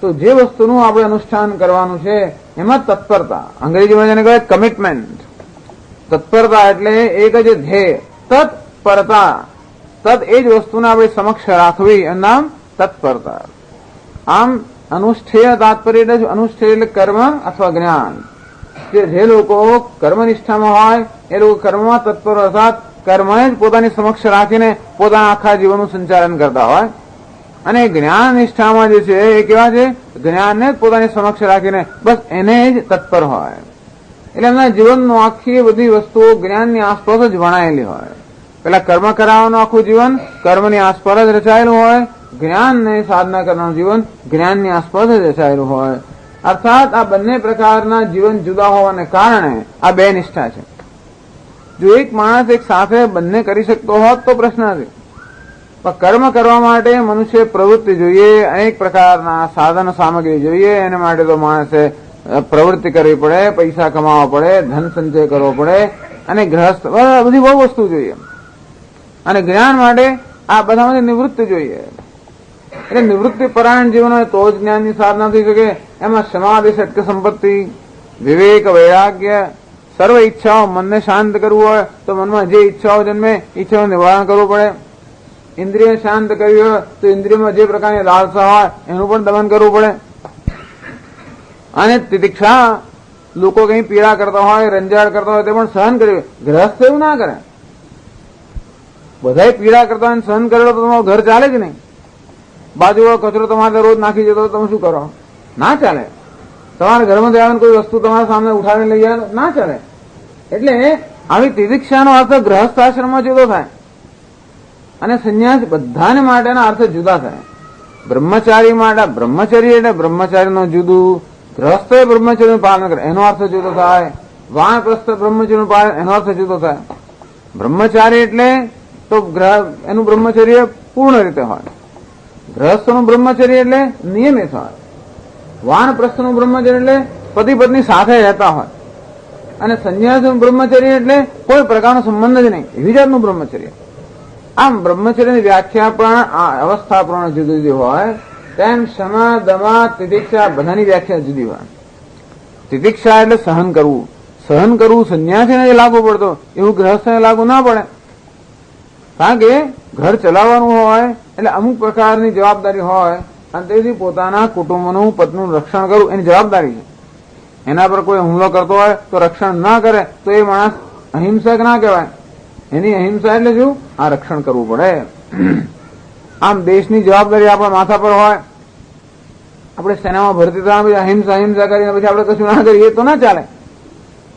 તો જે વસ્તુનું આપણે અનુષ્ઠાન કરવાનું છે એમાં તત્પરતા, અંગ્રેજીમાં જેને કહેવાય કમિટમેન્ટ. તત્પરતા એટલે એક જ ધ્યેય, તત્પરતા. તદ એ જ વસ્તુને આપણે સમક્ષ રાખવી એનું નામ તત્પરતા. આમ અનુષ્ઠેય તાત્પર્ય એટલે અનુષ્ઠેય એટલે કર્મ અથવા જ્ઞાન. જે લોકો કર્મનિષ્ઠામાં હોય એ લોકો કર્મમાં તત્પર, અર્થાત કર્મને જ પોતાની સમક્ષ રાખીને પોતાના આખા જીવનનું સંચાલન કરતા હોય. અને જ્ઞાન નિષ્ઠામાં જે છે એ કેવા છે, જ્ઞાનને જ પોતાની સમક્ષ રાખીને બસ એને જ તત્પર હોય. એટલે એમના જીવનનું આખી બધી વસ્તુઓ જ્ઞાનની આસપાસ જ વણાયેલી હોય. પેલા કર્મ કરાવવાનું આખું જીવન કર્મની આસપાસ જ રચાયેલું હોય, જ્ઞાનને સાધના કરવાનું જીવન જ્ઞાનની આસપાસ જ રચાયેલું હોય. અર્થાત આ બંને પ્રકારના જીવન જુદા હોવાને કારણે આ બે નિષ્ઠા છે. જો એક માણસ એક સાથે બંને કરી શકતો હોત તો પ્રશ્ન નથી. પણ કર્મ કરવા માટે મનુષ્ય પ્રવૃત્તિ જોઈએ, અનેક પ્રકારના સાધન સામગ્રી જોઈએ. એના માટે તો માણસે પ્રવૃત્તિ કરવી પડે, પૈસા કમાવા પડે, ધન સંચય કરવો પડે, અને ગ્રહસ્થ બધી બહુ વસ્તુ જોઈએ. અને જ્ઞાન માટે આ બધામાંથી નિવૃત્તિ જોઈએ. એટલે નિવૃત્તિ પરાયણ જીવન હોય તો જ જ્ઞાનની સાધના થઈ શકે. એમાં સમાધિ, ષટક સંપત્તિ, વિવેક, વૈરાગ્ય, સર્વ ઈચ્છાઓ, મનને શાંત કરવું હોય તો મનમાં જે ઈચ્છાઓ જન્મે ઈચ્છાઓનું નિવારણ કરવું પડે. ઇન્દ્રિય શાંત કરવી હોય તો ઇન્દ્રિયમાં જે પ્રકારની લાલસા હોય એનું પણ દમન કરવું પડે. અને તિતિક્ષા, લોકો કઈ પીડા કરતા હોય, રંજાડ કરતા હોય તે પણ સહન કરવી. ગ્રહસ્થ એવું ના કરે. બધા પીડા કરતા હોય સહન કરેલો તો તમારું ઘર ચાલે જ નહીં. બાજુવાળો કચરો તમારે રોજ નાખી જતો તમે શું કરો? ના ચાલે. તમારા ઘરમાં આવીને કોઈ વસ્તુ તમારા સામે ઉઠાવીને લઈ આવે ના ચાલે. એટલે આવી તિતિક્ષાનો અર્થ ગ્રહસ્થ આશ્રમમાં જુદો થાય અને સંન્યાસ બધાને માટેના અર્થ જુદા થાય. બ્રહ્મચારી માટે બ્રહ્મચર્ય એટલે બ્રહ્મચારીનું જુદું, ગ્રહસ્થ બ્રહ્મચર્યનું પાલન કરે એનો અર્થ જુદો થાય, વાનપ્રસ્થ બ્રહ્મચર્યનું પાલન એનો અર્થ જુદો થાય. બ્રહ્મચારી એટલે તો એનું બ્રહ્મચર્ય પૂર્ણ રીતે હોય, ગ્રહસ્થનું બ્રહ્મચર્ય એટલે નિયમિત હોય, વાનપ્રસ્થનું બ્રહ્મચર્ય એટલે પતિ પત્ની સાથે રહેતા હોય, અને સંન્યાસનું બ્રહ્મચર્ય એટલે કોઈ પ્રકારનો સંબંધ જ નહીં, એવી જાતનું બ્રહ્મચર્ય. આમ બ્રહ્મચર્યની વ્યાખ્યા પણ આ અવસ્થા પ્રમાણે જુદી જુદી હોય તેમ ક્ષમા, દમા, તિતિક્ષા બધાની વ્યાખ્યા જુદી હોય. તિતિક્ષા એટલે સહન કરવું. સહન કરવું સંન્યાસીને લાગુ પડતો એવું ગ્રહસ્થને લાગુ ના પડે. કારણ કે ઘર ચલાવવાનું હોય એટલે અમુક પ્રકારની જવાબદારી હોય અને તેથી પોતાના કુટુંબનું, પત્નીનું રક્ષણ કરવું એની જવાબદારી છે. એના પર કોઈ હુમલો કરતો હોય તો રક્ષણ ના કરે તો એ માણસ અહિંસક ના કહેવાય. એની અહિંસા એટલે શું? આ રક્ષણ કરવું પડે. આમ દેશની જવાબદારી આપણા માથા પર હોય, આપણે સેનામાં ભરતી થવા અહિંસા કરીને પછી આપણે કશું ના કરીએ તો ના ચાલે.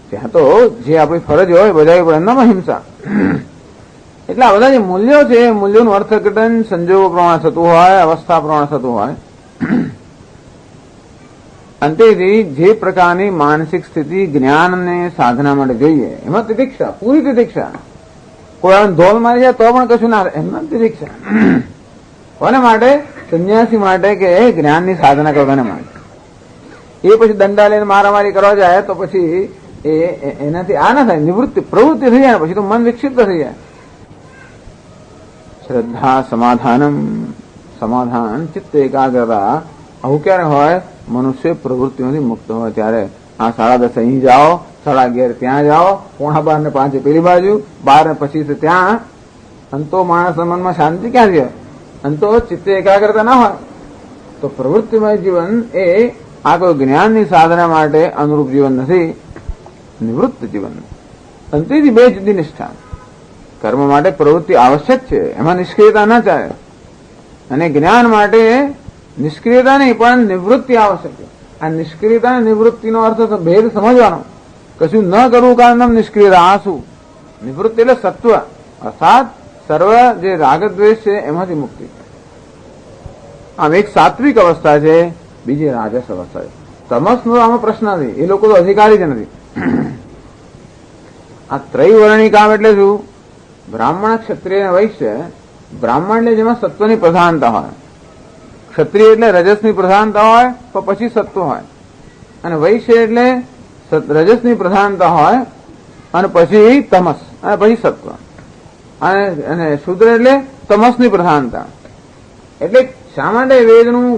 ત્યાં તો જે આપણી ફરજ હોય બજાવવી પડે એમનામાં અહિંસા. એટલે આ બધા જે મૂલ્યો છે એ મૂલ્યોનું અર્થઘટન સંજોગો પ્રમાણે થતું હોય, અવસ્થા પ્રમાણે થતું હોય. અંતેથી જે પ્રકારની માનસિક સ્થિતિ જ્ઞાન અને સાધના માટે જોઈએ એમાં તિતિક્ષા, પૂરી તિતિક્ષા. કોઈ ધોલ મારી જાય તો પણ કશું ના એમના તિતિક્ષા. કોને માટે? સંન્યાસી માટે કે જ્ઞાનની સાધના કરવાને માટે. એ પછી દંડા લઈને મારામારી કરવા જાય તો પછી એનાથી આ ના થાય, નિવૃત્તિ પ્રવૃત્તિ થઈ જાય, પછી તો મન વિક્ષિપ્ત થઈ જાય. શ્રદ્ધા, સમાધાનમ, સમાધાન, ચિત્ત એકાગ્રતા આવું ક્યારે હોય? મનુષ્ય પ્રવૃત્તિઓથી મુક્ત હોય ત્યારે. આ 10:30 અહીં જાઓ, 11:30 ત્યાં જાઓ, 12:45 ને 5 પેલી બાજુ, 12 ને 25 ત્યાં. અંતો માણસ મનમાં શાંતિ ક્યાં છે? અંતો ચિત્ત એકાગ્રતા ના હોય તો પ્રવૃત્તિમય જીવન એ આ કોઈ જ્ઞાનની સાધના માટે અનુરૂપ જીવન નથી, નિવૃત્ત જીવન. અંતેથી બે જુદી નિષ્ઠા. કર્મ માટે પ્રવૃત્તિ આવશ્યક છે, એમાં નિષ્ક્રિયતા ના ચાલે. અને જ્ઞાન માટે નિષ્ક્રિયતા નહીં પણ નિવૃત્તિ આવશ્યક છે. આ નિષ્ક્રિયતા અને નિવૃત્તિનો અર્થ ભેદ સમજવાનો. કશું ન કરવું કારણ નિષ્ક્રિયતા. આ શું? નિવૃત્તિ એટલે સત્વ, અર્થાત સર્વ જે રાગદ્વેષ છે એમાંથી મુક્તિ. આમ એક સાત્વિક અવસ્થા છે, બીજી રાજસ અવસ્થા છે. તમસનો આમાં પ્રશ્ન નથી, એ લોકો તો અધિકારી જ નથી. આ ત્રૈવર્ણિક કામ એટલે શું? બ્રાહ્મણ, ક્ષત્રિય અને વૈશ્ય. બ્રાહ્મણ એટલે જેમાં સત્વની પ્રધાનતા હોય, ક્ષત્રિય એટલે રજસની પ્રધાનતા હોય તો પછી સત્વ હોય, અને વૈશ્ય એટલે રજસની પ્રધાનતા હોય અને પછી તમસ અને પછી સત્વ, અને શૂદ્ર એટલે તમસની પ્રધાનતા. એટલે શા માટે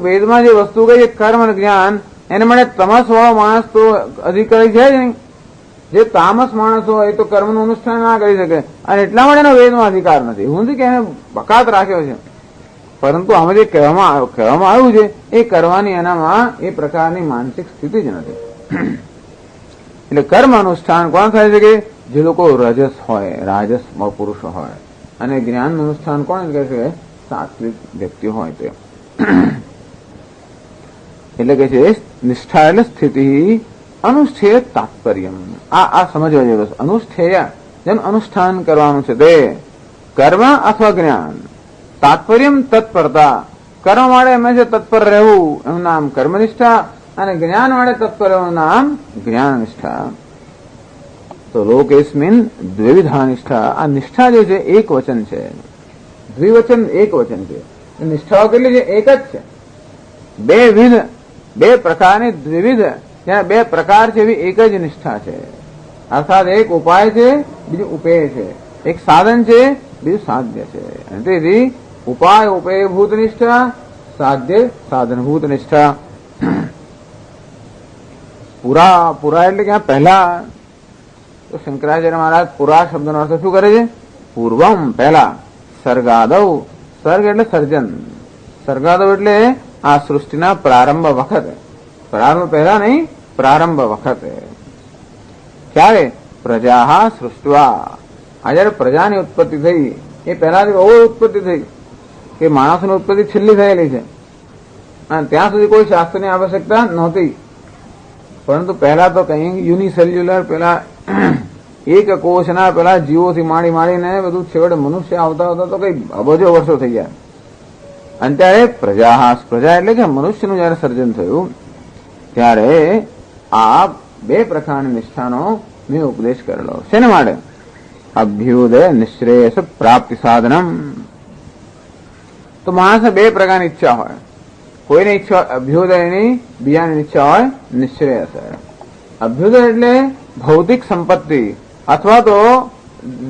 વેદમાં જે વસ્તુ કઈ કર્મ અને જ્ઞાન, એને માટે તમસ વાળો માણસ તો અધિકારી છે જ નહીં. જે તામસ માણસ હોય એ તો કર્મનું અનુષ્ઠાન ના કરી શકે, અને એટલા માટે એનો વેદમાં અધિકાર નથી. હું નથી કે એને બકાત રાખ્યો છે, પરંતુ આમાં જે કહેવામાં આવ્યું છે એ કરવાની એનામાં એ પ્રકારની માનસિક સ્થિતિ જ નથી. એટલે કર્મ અનુષ્ઠાન કોણ થાય છે કે જે લોકો રજસ હોય, રાજસ પુરુષ હોય, અને જ્ઞાન અનુષ્ઠાન કોણ કહે છે? સાત્વિક વ્યક્તિ હોય તે. એટલે કે છે નિષ્ઠા એટલે સ્થિતિ, અનુષ્ઠેય તાત્પર્ય. આ સમજવા જેવું છે. અનુષ્ઠેય જેમ અનુષ્ઠાન કરવાનું છે તે કર્મ અથવા જ્ઞાન. તાત્પર્ય તત્પરતા. કર્મ માટે હંમેશા તત્પર રહેવું એનું નામ કર્મનિષ્ઠા, અને જ્ઞાન માટે તત્પર રહેવું નામ જ્ઞાન નિષ્ઠા. તો લોકેસ્મિન દ્વિવિધા નિષ્ઠા. આ નિષ્ઠા જે છે એક વચન છે, દ્વિવચન એક વચન છે. નિષ્ઠાઓ કેટલી છે? એક જ છે. બે પ્રકારની દ્વિવિધ, જ્યાં બે પ્રકાર છે એવી એક જ નિષ્ઠા છે. અર્થાત એક ઉપાય છે, બીજું ઉપેય છે. એક સાધન છે, બીજું સાધ્ય છે. અને તેથી ઉપાય ઉપેયભૂત નિષ્ઠા, સાધ્ય સાધનભૂત નિષ્ઠા. પુરા એટલે ક્યાં પહેલા. તો શંકરાચાર્ય મહારાજ પુરા શબ્દનો અર્થ શું કરે છે? પૂર્વમ, પહેલા. સર્ગાદવ, સર્ગ એટલે સર્જન. સર્ગાદવ એટલે આ સૃષ્ટિના પ્રારંભ વખતે. પ્રારંભ પહેલા નહીં, પ્રારંભ વખતે. ક્યારે? પ્રજા સૃષ્ટવા. આ જયારે પ્રજાની ઉત્પત્તિ થઈ એ પહેલાથી બહુ ઉત્પત્તિ થઈ કે માણસોની ઉત્પત્તિ છેલ્લી થયેલી છે, અને ત્યાં સુધી કોઈ શાસ્ત્રની આવશ્યકતા નહોતી. પરંતુ પહેલા તો કઈ યુનિસેલ્યુલર, પેલા એક કોષના પેલા જીવોથી માંડીને બધું છેવટે મનુષ્ય આવતા તો કઈ અબજો વર્ષો થઈ ગયા. અને ત્યારે પ્રજા એટલે કે મનુષ્યનું જયારે સર્જન થયું ત્યારે આ બે પ્રકારની નિષ્ઠાનો મેં ઉપદેશ કરેલો. શેને માટે? અભ્યુદય નિશ્રેયસ પ્રાપ્તિ સાધનમ. તો માણસને બે પ્રકારની ઈચ્છા હોય. કોઈની ઈચ્છા અભ્યુદયની, બીજાની ઈચ્છા હોય નિશ્રેયસ. અભ્યુદય એટલે ભૌતિક સંપત્તિ અથવા તો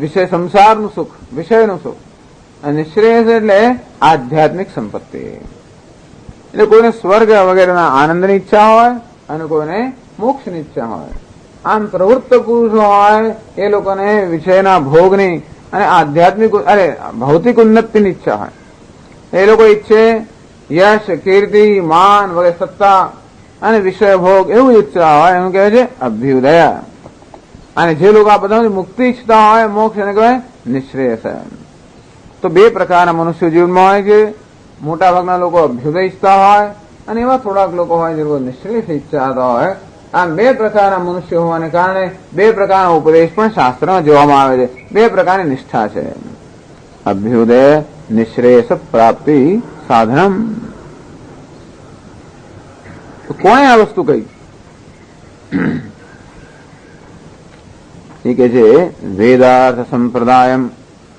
વિષય સંસારનું સુખ, વિષયનું સુખ. અને નિશ્રેયસ એટલે આધ્યાત્મિક સંપત્તિ. એટલે કોઈને સ્વર્ગ વગેરેના આનંદની ઈચ્છા હોય અને કોઈને મોક્ષની ઈચ્છા હોય. આમ પ્રવૃત્ત પુરુષ હોય એ લોકોને વિષયના ભોગની અને આધ્યાત્મિક ભૌતિક ઉન્નતિની ઈચ્છા હોય. એ લોકો ઈચ્છે યશ, કીર્તિ, માન વગેરે, સત્તા અને વિષય ભોગ એવું ઈચ્છા હોય, એનું કહેવાય છે અભ્યુદય. અને જે લોકો આ બધા મુક્તિ ઈચ્છતા હોય, મોક્ષ, એને કહેવાય નિશ્રેયસ. તો બે પ્રકારના મનુષ્ય જીવનમાં હોય છે. મોટા ભાગના લોકો અભ્યુદય ઈચ્છતા હોય અને એવા થોડાક લોકો હોય જે લોકો નિશ્રેયસ ઈચ્છતા હોય. આમ બે પ્રકારના મનુષ્ય હોવાને કારણે બે પ્રકારના ઉપદેશ પણ શાસ્ત્રમાં જોવામાં આવે છે. બે પ્રકારની નિષ્ઠા છે. અભ્યુદય નિશ્રેયસ પ્રાપ્તિ સાધનમ. તો કોણે આ વસ્તુ કહી? એ કે છે વેદાર્થ સંપ્રદાયમ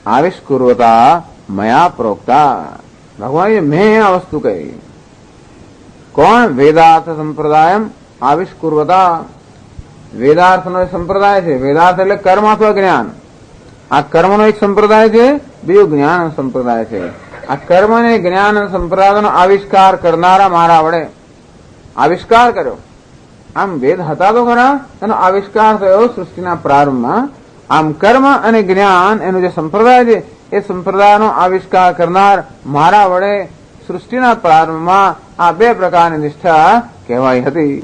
આવિષ્કુર્વતા મયા પ્રોક્તા. ભગવાન મેં આ વસ્તુ કહી. કોણ? વેદાર્થ સંપ્રદાયમ આવિષ્કુર્વતા. વેદાર્થનો એક સંપ્રદાય છે. વેદાર્થ એટલે કર્મ અથવા જ્ઞાન. આ કર્મનો એક સંપ્રદાય છે, બીજો જ્ઞાન સંપ્રદાય છે. આ કર્મ અને જ્ઞાન સંપ્રદાયનો આવિષ્કાર કરનારા મારા વડે આવિષ્કાર કર્યો. આમ વેદ હતા તો ખરા, એનો આવિષ્કાર થયો સૃષ્ટિના પ્રારંભમાં. આમ કર્મ અને જ્ઞાન એનો જે સંપ્રદાય છે એ સંપ્રદાયનો આવિષ્કાર કરનાર મારા વડે સૃષ્ટિના પ્રારંભમાં આ બે પ્રકારની નિષ્ઠા કહેવાઈ હતી,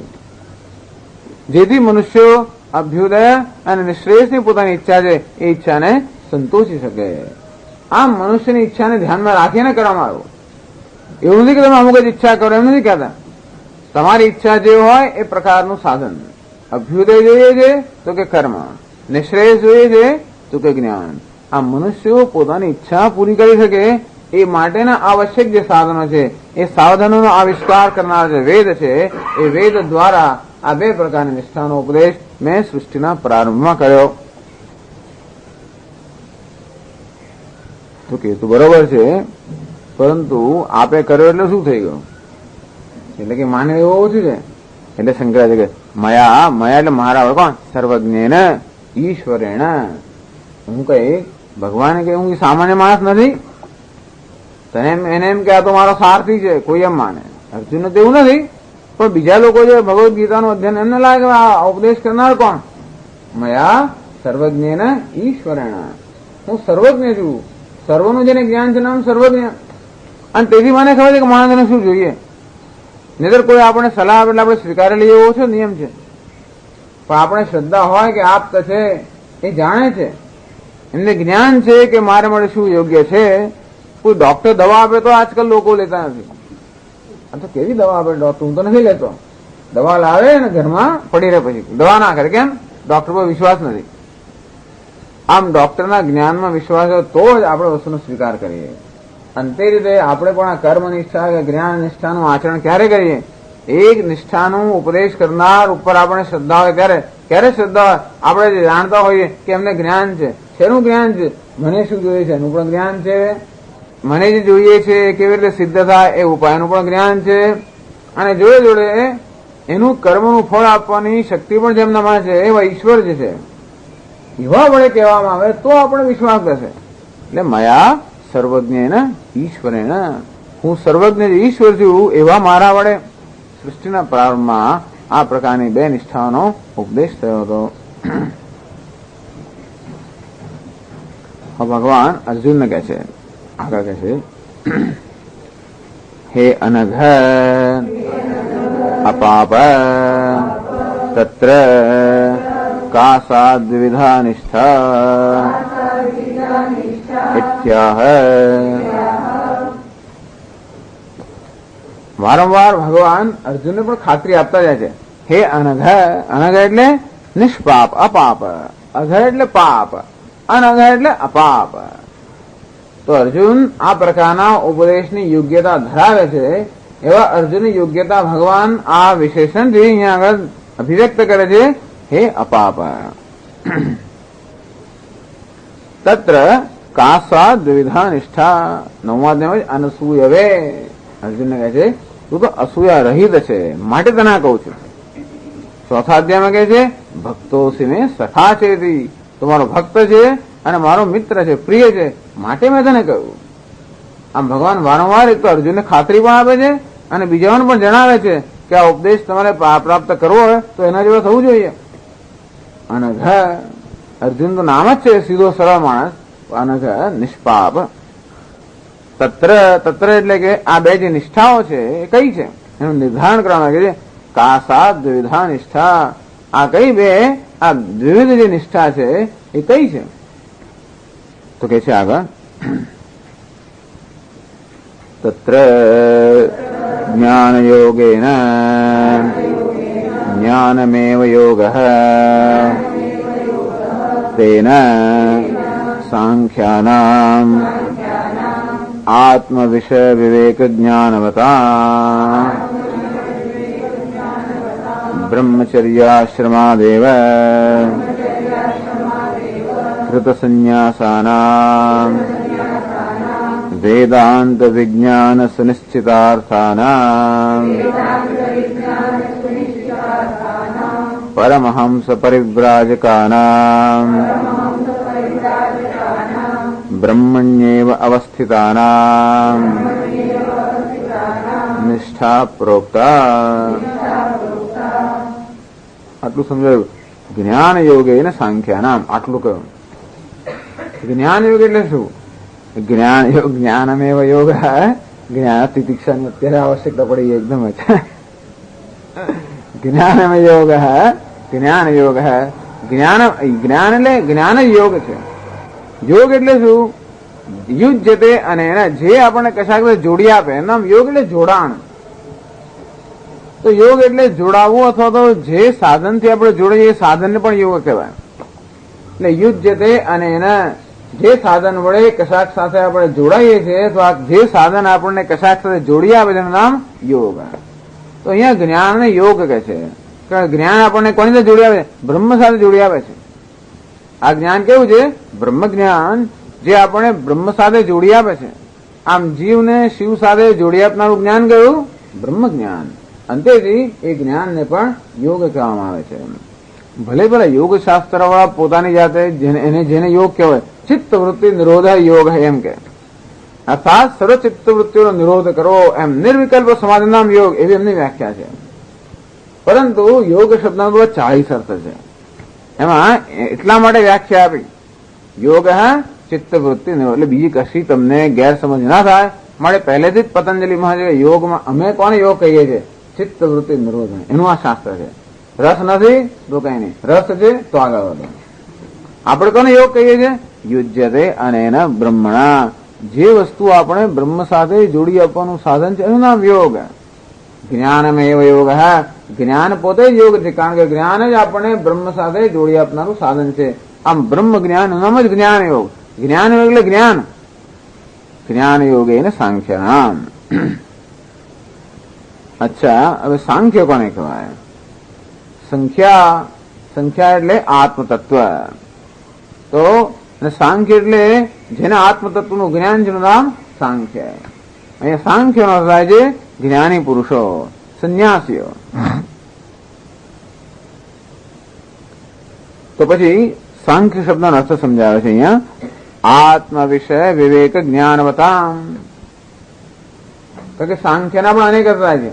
જેથી મનુષ્યો અભ્યુદય અને નિશ્રેયસની પોતાની ઈચ્છા છે એ ઈચ્છાને સંતોષી શકે. આમ મનુષ્યની ઈચ્છાને ધ્યાનમાં રાખીને કરવામાં આવ્યું. એવું નથી કે તમે અમુક જ ઈચ્છા કરો, એમ નથી કહેતા. તમારી ઈચ્છા જે હોય એ પ્રકારનું સાધન. અભ્યુદય જોઈએ છે તો કે કર્મ, નિશ્રેયસ જોઈએ છે તો કે જ્ઞાન. આ મનુષ્યો પોતાની ઈચ્છા પૂરી કરી શકે એ માટેના આવશ્યક જે સાધનો છે એ સાધનોનો આવિષ્કાર કરનાર જે વેદ છે એ વેદ દ્વારા આ બે પ્રકારની નિષ્ઠાનો ઉપદેશ મેં સૃષ્ટિના પ્રારંભમાં કર્યો. તો કે બરોબર છે, પરંતુ આપે કર્યો એટલે શું થઈ ગયું? એટલે કે માને એવું ઓછું છે. એટલે શંકરાચાર્ય કે મયા એટલે મારા કોણ? સર્વજ્ઞેન ઈશ્વરેણ. હું કઈ ભગવાન કે હું સામાન્ય માણસ નથી. તને એને એમ કે આ તો મારો સારથી છે, કોઈ એમ માને. અર્જુનને તો એવું નથી, પણ બીજા લોકો જે ભગવદ્ ગીતાનું અધ્યયન એમને લાગે આ ઉપદેશ કરનાર કોણ? મયા સર્વજ્ઞેન ઈશ્વરેણ, હું સર્વજ્ઞ છું, સર્વનું જેને જ્ઞાન છે નામ સર્વજ્ઞ. અને તેથી મને ખબર છે કે માણસને શું જોઈએ. નહીતર કોઈ આપણે સલાહ આપે એટલે આપણે સ્વીકારી લઈએ એવો છો નિયમ છે. પણ આપણે શ્રદ્ધા હોય કે આપ છે એ જાણે છે, એમને જ્ઞાન છે કે મારે માટે શું યોગ્ય છે. કોઈ ડોક્ટર દવા આપે તો આજકાલ લોકો લેતા નથી. આ તો કેવી દવા આપે ડોક્ટર, હું તો નથી લેતો. દવા લાવે ને ઘરમાં પડી રહે, પછી દવા ના કરે. કેમ? ડોક્ટર પર વિશ્વાસ નથી. આમ ડોક્ટરના જ્ઞાનમાં વિશ્વાસ હોય તો જ આપણે વસ્તુનો સ્વીકાર કરીએ. અને તે રીતે આપણે પણ આ કર્મ નિષ્ઠા કે જ્ઞાન નિષ્ઠાનું આચરણ ક્યારે કરીએ? એક નિષ્ઠાનું ઉપદેશ કરનાર ઉપર આપણે શ્રદ્ધા હોય ત્યારે. ક્યારે શ્રદ્ધા હોય? આપણે જે જાણતા હોઈએ કે એમને જ્ઞાન છે. શેનું જ્ઞાન છે? મને શું જોઈએ છે એનું પણ જ્ઞાન છે, મને જે જોઈએ છે કેવી રીતે સિદ્ધ થાય એ ઉપાયનું પણ જ્ઞાન છે, અને જોડે જોડે એનું કર્મનું ફળ આપવાની શક્તિ પણ જેમનામાં છે એવા ઈશ્વર જે છે એવા વડે કહેવામાં આવે તો આપણે વિશ્વાસ થશે. એટલે મયા સર્વજ્ઞેન ઈશ્વરેણ, હું સર્વજ્ઞ ઈશ્વર છું એવા મારા વડે સૃષ્ટિના પ્રારંભમાં આ પ્રકારની બે નિષ્ઠાઓનો ઉપદેશ થયો હતો. ભગવાન અર્જુનને કહે છે, આગળ કહે છે, હે અનઘ અપાપ તત્ર કા સા દ્વિવિધા નિષ્ઠા ઇત્યાહ. વારંવાર ભગવાન અર્જુનને પણ ખાતરી આપતા જાય છે. હે અનઘ, અનઘ એટલે નિષ્પાપ, અપાપ. અઘ એટલે પાપ, અનઘ એટલે અપાપ. તો અર્જુન આ પ્રકારના ઉપદેશની યોગ્યતા ધરાવે છે. એવા અર્જુનની યોગ્યતા ભગવાન આ વિશેષણથી અહીંયા આગળ અભિવ્યક્ત કરે છે. હે અપાપ તત્ર કાસા દ્વિવિધા નિષ્ઠા. 9મા અધ્યાયમાં અનસૂયવે અર્જુનને કહે છે તું તો અસૂયા રહિત છે માટે તને કહું છું. 4થા અધ્યાયમાં કહે છે ભક્તોસી મે સખા ચેતી, તો મારો ભક્ત છે અને મારો મિત્ર છે, પ્રિય છે, માટે મેં તને કહ્યું. આમ ભગવાન વારંવાર એક તો અર્જુનને ખાતરી પણ આપે છે અને બીજાઓને પણ જણાવે છે કે આ ઉપદેશ તમારે પ્રાપ્ત કરવો હોય તો એના જેવો થવું જોઈએ. અનઘ, અર્જુન તો નામ જ છે સીધો સરળ માણસ. અનઘ નિષ્પાપ. તત્ર, તત્ર એટલે કે આ બે જે નિષ્ઠાઓ છે એ કઈ છે એનું નિર્ધારણ કરવામાં આવે છે. કાસા દ્વિવિધા નિષ્ઠા, આ કઈ બે, આ દ્વિવિધ જે નિષ્ઠા છે એ કઈ છે? તો કે છે આગળ તત્ર જ્ઞાન યોગેન જ્ઞાનમેવ યોગઃ તેન સાંખ્યાનામ આત્મવિષય વિવેક જ્ઞાનવતા બ્રહ્મચર્યાશ્રમાદેવ કૃતસન્ન્યાસાનામ વેદાંત વિજ્ઞાન સુનિશ્ચિતાર્થાનામ પરમહંસ પરિવ્રાજકાનામ બ્રહ્મણ્યેવ અવસ્થિતાનામ નિષ્ઠા પ્રોક્તા. આટલું સમજાયું. જ્ઞાન યોગે ને સાંખ્યાનામ, આટલું કહ્યું. જ્ઞાન યોગ એટલે શું? જ્ઞાન યોગ, જ્ઞાનમેવ યોગ. જ્ઞાન તિતિક્ષાની અત્યારે આવશ્યકતા પડી એકદમ જ. જ્ઞાનમ યોગ, જ્ઞાન યોગ. જ્ઞાન, જ્ઞાન એટલે જ્ઞાન યોગ છે. યોગ એટલે શું? યુજ્યતે, અને એના જે આપણને કશાક જોડી આપે એનું નામ યોગ, એટલે જોડાણ. તો યોગ એટલે જોડાવવું, અથવા તો જે સાધનથી આપણે જોડીએ એ સાધનને પણ યોગ કહેવાય. એટલે યુજ્યતે, અને એના જે સાધન વડે કશાક સાથે આપણે જોડાઈએ છીએ, તો આ જે સાધન આપણને કશાક સાથે જોડી આપે તેનું નામ યોગ. તો અહીંયા જ્ઞાનને યોગ કહે છે. કારણ જ્ઞાન આપણને કોની સાથે જોડી આપે? બ્રહ્મ સાથે જોડી આપે છે. આ જ્ઞાન કેવું છે? બ્રહ્મ જ્ઞાન, જે આપણે બ્રહ્મ સાથે જોડી આપે છે. આમ જીવને શિવ સાથે જોડી આપનારું જ્ઞાન કયું? બ્રહ્મ જ્ઞાન. અંતેથી એ જ્ઞાનને પણ યોગ કહેવામાં આવે છે. ભલે ભલે યોગ શાસ્ત્ર વાળા પોતાની જાતે એને જેને યોગ કહેવાય, ચિત્ત વૃત્તિ નિરોધ યોગ એમ કે, અર્થાત સર્વ ચિત્તવૃત્તિઓનો નિરોધ કરવો, એમ નિર્વિકલ્પ સમાધિનામ યોગ, એવી એમની વ્યાખ્યા છે. પરંતુ યોગ શબ્દનો 40 અર્થ છે. એમાં એટલા માટે વ્યાખ્યા આપી યોગ ચિત્તવૃત્તિ નિરોધ, એટલે બીજી કશી તમને ગેરસમજ ના થાય માટે પહેલેથી જ પતંજલિ મહારાજે યોગમાં અમે કોને યોગ કહીએ છીએ? ચિત્તવૃત્તિ નિરોધ, એનું આ શાસ્ત્ર છે. રસ નથી તો કઈ નહીં, રસ છે તો આગળ વધો. આપણે કોને યોગ કહીએ છીએ? યુજ્યતે અનેન બ્રહ્મણા, જે વસ્તુ આપણે બ્રહ્મ સાથે જોડી આપવાનું સાધન છે એનું નામ યોગ. જ્ઞાનમેવ યોગ, જ્ઞાન પોતે જ યોગ છે, કારણ કે જ્ઞાન જ આપણે બ્રહ્મ સાથે જોડી આપનારું સાધન છે. આમ બ્રહ્મ જ્ઞાન નામ જ જ્ઞાન યોગ. જ્ઞાન યોગ એટલે જ્ઞાન, જ્ઞાન યોગ એને સાંખ્ય નામ. અચ્છા, હવે સાંખ્ય કોને કહેવાય? સંખ્યા, સંખ્યા એટલે આત્મતત્વ. તો સાંખ્ય એટલે જેને આત્મતત્વનું જ્ઞાન છે એનું નામ સાંખ્ય. અહીંયા સાંખ્ય નો થાય છે જ્ઞાની પુરુષો, સંન્યાસીઓ. તો પછી સાંખ્ય શબ્દનો અર્થ સમજાવે છે અહીંયા, આત્મ વિષય વિવેક જ્ઞાનવતામ. તો કે સાંખ્યના પણ અનેક અર્થ થાય છે.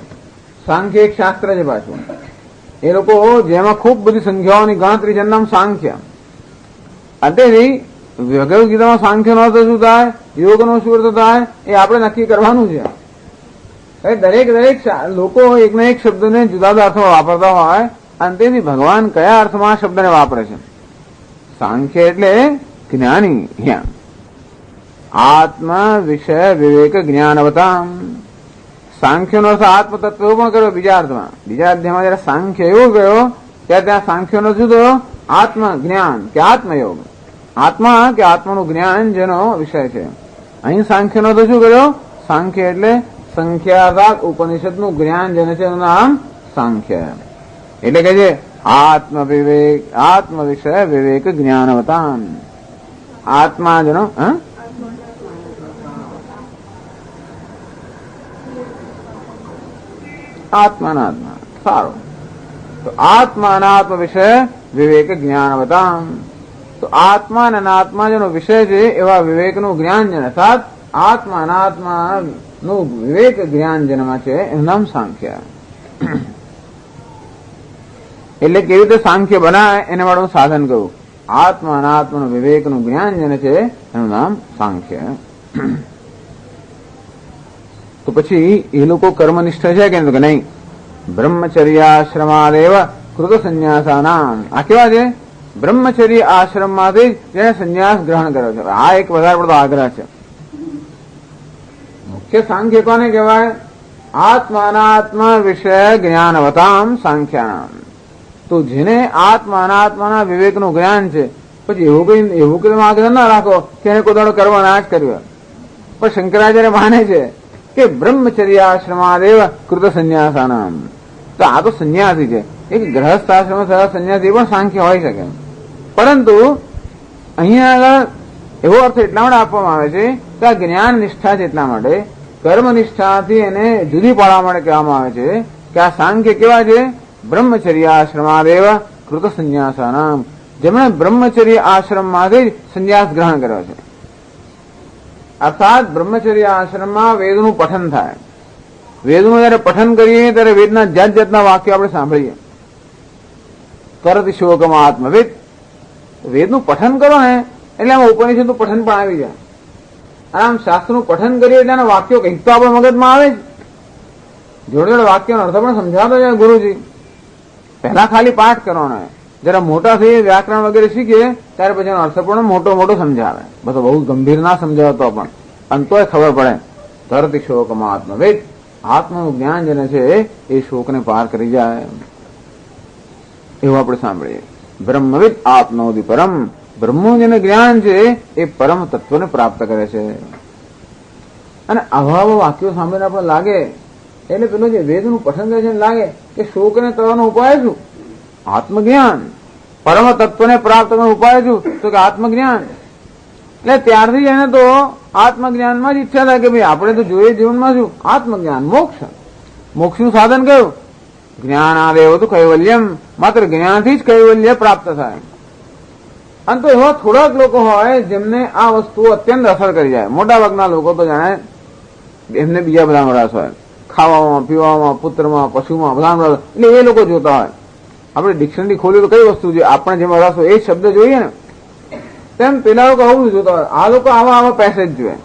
સાંખ્ય એક શાસ્ત્ર છે પાછું. એ લોકો જેમાં ખૂબ બધી સંખ્યાઓની ગણતરી છે, નામ સાંખ્ય. અંતેથી ભગવદ ગીતામાં સાંખ્યનો અર્થ શું થાય, યોગનો શું અર્થ થાય, એ આપણે નક્કી કરવાનું છે. દરેક લોકો એકને એક શબ્દને જુદા જુદા અર્થમાં વાપરતા હોય, અંતેથી ભગવાન કયા અર્થમાં આ શબ્દને વાપરે છે? સાંખ્ય એટલે જ્ઞાની. આત્મ વિષય વિવેક જ્ઞાનવતામ. સાંખ્યનો અર્થ આત્મતત્વ એવું પણ કર્યો બીજા અર્થમાં. બીજા અધ્યાયમાં જયારે સાંખ્ય એવું ગયો ત્યારે ત્યાં સાંખ્યનો શું થયો? આત્મ જ્ઞાન કે આત્મયોગ. આત્મા કે આત્માનું જ્ઞાન જેનો વિષય છે. અહીં સાંખ્યનો તો શું કર્યો? સાંખ્ય એટલે સંખ્યાધાક ઉપનિષદનું જ્ઞાન જેને છે એનું નામ સાંખ્ય. એટલે કે છે આત્મ વિવેક, આત્મ વિષય વિવેક જ્ઞાનવતામ. આત્મા જેનો આત્માના આત્મા. સારું. તો આત્મા અનાત્મ વિષય વિવેક જ્ઞાનવતામ. તો આત્મા અને અનાત્મા જેનો વિષય છે એવા વિવેકનું જ્ઞાન જેને, અર્થાત આત્મા અનાત્મા નું વિવેક જ્ઞાન જેનામાં છે એનું નામ સાંખ્ય. એટલે કેવી રીતે સાંખ્ય બનાય એના માટે સાધન કહ્યું. આત્મા અનાત્માનું વિવેકનું જ્ઞાન જેને છે એનું નામ સાંખ્ય. તો પછી એ લોકો કર્મનિષ્ઠ છે કે નહીં? બ્રહ્મચર્યાશ્રમાદેવ કૃત સંન્યાસાનામ. આ કેવા છે? બ્રહ્મચર્ય આશ્રમમાંથી જેને સંન્યાસ ગ્રહણ કર્યો છે. આ એક વધારે પડતો આગ્રહ છે. મુખ્ય સાંખ્ય કોને કહેવાય? આત્મા અનાત્મા વિષય જ્ઞાનવતામ સાંખ્યાનામ. તો જેને આત્મા અનાત્માના વિવેકનું જ્ઞાન છે, પછી એવું કઈ આગ્રહ ના રાખો કે એને કોઈ દાડો કરવા ના જ કર્યો. પણ શંકરાચાર્ય માને છે કે બ્રહ્મચર્યાશ્રમાદેવ કૃત સંન્યાસાનામ. તો આ તો સંન્યાસી છે. એક ગ્રહસ્થ આશ્રમ થયા સંન્યાસી પણ સાંખ્ય હોઈ શકે. પરંતુ અહીંયા આગળ એવો અર્થ એટલા માટે આપવામાં આવે છે કે આ જ્ઞાન નિષ્ઠા છે, એટલા માટે કર્મ નિષ્ઠાથી એને જુદી પાડવા માટે કહેવામાં આવે છે કે આ સાંખ્ય કેવા છે? બ્રહ્મચર્યાશ્રમાદેવ કૃત સંન્યાસાનામ. જેમણે બ્રહ્મચર્ય આશ્રમમાંથી સંન્યાસ ગ્રહણ કર્યો છે. અર્થાત બ્રહ્મચર્ય આશ્રમમાં વેદનું પઠન થાય. વેદનું જયારે પઠન કરીએ ત્યારે વેદના જાત જાતના વાક્યો આપણે સાંભળીએ. કરત શોકમાં આત્મવેદ. વેદનું પઠન કરો ને એટલે આમાં ઉપનિષદનું પઠન પણ આવી જાય. આમ શાસ્ત્રનું પઠન કરીએ એટલે એના વાક્યો કંઈક તો આપણા મગજમાં આવે જ. જોડે જોડે વાક્યનો અર્થ પણ સમજાવતો જાય ગુરુજી. પહેલા ખાલી પાઠ કરવાનો, જરા મોટા થઈ વ્યાકરણ વગેરે શીખીએ ત્યારે પછી એનો અર્થ પણ મોટો મોટો સમજાવે. બધો બહુ ગંભીર ના સમજાવતો પણ તોય ખબર પડે. તરત શોકમાં આત્મવેદ. આત્માનું જ્ઞાન જેને છે એ શોકને પાર કરી જાય એવું આપણે સાંભળીએ. બ્રહ્મવિદ આત્મોદિ પરમ. બ્રહ્મનું જેને જ્ઞાન છે એ પરમ તત્વને પ્રાપ્ત કરે છે. અને આવા વાક્યો સાંભળીને આપણે લાગે એટલે પેલું જે વેદનું પઠન કરે છે લાગે કે શોકને તરવાનો ઉપાય શું? આત્મજ્ઞાન. પરમ તત્વને પ્રાપ્ત કરવાનો ઉપાય શું? તો કે આત્મજ્ઞાન. એટલે ત્યારથી એને તો આત્મજ્ઞાનમાં જ ઈચ્છા થાય કે ભાઈ આપણે તો જોઈએ જીવનમાં શું? આત્મજ્ઞાન, મોક્ષ. મોક્ષનું સાધન કયું? જ્ઞાન આદેવ તો કૈવલ્યમ. માત્ર જ્ઞાનથી જ કૈવલ્ય પ્રાપ્ત થાય. અને તો એવા થોડાક લોકો હોય જેમને આ વસ્તુ અત્યંત અસર કરી જાય. મોટા ભાગના લોકો તો જાણે એમને બીજા બધામાં રસ હોય, ખાવામાં, પીવામાં, પુત્રમાં, પશુમાં, બધામાં રસ. એટલે એ લોકો જોતા હોય. આપણે ડિક્શનરી ખોલી તો કઈ વસ્તુ છે આપણે જેમાં રસ હોય એ શબ્દ જોઈએ ને, તેમ પેલા લોકો આવું જોતા હોય. આ લોકો આવા પેસેજ જોઈએ.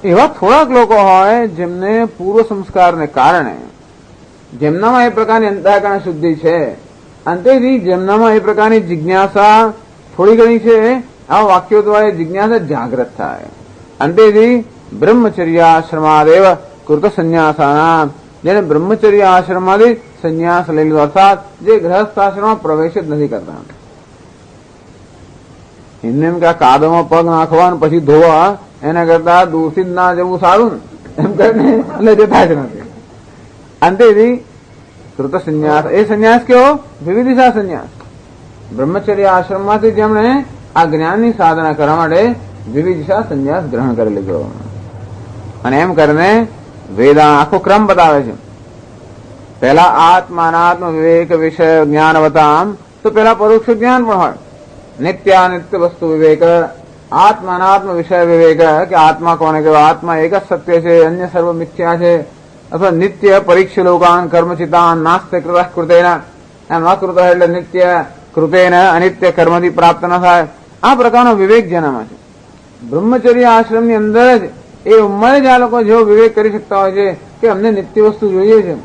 એવા થોડાક લોકો હોય જેમને પૂર્વ સંસ્કારને કારણે જેમનામાં એ પ્રકારની અંતઃકરણ શુદ્ધિ છે, અંતેથી જેમનામાં એ પ્રકારની જિજ્ઞાસા થોડી ઘણી છે, આવા વાક્યો દ્વારા જિજ્ઞાસા જાગૃત થાય. અંતેથી બ્રહ્મચર્ય આશ્રમાદેવ કૃત સંન્યાસાના, જેને બ્રહ્મચર્ય આશ્રમમાંથી સંન્યાસ લઈ લીધો, અર્થાત જે ગ્રહસ્થ આશ્રમમાં પ્રવેશ જ નથી કરતા. એમને એમ કે આ કાદવમાં પગ નાખવા પછી ધોવા એના કરતા દૂરથી જ ના જવું સારું ને એમ કરીને એટલે જતા જ નથી. અંતેથી કૃત સંન્યાસ, એ સંન્યાસ કેવો? વિવિધિશા સંન્યાસ. બ્રહ્મચર્ય આશ્રમમાંથી જેમણે આ જ્ઞાનની સાધના કરવા માટે વિવિધિશા સંન્યાસ ગ્રહણ કરી લીધો. અને એમ કરીને વેદા આખો ક્રમ બતાવે છે. પહેલા આત્માનાત્મ વિવેક વિષય જ્ઞાનવતામ, તો પેલા પરોક્ષ જ્ઞાન પણ હોય. નિત્યાનિત્ય વસ્તુ વિવેક, આત્માનાત્મ વિષય વિવેક કે આત્મા કોને કહેવાય, આત્મા એક જ સત્ય છે, અન્ય સર્વ મિથ્યા છે. અથવા નિત્ય પરીક્ષ લોકાન કર્મચિતાન નાસ્તે કૃત કૃતેના, એમ ન કૃત એટલે નિત્ય, કૃતેન અનિત્ય કર્મથી પ્રાપ્ત ન થાય. આ પ્રકારનો વિવેક જેનામાં છે. બ્રહ્મચર્ય આશ્રમની અંદર જ એ ઉંમરે જ આ લોકો જેવો વિવેક કરી શકતા હોય છે કે અમને નિત્ય વસ્તુ જોઈએ છે,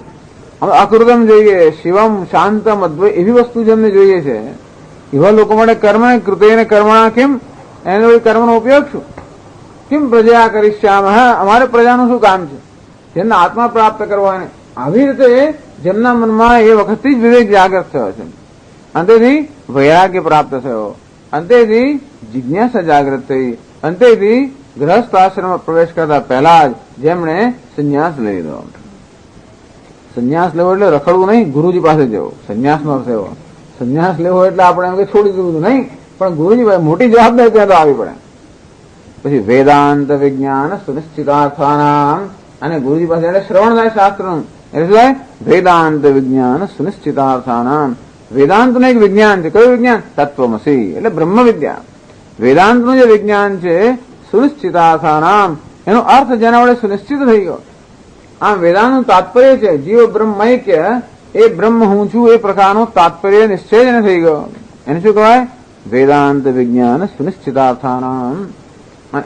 અમે અકૃતમ જોઈએ, શિવમ શાંતમ અદ્વૈત એવી વસ્તુ જેમને જોઈએ છે. એવા લોકો માટે કર્મ કૃતેને કર્મણા કેમ, એને કર્મનો ઉપયોગ શું? કેમ પ્રજા કરીશ્યામ, હા અમારે પ્રજાનું શું કામ છે? જેમને આત્મા પ્રાપ્ત કરવા હોય ને આવી રીતે જેમના મનમાં એ વખતથી જ વિવેક જાગૃત થયો છે. અંતેથી વૈરાગ્ય પ્રાપ્ત થયો, અંતેથી જિજ્ઞાસા જાગૃત થઈ, અંતેથી ગ્રહસ્થ આશ્રમમાં પ્રવેશ કરતા પહેલા જ જેમણે સંન્યાસ લઈ લીધો. સંન્યાસ લેવો એટલે રખડવું નહીં, ગુરુજી પાસે જવું. સંન્યાસનો અર્થ એવો. સંન્યાસ લેવો એટલે આપણે એમ કે છોડી દીધું નહીં, પણ ગુરુજી પાસે મોટી જવાબદારી ત્યાં તો આવી પડે. પછી વેદાંત વિજ્ઞાન સુનિશ્ચિતાર્થાનામ, અને ગુરુજી પાસે એટલે શ્રવણ થાય શાસ્ત્રનું, એટલે વેદાંત વિજ્ઞાન સુનિશ્ચિતાર્થાનામ. વેદાંતનું એક વિજ્ઞાન છે. કયું વિજ્ઞાન? તત્વમસી, એટલે બ્રહ્મ વિદ્યા. વેદાંતનું જે વિજ્ઞાન છે સુનિશ્ચિતાર્થાનામ, એનો અર્થ જેના વડે સુનિશ્ચિત થઈ ગયો. આમ વેદાંતનું તાત્પર્ય છે જીવ બ્રહ્મૈક્ય, એ બ્રહ્મ હું છું એ પ્રકારનો તાત્પર્ય નિશ્ચય એને થઈ ગયો. એને શું કહેવાય? વેદાંત વિજ્ઞાન સુનિશ્ચિતાર્થાનામ.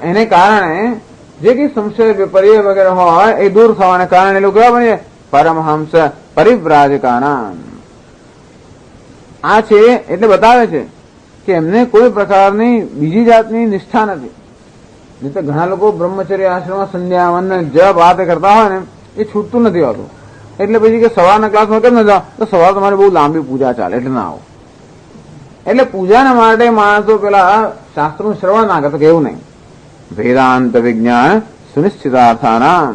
એને કારણે જે કઈ સંશય વિપર્ય વગેરે હોય એ દૂર થવાને કારણે એ લોકો કેવા બને? પરમહંસ પરિવ્રાજકાનામ. આ છે એટલે બતાવે છે કે એમને કોઈ પ્રકારની બીજી જાતની નિષ્ઠા નથી. નહીં તો ઘણા લોકો બ્રહ્મચર્ય આશ્રમમાં સંધ્યા વંદન જપ વાત કરતા હોય ને એ છૂટતું નથી હોતું. એટલે પછી કે સવારના ક્લાસમાં કેમ ન જાઓ? તો સવાર તમારે બહુ લાંબી પૂજા ચાલે એટલે ના આવો. એટલે પૂજાના માટે માણસો પેલા શાસ્ત્રનું શ્રવણ ના કરતો, એવું નહીં. વેદાંત વિજ્ઞાન સુનિશ્ચિતાર્થાનામ,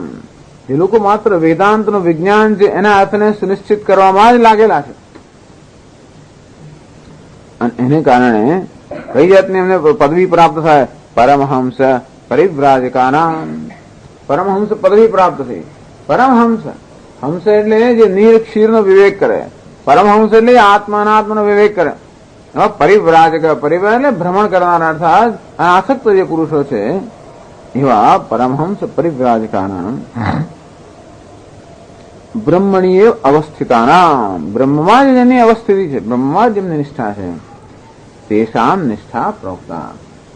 જે લોકો માત્ર વેદાંતનું વિજ્ઞાન છે એના અર્થને સુનિશ્ચિત કરવામાં જ લાગેલા છે. અને એને કારણે કઈ જાતની એમને પદવી પ્રાપ્ત થાય? પરમહંસ પરિવ્રાજકાનામ. પરમહંસ પદવી પ્રાપ્ત થઈ. પરમહંસ, હંસ એટલે જે નીર ક્ષીરનો વિવેક કરે, પરમહંસ એટલે આત્માનાત્મનો વિવેક કરે. પરિવ્રાજક, પરિવ્રાજ એટલે ભ્રમણ કરનારા, અર્થાત આસક્ત જે પુરુષો છે એવા પરમહંસ પરિવ્રાજકાનામ. બ્રહ્મણીય અવસ્થિતાનામ, બ્રહ્મમાં જ જેની અવસ્થિતિ છે, બ્રહ્મમાં જ જેમની નિષ્ઠા છે, તેષામ નિષ્ઠા પ્રોક્તા.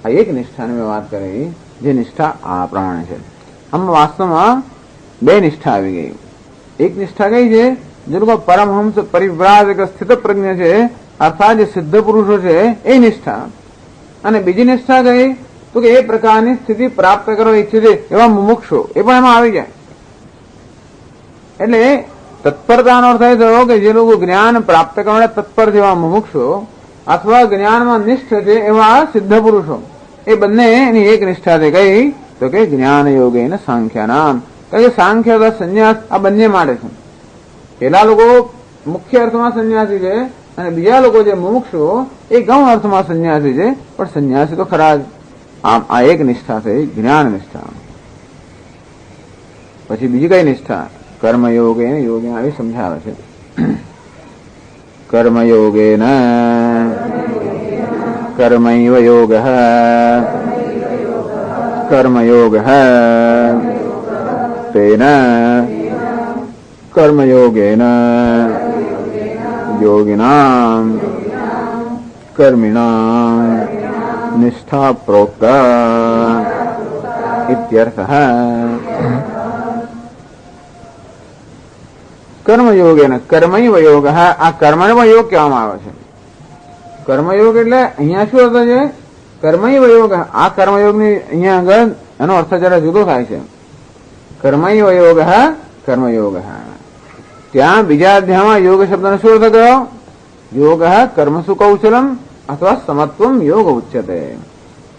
આ એક નિષ્ઠાની મેં વાત કરી, જે નિષ્ઠા આ પ્રમાણે છે. આમ વાસ્તવમાં બે નિષ્ઠા આવી ગઈ. એક નિષ્ઠા કઈ છે? જે લોકો પરમહંસ પરિવ્રાજક સ્થિત પ્રજ્ઞ છે, અર્થાત જે સિદ્ધ પુરુષો છે એ નિષ્ઠા. અને બીજી નિષ્ઠા કઈ? તો કે એ પ્રકારની સ્થિતિ પ્રાપ્ત કરવા ઈચ્છે છે એવા મુમુક્ષો, એ પણ એમાં આવી જાય. એટલે તત્પરતાનો અર્થ એ થયો કે જે લોકો જ્ઞાન પ્રાપ્ત કરવા તત્પર છે એવા મુમુક્ષો, અથવા જ્ઞાનમાં નિષ્ઠ છે એવા સિદ્ધ પુરુષો, એ બંને એની એક નિષ્ઠા છે. કઈ? તો કે જ્ઞાન યોગેન સાંખ્યાનામ. કે સાંખ્ય અથવા સંન્યાસ આ બંને માટે છે. પેલા લોકો મુખ્ય અર્થમાં સંન્યાસી છે અને બીજા લોકો જે મુમુક્ષો એ ગૌણ અર્થમાં સંન્યાસી છે, પણ સંન્યાસી તો ખરા જ. આમ આ એક નિષ્ઠા છે, જ્ઞાન નિષ્ઠા. પછી બીજી કઈ નિષ્ઠા? કર્મયોગે યોગે આવી સમજાવે છે. કર્મયોગેન कर्मैव योगः कर्मयोगः तेन कर्मयोगेन योगिनां कर्मिणां निष्ठा प्रोक्ता इत्यर्थः। કર્મયોગેન કર્મૈવ યોગ, આ કર્મનો યોગ કહેવામાં આવે છે. કર્મયોગ એટલે અહીંયા શું અર્થ છે? કર્મૈવ યોગ, આ કર્મયોગની અહીંયા આગળ એનો અર્થ જરા જુદો થાય છે. કર્મૈવ યોગ કર્મયોગ, ત્યાં બીજા અધ્યાયમાં યોગ શબ્દનો શું અર્થ કયો? યોગ કર્મસુ કૌશલમ અથવા સમત્વમ યોગ ઉચ્યતે.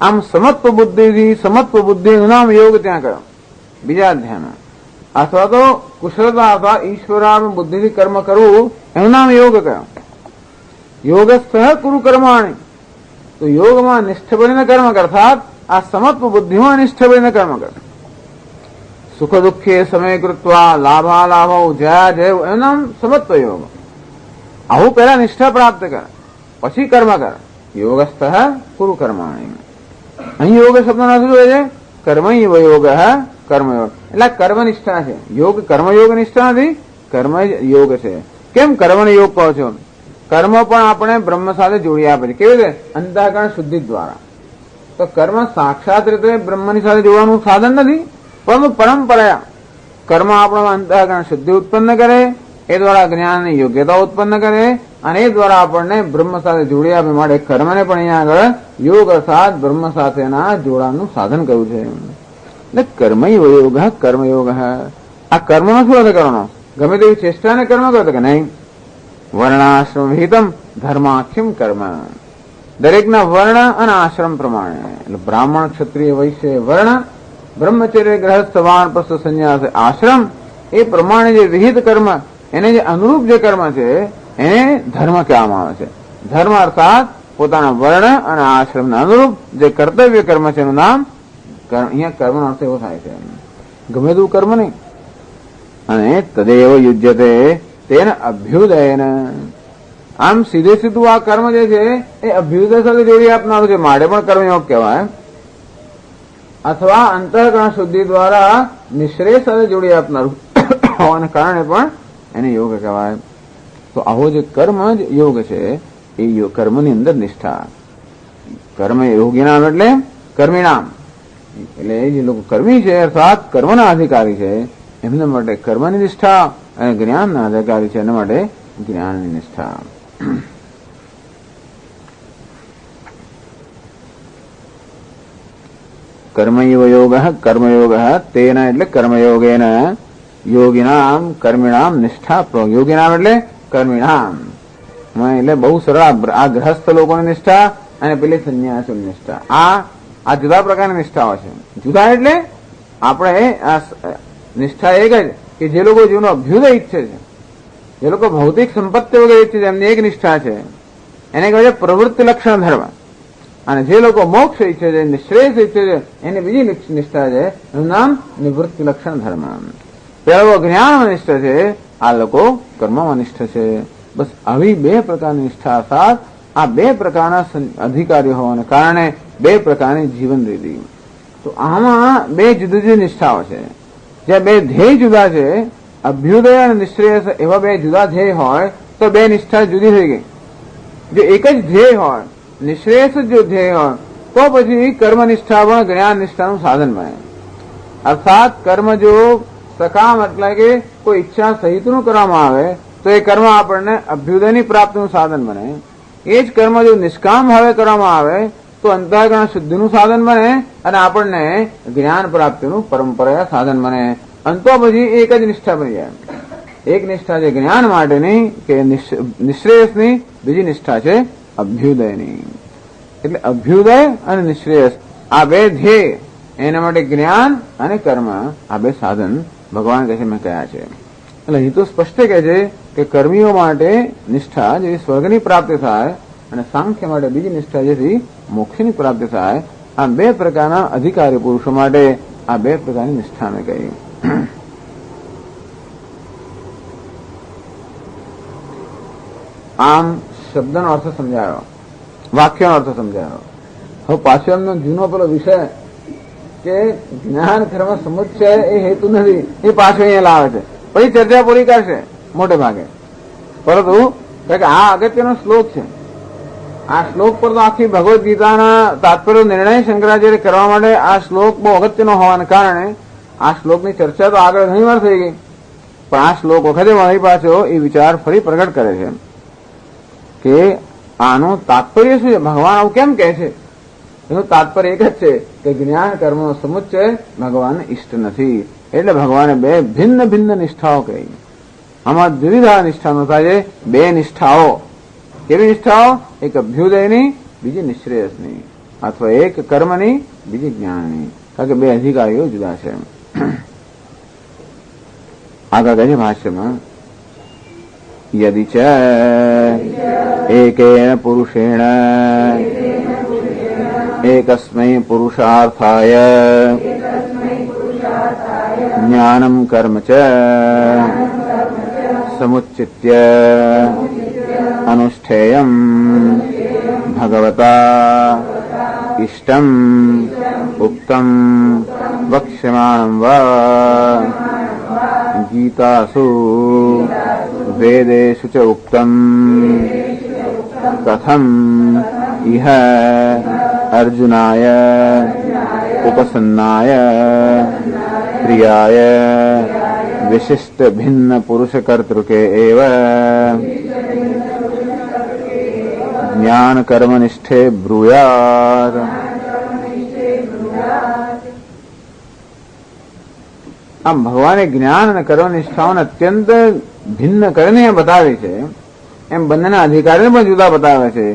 આમ સમત્વ બુદ્ધિથી સમત્વ બુદ્ધિનું નામ યોગ ત્યાં કયો બીજા અધ્યાયમાં, અથવા તો કુશળતા અથવા ઈશ્વરાત્મ બુદ્ધિથી કર્મ કરવું એનું નામ યોગ કયો. યોગસ્થ કુરુ કર્માણી, તો યોગમાં નિષ્ઠ બનીને કર્મ કર, અર્થાત આ સમત્વ બુદ્ધિમાં નિષ્ઠ બનીને કર્મ કર. સુખ દુઃખે સમય કૃત્વા લાભા લાભો જયા જય, એનું નામ સમત્વ યોગ. આવું પહેલા નિષ્ઠા પ્રાપ્ત કર, પછી કર્મ કર. યોગસ્થ કુરુ કર્માણી. અહીં યોગ શબ્દનો અર્થ શું છે? કર્મૈવ યોગ કર્મયોગ, એટલે કર્મ નિષ્ઠા છે. યોગ કર્મયોગ નિષ્ઠા નથી, કર્મ યોગ છે. કેમ કર્મને યોગ કહો છો? કર્મ પણ આપણે બ્રહ્મ સાથે જોડી આપે છે. કેવી રીતે? અંતઃકરણ શુદ્ધિ દ્વારા. તો કર્મ સાક્ષાત રીતે બ્રહ્મની સાથે જોડવાનું સાધન નથી, પરંતુ પરંપરા કર્મ આપણા અંતઃકરણ શુદ્ધિ ઉત્પન્ન કરે, એ દ્વારા જ્ઞાનની યોગ્યતા ઉત્પન્ન કરે, અને એ દ્વારા આપણને બ્રહ્મ સાથે જોડી આપે. માટે કર્મને પણ અહીંયા આગળ યોગ અર્થાત બ્રહ્મ સાથેના જોડાણનું સાધન કહ્યું છે. એટલે કર્મૈવ યોગ કર્મયોગ, આ કર્મનો શું અર્થ કરવાનો? ગમે તેવી ચેષ્ટાને કર્મ કરો કે નહીં? વર્ણાશ્રમ વિહિતમ ધર્માખ્યમ કર્મ, દરેકના વર્ણ અને આશ્રમ પ્રમાણે, એટલે બ્રાહ્મણ ક્ષત્રિય વૈશ્ય વર્ણ, બ્રહ્મચર્ય ગ્રહસ્થ વાનપ્રસ્થ સંન્યાસ આશ્રમ, એ પ્રમાણે જે વિહિત કર્મ, એને જે અનુરૂપ જે કર્મ છે એને ધર્મ કહેવામાં આવે છે. ધર્મ અર્થાત પોતાના વર્ણ અને આશ્રમના અનુરૂપ જે કર્તવ્ય કર્મ છે એનું નામ અહીંયા કર્મનો અર્થ એવો થાય છે, ગમે તેવું કર્મ નહીં. અને તદેવ યુજ્યતે તેના અભ્યુદયન, આમ સીધે સીધું આ કર્મ જે છે એ અભ્યુદય સાથે જોડી આપનારું છે, માટે પણ કર્મયોગ કહેવાય. અથવા અંતઃકરણ શુદ્ધિ દ્વારા નિશ્રેય સાથે જોડી આપનારું હોવાને કારણે પણ એને યોગ કહેવાય. તો આવો જે કર્મ જ યોગ છે એ કર્મની અંદર નિષ્ઠા. કર્મ યોગીનામ એટલે કર્મિણામ, એટલે જે લોકો કર્મી છે અર્થાત કર્મના અધિકારી છે એમના માટે કર્મની નિષ્ઠા, અને જ્ઞાનના અધિકારી છે એના માટે જ્ઞાનની નિષ્ઠા. કર્મૈવ યોગ કર્મયોગ તેના એટલે કર્મયોગેન યોગિનામ કર્મિણામ નિષ્ઠા. યોગિનામ એટલે કર્મિણામ, એટલે બહુ સરળ. આ ગ્રહસ્થ લોકોની નિષ્ઠા અને પેલી સંન્યાસોની નિષ્ઠા, આ જુદા પ્રકારની નિષ્ઠાઓ છે. જુદા એટલે આપણે આ નિષ્ઠા એક જ કે જે લોકો જીવનો અભ્યુદય ઈચ્છે છે, જે લોકો ભૌતિક સંપત્તિ વગેરે ઈચ્છે છે, એમની એક નિષ્ઠા છે, એને કહેવાય છે પ્રવૃત્તિ લક્ષણ ધર્મ. અને જે લોકો મોક્ષ ઈચ્છે છે, નિશ્રેયસ ઈચ્છે છે, એની બીજી નિષ્ઠા છે, એનું નામ નિવૃત્તિ લક્ષણ ધર્મ. પેલો જ્ઞાનમાં નિષ્ઠા છે, આ લોકો કર્મમાં નિષ્ઠ છે. બસ આવી બે પ્રકારની નિષ્ઠા અર્થાત આ બે પ્રકારના અધિકારીઓ હોવાને કારણે બે પ્રકારની જીવન રીતિ. તો આમાં બે જુદી જુદી નિષ્ઠાઓ છે. જ્યાં બે ધ્યેય જુદા છે, અભ્યુદય અને નિશ્રેયસ એવા બે જુદા ધ્યેય હોય તો બે નિષ્ઠા જુદી થઈ ગઈ. જો એક જ ધ્યેય હોય, નિશ્રેયસ જો ધ્યેય હોય, તો પછી કર્મનિષ્ઠા પણ જ્ઞાન નિષ્ઠાનું સાધન બને. અર્થાત કર્મ જો સકામ એટલે કે કોઈ ઈચ્છા સહિતનું કરવામાં આવે તો એ કર્મ આપણને અભ્યુદયની પ્રાપ્તિનું સાધન બને. એ જ કર્મ જો નિષ્કામ ભાવે કરવામાં આવે તો અંતઃકરણ શુદ્ધિનું સાધન બને અને આપણને જ્ઞાન પ્રાપ્તિનું પરંપરા સાધન બને. અંતો પછી એક જ નિષ્ઠા બની જાય. એક નિષ્ઠા છે જ્ઞાન માટેની કે નિશ્રેયસની, બીજી નિષ્ઠા છે અભ્યુદયની. એટલે અભ્યુદય અને નિશ્રેયસ આ બે ધ્યેય, એના માટે જ્ઞાન અને કર્મ આ બે સાધન ભગવાન કહે છે મેં કયા છે. એટલે અહીં તો સ્પષ્ટ કહે છે કે કર્મીઓ માટે નિષ્ઠા જેથી સ્વર્ગની પ્રાપ્તિ થાય અને સાંખ્ય માટે બીજી નિષ્ઠા જેથી મોક્ષની પ્રાપ્તિ થાય. આ બે પ્રકારના અધિકારી પુરુષો માટે આ બે પ્રકારની નિષ્ઠા મેં કહી. આમ શબ્દનો અર્થ સમજાયો. વાક્યનો અર્થ સમજાયો. હવે પાછો એમનો જૂનો પેલો વિષય કે જ્ઞાન કર્મ સમુચ્ચય એ હેતુ નથી, એ પાછો અહીંયા લાવે છે. પછી ચર્ચા પૂરી કરશે મોટે ભાગે. પરંતુ કે આ અગત્યનો શ્લોક છે. આ શ્લોક પર તો આખી ભગવદ્ ગીતાના તાત્પર્ય નિર્ણય શંકરાચાર્ય કરવા માટે આ શ્લોક બહુ અગત્યનો હોવાને કારણે આ શ્લોકની ચર્ચા તો આગળ ઘણી વાર થઈ ગઈ, પણ આ શ્લોક વખતે મારી પાછો એ વિચાર ફરી પ્રગટ કરે છે કે આનું તાત્પર્ય શું છે, ભગવાન આવું કેમ કહે છે. એનું તાત્પર્ય એક જ છે કે જ્ઞાન કર્મનો સમુચ્ચય ભગવાનને ઇષ્ટ નથી. એટલે ભગવાને બે ભિન્ન ભિન્ન નિષ્ઠાઓ કહી. આમાં દ્વિવિધ નિષ્ઠાનો થાય છે, બે નિષ્ઠાઓ. કેવી નિષ્ઠાઓ? એક અભ્યુદયની, બીજી નિશ્રેયસની, અથવા એક કર્મની, બીજી જ્ઞાનની. કારણ કે બે અધિકારીઓ જુદા છે. આગળ કહે છે ભાષ્યમાં, યદિ ચ એકેન પુરુષેણ એકસ્મૈ પુરુષાર્થાય જ્ઞાનમ કર્મ ચ સમુચ્ચિત્ય અનુષ્ઠેયમ ભગવતા ઇષ્ટમ ઉક્તમ વક્ષ્યમાણં વા ગીતાસુ વેદેષુ ચ ઉક્તમ કથમ ઇહ અર્જુનાય ઉપસન્નાય પ્રિયાય વિશિષ્ટ ભિન્ન પુરુષ કર્તૃકે એવ જ્ઞાન કર્મ નિષ્ઠે બ્રૂયાત. આમ ભગવાને જ્ઞાન અને કર્મ નિષ્ઠાઓને અત્યંત ભિન્ન કરીને બતાવી છે. એમ બંનેના અધિકારીને પણ જુદા બતાવે છે.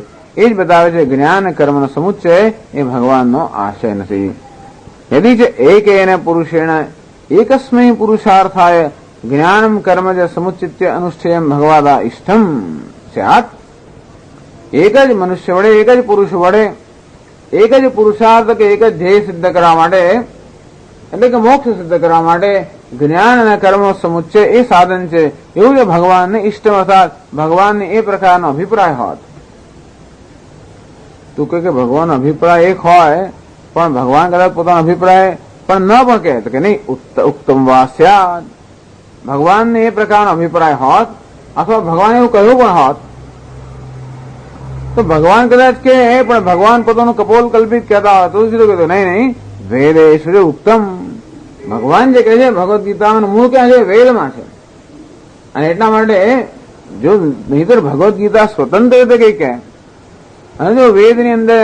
એ જ બતાવે છે જ્ઞાન કર્મનો સમુચ્ચય એ ભગવાનનો આશય નથી. યદિ ચ એકેન પુરુષેણ એકસ્મૈ પુરુષાર્થાય જ્ઞાનમ કર્મ જ સમુચ્ચિત્ય અનુષ્ઠેયમ ભગવતા ઇષ્ટમ સ્યાત. એક જ મનુષ્ય વડે, એક જ પુરુષ વડે એક જ પુરુષાર્થ કે એક જ ધ્યેય સિદ્ધ કરવા માટે, એટલે કે મોક્ષ સિદ્ધ કરવા માટે જ્ઞાન અને કર્મનો સમુચ્ચય એ સાધન છે. એવું જો ભગવાનને ઇષ્ટ અર્થાત ભગવાનને એ પ્રકારનો અભિપ્રાય હોત. તું કહે કે ભગવાનનો અભિપ્રાય એક હોય, પણ ભગવાન કદાચ પોતાનો અભિપ્રાય પણ ન પણ કહે તો કે નહીં ઉત્તમ વા સ્યાદ. ભગવાનને એ પ્રકારનો અભિપ્રાય હોત અથવા ભગવાન એવું કહ્યું પણ હોત તો ભગવાન કદાચ કે, પણ ભગવાન પોતાનું કપોલ કલ્પિત કહેતા હોય તો શું કહેતો? નહીં, વેદેષુ ચ ઉક્તમ. ભગવાન જે કહે છે ભગવદ્ ગીતાનું મૂળ ક્યાં છે? વેદમાં છે. અને એટલા માટે જો નહીતર ભગવદ્ ગીતા સ્વતંત્ર રીતે કઈ કહે અને જો વેદની અંદર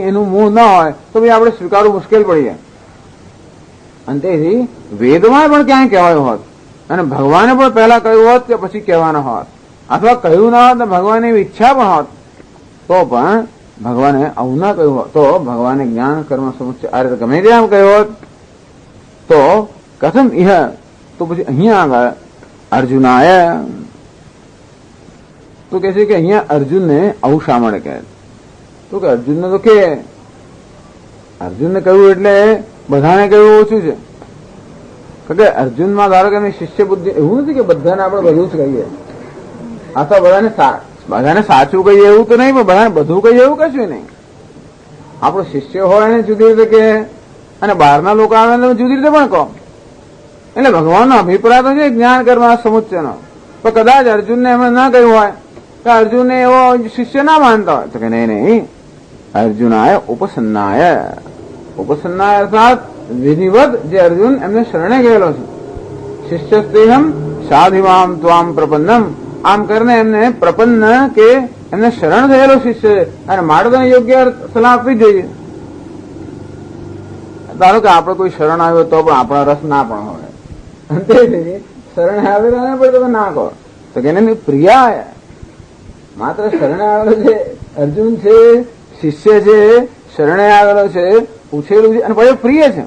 એનું મૂળ ન હોય તો ભાઈ આપણે સ્વીકારવું મુશ્કેલ પડી જાય. અને તેથી વેદમાં પણ ક્યાંય કહેવાયું હોત અને ભગવાને પણ પહેલા કહ્યું હોત કે પછી કહેવાનો હોત, અથવા કહ્યું ના હોત ભગવાનની એવી ઈચ્છા પણ હોત તો પણ ભગવાને આવું ના કહ્યું હોત તો ભગવાને જ્ઞાન કર્મ સમુચ્ચય આ રીતે ગમે તેમ કહ્યું હોત તો કથમ ઇહ. તો પછી અહીંયા આગળ અર્જુનાય તો કે છે કે અહીંયા અર્જુનને આવું શા માટે કહે? તો કે અર્જુનને તો કે અર્જુનને કહ્યું એટલે બધાને કહ્યું ઓછું છે. કે અર્જુનમાં ધારો કે એમની શિષ્ય બુદ્ધિ એવું નથી કે બધાને આપણે બધું જ કહીએ અથવા બધાને સાચું કહીએ એવું તો નહીં, પણ બધાને બધું કહીએ એવું કશું નહીં. આપણો શિષ્ય હોય એને જુદી રીતે કે અને બહારના લોકો આવે તો જુદી રીતે પણ કહો. એટલે ભગવાનનો અભિપ્રાય તો છે જ્ઞાન કર્મ સમુચ્ચયનો, પણ કદાચ અર્જુનને એમણે ના કહ્યું હોય કે અર્જુનને એવો શિષ્ય ના માનતા હોય તો કે નહીં, અર્જુનાય ઉપસન્નાય અર્થાત વિધિવત જે અર્જુન એમને શરણે ગયેલો છે. શિષ્યસ્તેહમ સાધિમામ ત્વામ પ્રપન્નમ. આમ કરીને એમને પ્રપન્ન કે એમને શરણ થયેલો શિષ્ય છે અને માર્ગને યોગ્ય સલાહ આપવી જોઈએ. ધારો કે આપણે કોઈ શરણ આવ્યો તો પણ આપણા રસ ના પણ હોય, શરણે આવેલા પણ તમે ના કહો તો કે એને પ્રિયા. માત્ર શરણે આવેલો છે અર્જુન છે, શિષ્ય છે, શરણે આવેલો છે, પૂછેલું છે અને પછી પ્રિય છે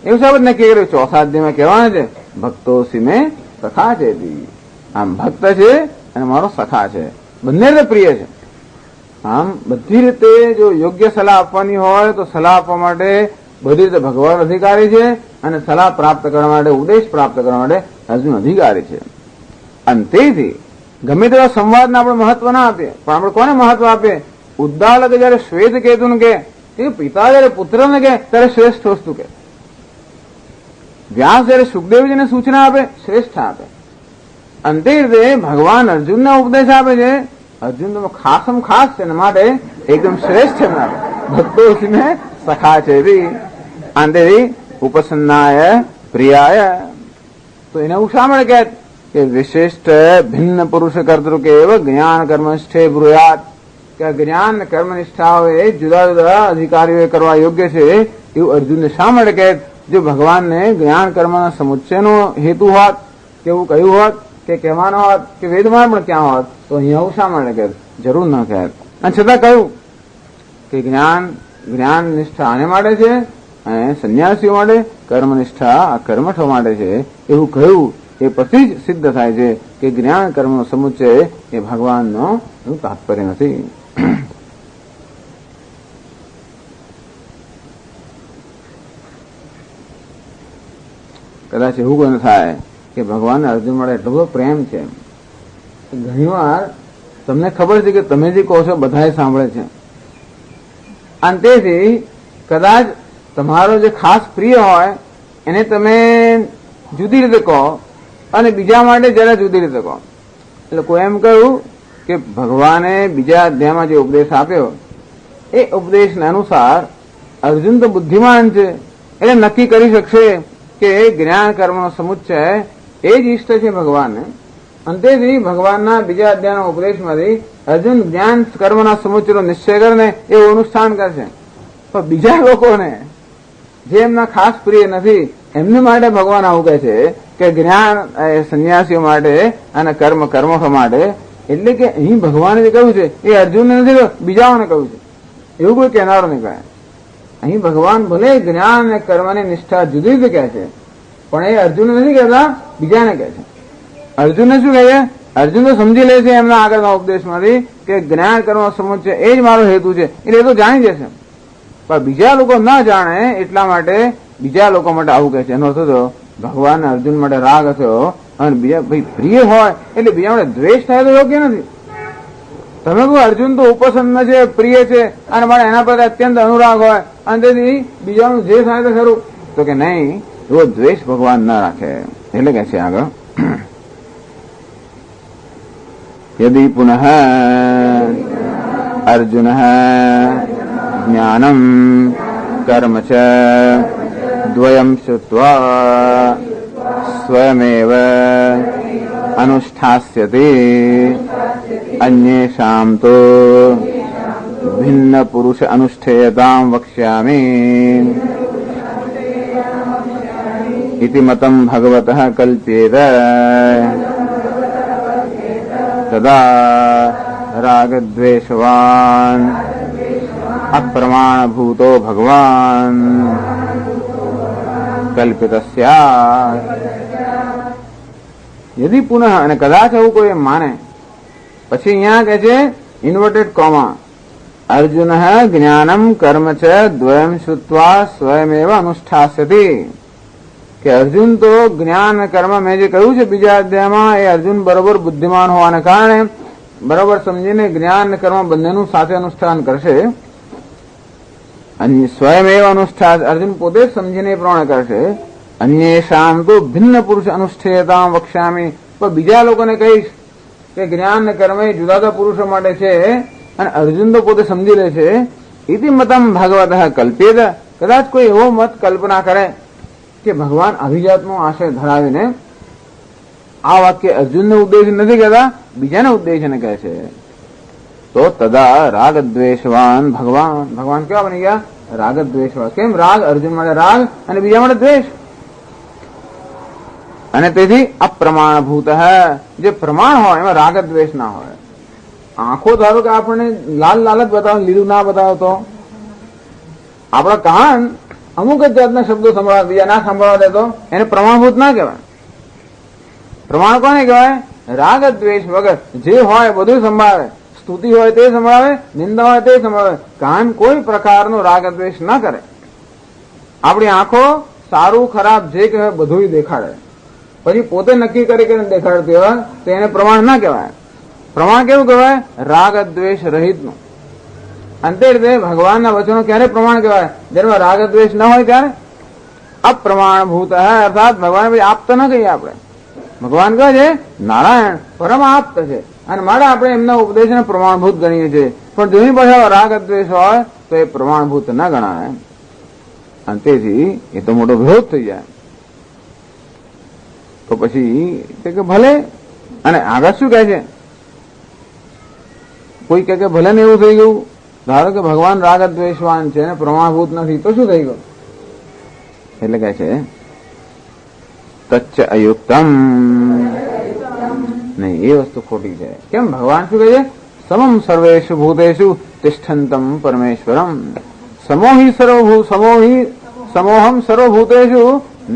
એવું સાબત નક્કી કર્યું. ચોથા અધ્યાયમાં કહેવાના છે ભક્તો સિમે સખા છે. આમ ભક્ત છે અને મારો સખા છે, બંને રીતે પ્રિય છે. આમ બધી રીતે જો યોગ્ય સલાહ આપવાની હોય તો સલાહ આપવા માટે બધી રીતે ભગવાન અધિકારી છે અને સલાહ પ્રાપ્ત કરવા માટે, ઉદ્દેશ પ્રાપ્ત કરવા માટે અર્જુન અધિકારી છે. અને તેથી ગમે તેવા સંવાદને આપણે મહત્વ ના આપીએ, પણ આપણે કોને મહત્વ આપીએ? ઉદ્દાલક જયારે શ્વેત કેતુને કે પિતા જયારે પુત્રને કે ત્યારે શ્રેષ્ઠ વસ્તુ કે, વ્યાસ જયારે સુખદેવજીને સૂચના આપે શ્રેષ્ઠ આપે, અંતે રીતે ભગવાન અર્જુનને ઉપદેશ આપે છે. અર્જુન તો ખાસમ ખાસ છે એના માટે એકદમ શ્રેષ્ઠ છે, ભક્તો ઉસીને સખા છે અંતે ઉપસન્નાય પ્રિયાય. તો એને એવું શા મળે કે વિશિષ્ટ ભિન્ન પુરુષ કર્તૃ કે જ્ઞાન કર્મનિષ્ઠે બ્રુયાત, કે જ્ઞાન કર્મનિષ્ઠાઓ એ જુદા જુદા અધિકારીઓ કરવા યોગ્ય છે એવું અર્જુનને શા મળે કે જો ભગવાનને જ્ઞાન કર્મના સમુચ્ચયનો હેતુ હોત કે એવું કહ્યું હોત કે કહેવાનો હોત કે વેદમાં પણ ક્યાં હોત તો અહીંયા આવું શા મળે કે જરૂર ન કહેત. અને છતાં કહ્યું કે જ્ઞાન નિષ્ઠા આને માટે છે અને સંન્યાસીઓ માટે કર્મનિષ્ઠા આ કર્મઠો માટે છે એવું કહ્યું. એ પછી જ સિદ્ધ થાય છે કે જ્ઞાન કર્મનો સમુચ્ચય એ ભગવાનનો તાત્પર્ય નથી. કદાચ એવું કોઈ થાય કે ભગવાન અર્જુન માટે એટલો બધો પ્રેમ છે. ઘણી વાર તમને ખબર છે કે તમે જે કહો છો બધા સાંભળે છે, અને તેથી કદાચ તમારો જે ખાસ પ્રિય હોય એને તમે જુદી રીતે કહો અને બીજા માટે જરા જુદી રીતે કહો. એટલે કોઈ એમ કહ્યું કે ભગવાને બીજા અધ્યાયમાં જે ઉપદેશ આપ્યો એ ઉપદેશના અનુસાર અર્જુન તો બુદ્ધિમાન છે એટલે નક્કી કરી શકશે કે જ્ઞાન કર્મનો સમુચ્ચય એ જ ઈષ્ટ છે ભગવાનને. અંતેથી ભગવાનના બીજા અધ્યાયના ઉપદેશમાંથી અર્જુન જ્ઞાન કર્મના સમુચ્ચયનો નિશ્ચય કરીને એવું અનુષ્ઠાન કરશે. પણ બીજા લોકોને જે એમના ખાસ પ્રિય નથી એમને માટે ભગવાન આવું કહે છે કે જ્ઞાન સંન્યાસીઓ માટે અને કર્મઠો માટે. એટલે કે અહીં ભગવાને જે કહ્યું છે એ અર્જુનને નથી બીજાઓને કહ્યું છે, એવું કોઈ કહેનારો નહીં કહે. અહીં ભગવાન ભલે જ્ઞાન અને કર્મની નિષ્ઠા જુદી રીતે કહે છે પણ એ અર્જુનને નથી કહેતા, બીજાને કહે છે. અર્જુનને શું કહે છે? અર્જુન તો સમજી લે છે એમના આગળના ઉપદેશમાંથી કે જ્ઞાન કર્મ સમુચ્ચય એ જ મારો હેતુ છે એટલે એ તો જાણી જશે. પણ બીજા લોકો ના જાણે એટલા માટે બીજા લોકો માટે આવું કહે છે. એનો અર્થ તો ભગવાન અર્જુન માટે રાગ થયો અને બીજા ભાઈ પ્રિય હોય એટલે બીજા માટે દ્વેષ થાય તો યોગ્ય નથી. તમે કહો અર્જુન તો ઉપસન્ન છે, પ્રિય છે અને મારે એના પર અત્યંત અનુરાગ હોય અને તેથી બીજાનું જે થાય તો ખરું, તો કે નહીં, એવો દ્વેષ ભગવાન ના રાખે. એટલે કે છે આગળ યદિ પુનઃ અર્જુન જ્ઞાનમ કર્મ ચ દ્વયમ શ્રુત્વા સ્વયમેવ અનુષ્ઠાસ્યતિ અન્યેષાં તો ભિન્ન પુરુષ અનુષ્ઠેયતાં વક્ષ્યામિ ઇતિ મતં ભગવતઃ કલ્પ્યેત તદા રાગદ્વેષવાન અપ્રમાણભૂતો ભગવાન કલ્પિતસ્યાત. યદિ પુનઃ અને કદાચ આવું કોઈ માને પછી અહીંયા કહે છે ઇન્વર્ટેડ કોમા અર્જુન જ્ઞાનમ કર્મ ચ દ્વયમ શ્રુત્વા સ્વયમેવ અનુષ્ઠાસ્યતિ. કે અર્જુન તો જ્ઞાન કર્મ મેં જે કહ્યું છે બીજા અધ્યાયમાં એ અર્જુન બરોબર બુદ્ધિમાન હોવાને કારણે બરોબર સમજીને જ્ઞાન કર્મ બંનેનું સાથે અનુષ્ઠાન કરશે. સ્વયં એવા અનુષ્ઠાન અર્જુન પોતે જ સમજીને એ પ્રમાણે કરશે. અન્યેષાં તો ભિન્ન પુરુષ અનુષ્ઠેયતાં વક્ષ્યામિ. પણ બીજા લોકોને કહીશ કે જ્ઞાન ને કર્મ એ જુદા જુદા પુરુષો માટે છે અને અર્જુન તો પોતે સમજી લે છે. ઇતિ મતમ ભાગવતઃ કલ્પ્યેત. કદાચ કોઈ એવો મત કલ્પના કરે કે ભગવાન અભિજાતનો આશય ધરાવીને આ વાક્ય અર્જુનને ઉદ્દેશ નથી કહેતા, બીજાને ઉદ્દેશને કહે છે, તો તદા રાગ દ્વેષવાન ભગવાન કેવા બની ગયા? રાગ દ્વેષવાન. કેમ? રાગ અર્જુન માટે રાગ અને બીજા માટે દ્વેષ. અને તેથી અપ્રમાણભૂત જે પ્રમાણ હોય એમાં રાગ દ્વેષ ના હોય. આંખો ધારો કે આપણને લાલ લાલ જ બતાવો, લીલું ના બતાવો તો આપણા કાન અમુક જ જાતના શબ્દો સંભળાવે, બીજા ના સંભળાવે તો એને પ્રમાણભૂત ના કહેવાય. પ્રમાણ કોને કહેવાય? રાગ દ્વેષ વગર જે હોય બધું સંભાળે. સ્તુતિ હોય તે સંભળાવે, નિંદા હોય તે સંભળાવે. કાન કોઈ પ્રકારનો રાગ દ્વેષ ના કરે. આપણી આંખો સારું ખરાબ જે કહેવાય બધું દેખાડે, પછી પોતે નક્કી કરીને દેખાડતી હોય તો એને પ્રમાણ ના કહેવાય. પ્રમાણ કેવું કહેવાય? રાગ દ્વેષ રહિતનું. અંતે રીતે ભગવાનના વચનો ક્યારે પ્રમાણ કહેવાય? જેમાં રાગ દ્વેષ ન હોય ત્યારે અપ્રમાણભૂત અર્થાત ભગવાન આપ્ત ન કહીએ આપણે. ભગવાન કહે છે નારાયણ પરમ આપ્ત છે અને માટે આપણે એમના ઉપદેશને પ્રમાણભૂત ગણીએ છીએ, પણ જેની પાસે રાગ દ્વેષ હોય તો એ પ્રમાણભૂત ન ગણાય. અને તેથી એ તો મોટો વિરોધ થઈ જાય. તો પછી કે ભલે, અને આગળ શું કહે છે? કોઈ કહે કે ભલે ને એવું થઈ ગયું, ધારો કે ભગવાન રાગ દ્વેષવાન છે ને પ્રમાણભૂત નથી, તો શું થઈ ગયું? એટલે કહે છે તચ્ચ અયુક્તમ. નહીં, એ વસ્તુ ખોટી છે. કેમ? ભગવાન શું કહે છે? સમમ સર્વેષુ ભૂતેષુ તિષ્ઠંતમ પરમેશ્વરમ સમોહમ સર્વભૂતેષુ